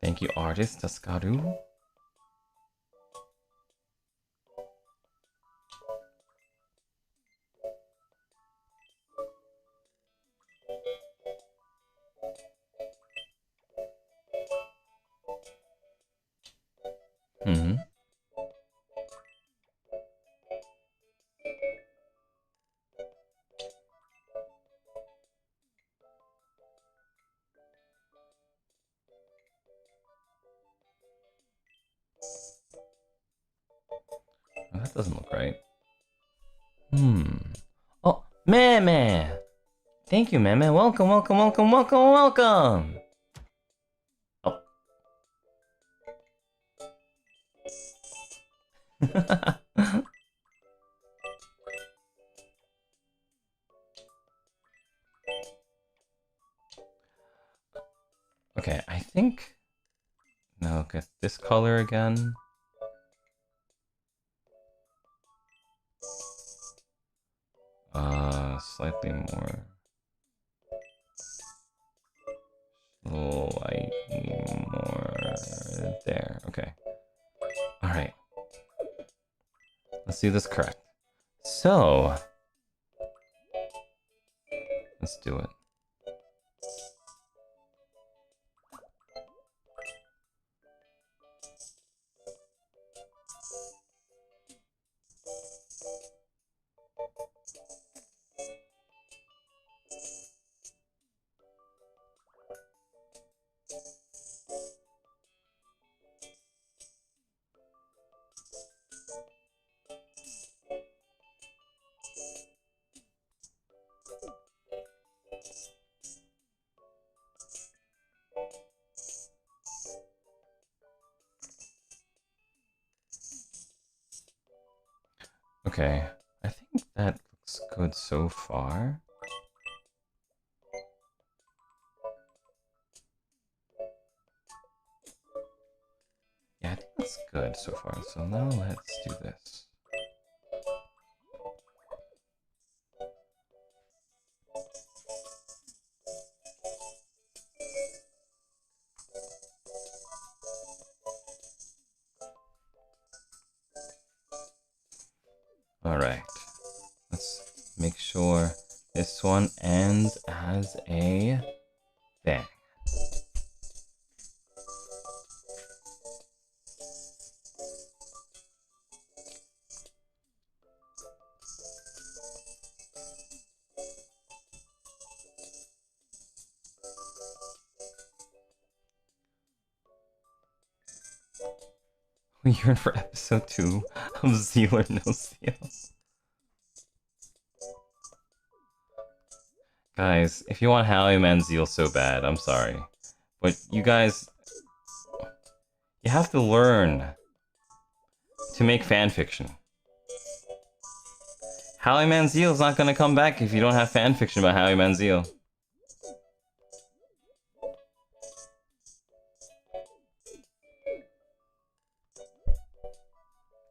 Thank you, artist Taskaru. Mm-hmm. Oh, that doesn't look right. Oh, Meme! Thank you, Meme. Welcome, welcome, welcome, welcome, welcome! Oh. Okay, I think... No, get this color again. Slightly more... Slightly more... There, okay. Alright. Let's do this correct. So... Let's do it. Okay, I think that looks good so far. Yeah, I think that's good so far. So now let's do this. Alright, let's make sure this one ends as a thing. We yearn for episode 2 of Zeal or No Zeal. Guys, if you want Howie Man Zeal so bad, I'm sorry. But you guys... You have to learn to make fanfiction. Howie Man Zeal is not gonna come back if you don't have fanfiction about Howie Man Zeal.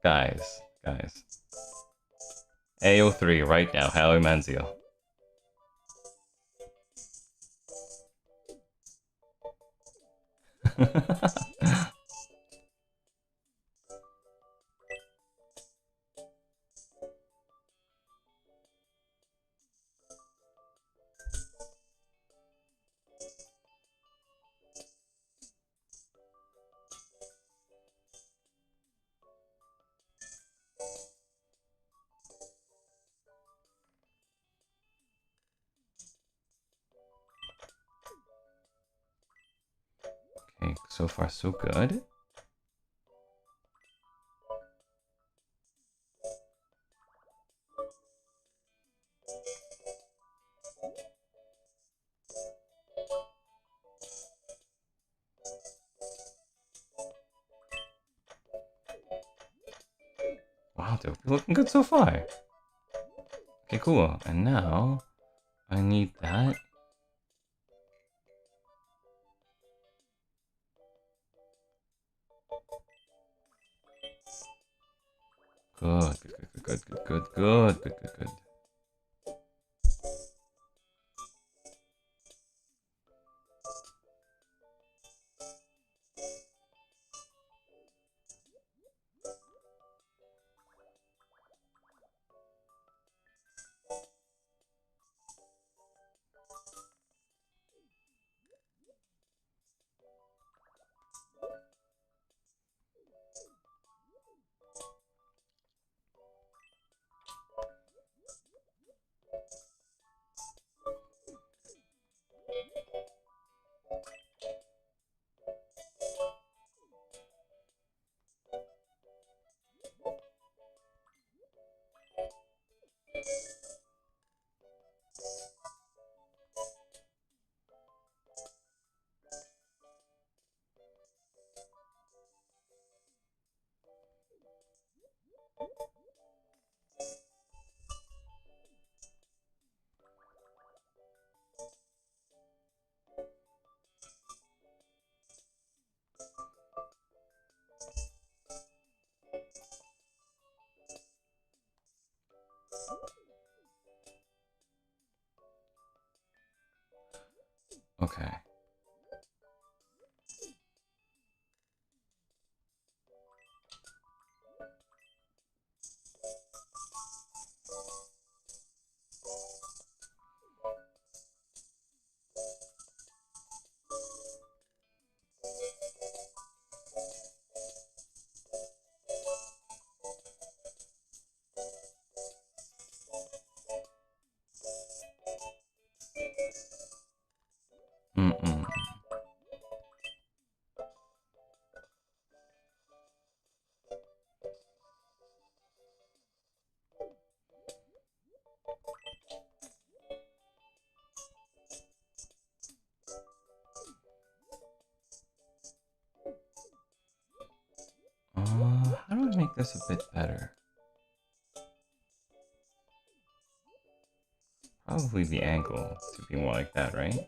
Guys. AO3 right now, Howie Manziel. So far, so good. Wow, they're looking good so far. Okay, cool. And now I need that. Good, good. Okay. Mm-mm. How do I make this a bit better? Probably the angle to be more like that, right?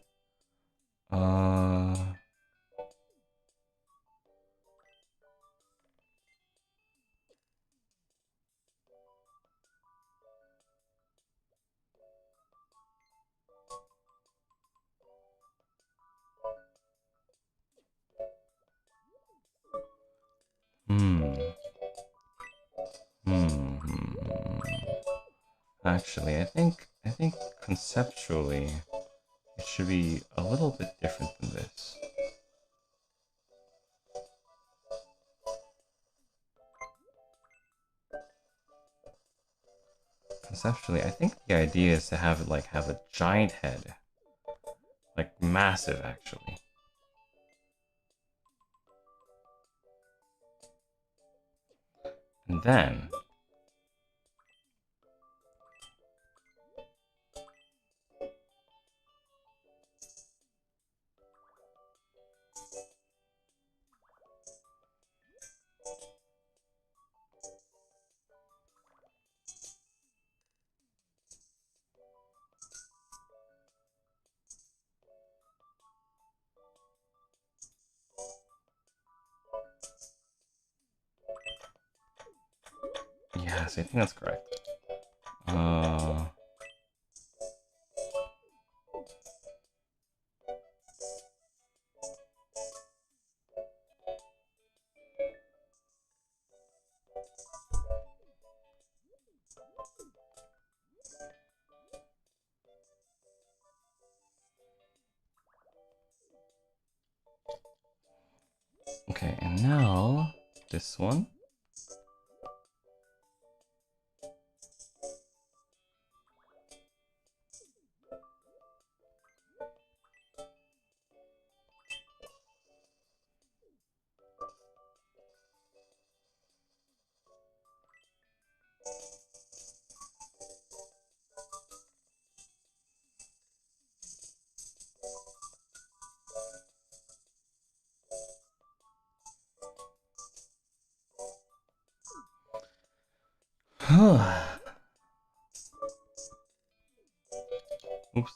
Actually, I think conceptually it should be a little bit different than this. Conceptually, I think the idea is to have it like have a giant head. Like massive actually. And then yes, I think that's correct. Okay, and now this one. Oops.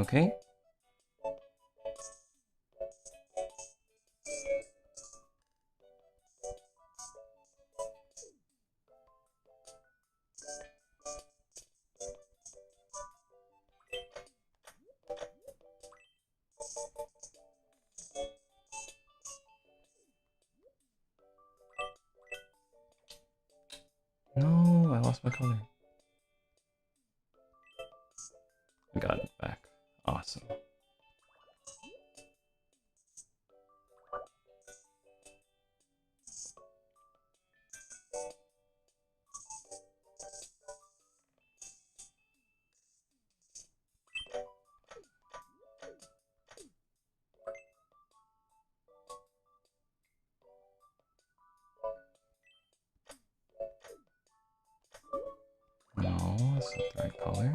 Okay. No, I lost my color. I got it back. Awesome. No, that's not the right color.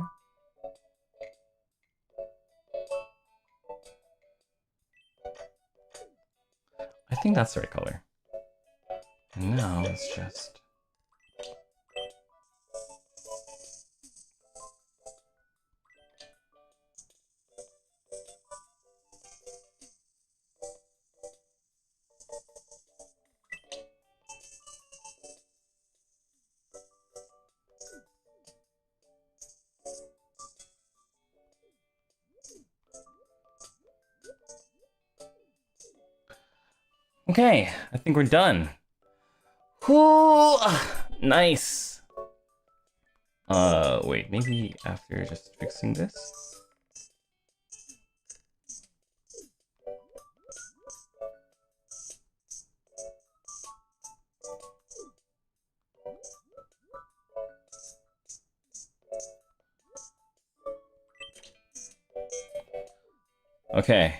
I think that's the right color. Now it's just... Okay, I think we're done. Whew, nice. Wait, maybe after just fixing this? Okay.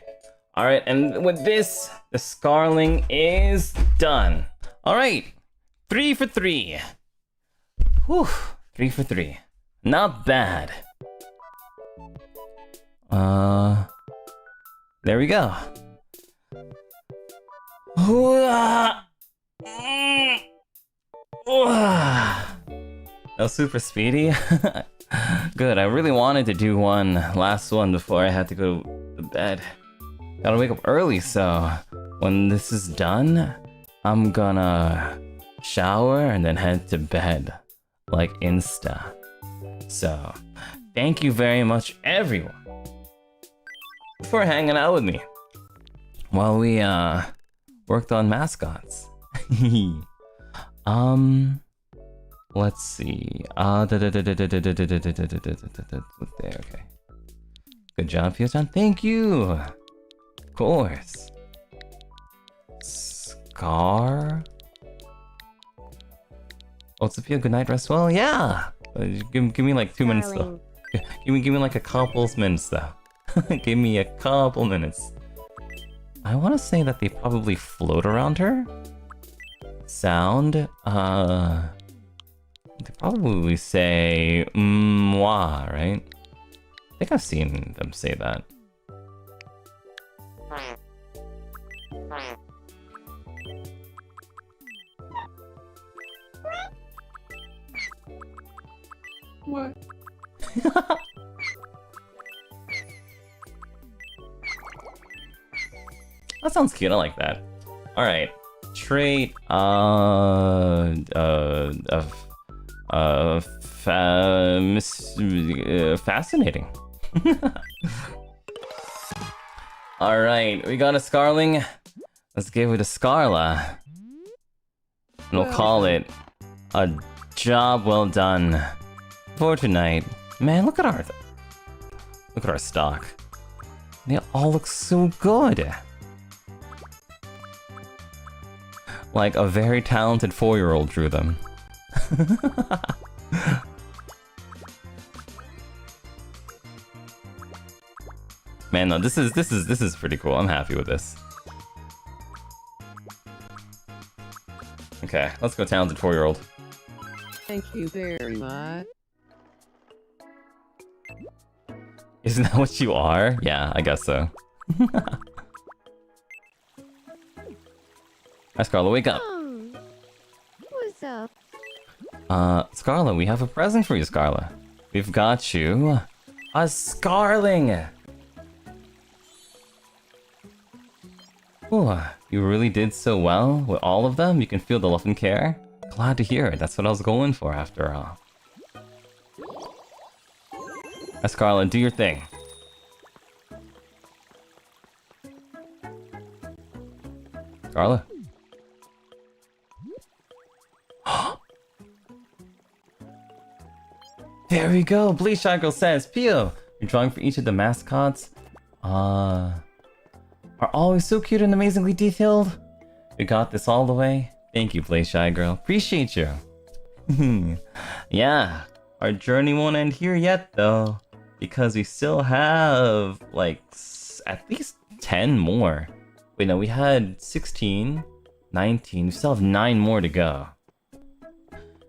Alright, and with this, the Scarling is done. Alright, 3 for 3. Whew, 3 for 3. Not bad. There we go. That was super speedy. Good, I really wanted to do one last one before I had to go to bed. Gotta wake up early, so when this is done, I'm gonna shower and then head to bed, like insta. So, thank you very much, everyone, for hanging out with me while we worked on mascots. Let's see. Okay. Good job, Fiance. Thank you. Of course. Scar. Oh, Sophia, good night, rest well. Yeah. Give me like 2 minutes though. Give me like a couple minutes though. Give me a couple minutes. I want to say that they probably float around her. Sound. They probably say "moi," right? I think I've seen them say that. What? That sounds cute. I like that. All right, trait. Fascinating. All right, we got a Scarling. Let's give it a Scarla, and we'll call it a job well done for tonight. Man, look at our stock. They all look so good. Like a very talented 4-year-old drew them. Man, no, this is pretty cool. I'm happy with this. Okay, let's go talented 4-year-old. Thank you very much. Isn't that what you are? Yeah, I guess so. Hi, Scarlet, wake up. What's up? Scarlet, we have a present for you, Scarlet. We've got you a Scarling. Ooh, you really did so well with all of them. You can feel the love and care. Glad to hear it. That's what I was going for after all. Scarlet, do your thing. Scarlet? There we go! Bleach Girl says, Pio, you're drawing for each of the mascots. Are always so cute and amazingly detailed. You got this all the way. Thank you, Play Shy Girl. Appreciate you. Yeah, our journey won't end here yet, though, because we still have, like, at least 10 more. Wait, no, we had 16, 19, we still have 9 more to go.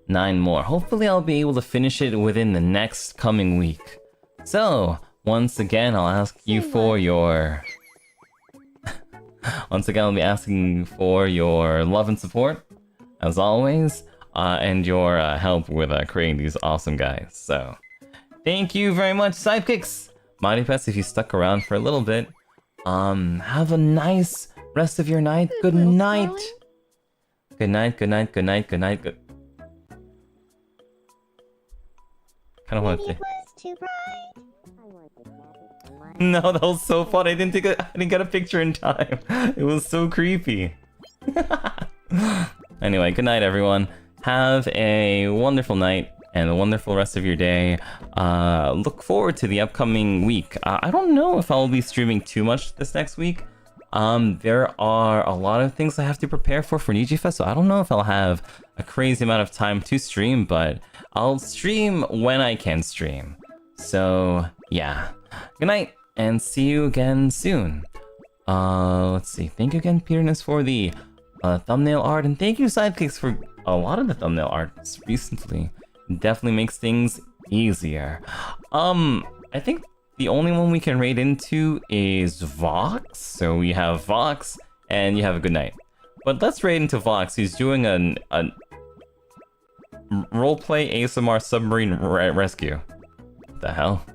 9 more. Hopefully I'll be able to finish it within the next coming week. So, once again, I'll ask you for your... Once again, I'll be asking for your love and support, as always, and your help with creating these awesome guys. So, thank you very much, Sidekicks! Mighty Pets, if you stuck around for a little bit. Have a nice rest of your night. Good night! Good night, good night, good night, good night, good... Kinda want to... Maybe it was too bright. No, that was so fun. I didn't get a picture in time. It was so creepy. Anyway, good night, everyone. Have a wonderful night and a wonderful rest of your day. Look forward to the upcoming week. I don't know if I'll be streaming too much this next week. There are a lot of things I have to prepare for NIJIFest, so I don't know if I'll have a crazy amount of time to stream, but I'll stream when I can stream. So, yeah. Good night, and see you again soon. Let's see. Thank you again, Peterness, for the thumbnail art, and thank you, Sidekicks, for a lot of the thumbnail arts recently. Definitely makes things easier. I think the only one we can raid into is Vox. So we have Vox, and you have a good night. But let's raid into Vox. He's doing a roleplay ASMR submarine rescue. What the hell?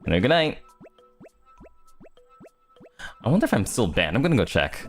And a good night. I wonder if I'm still banned. I'm gonna go check.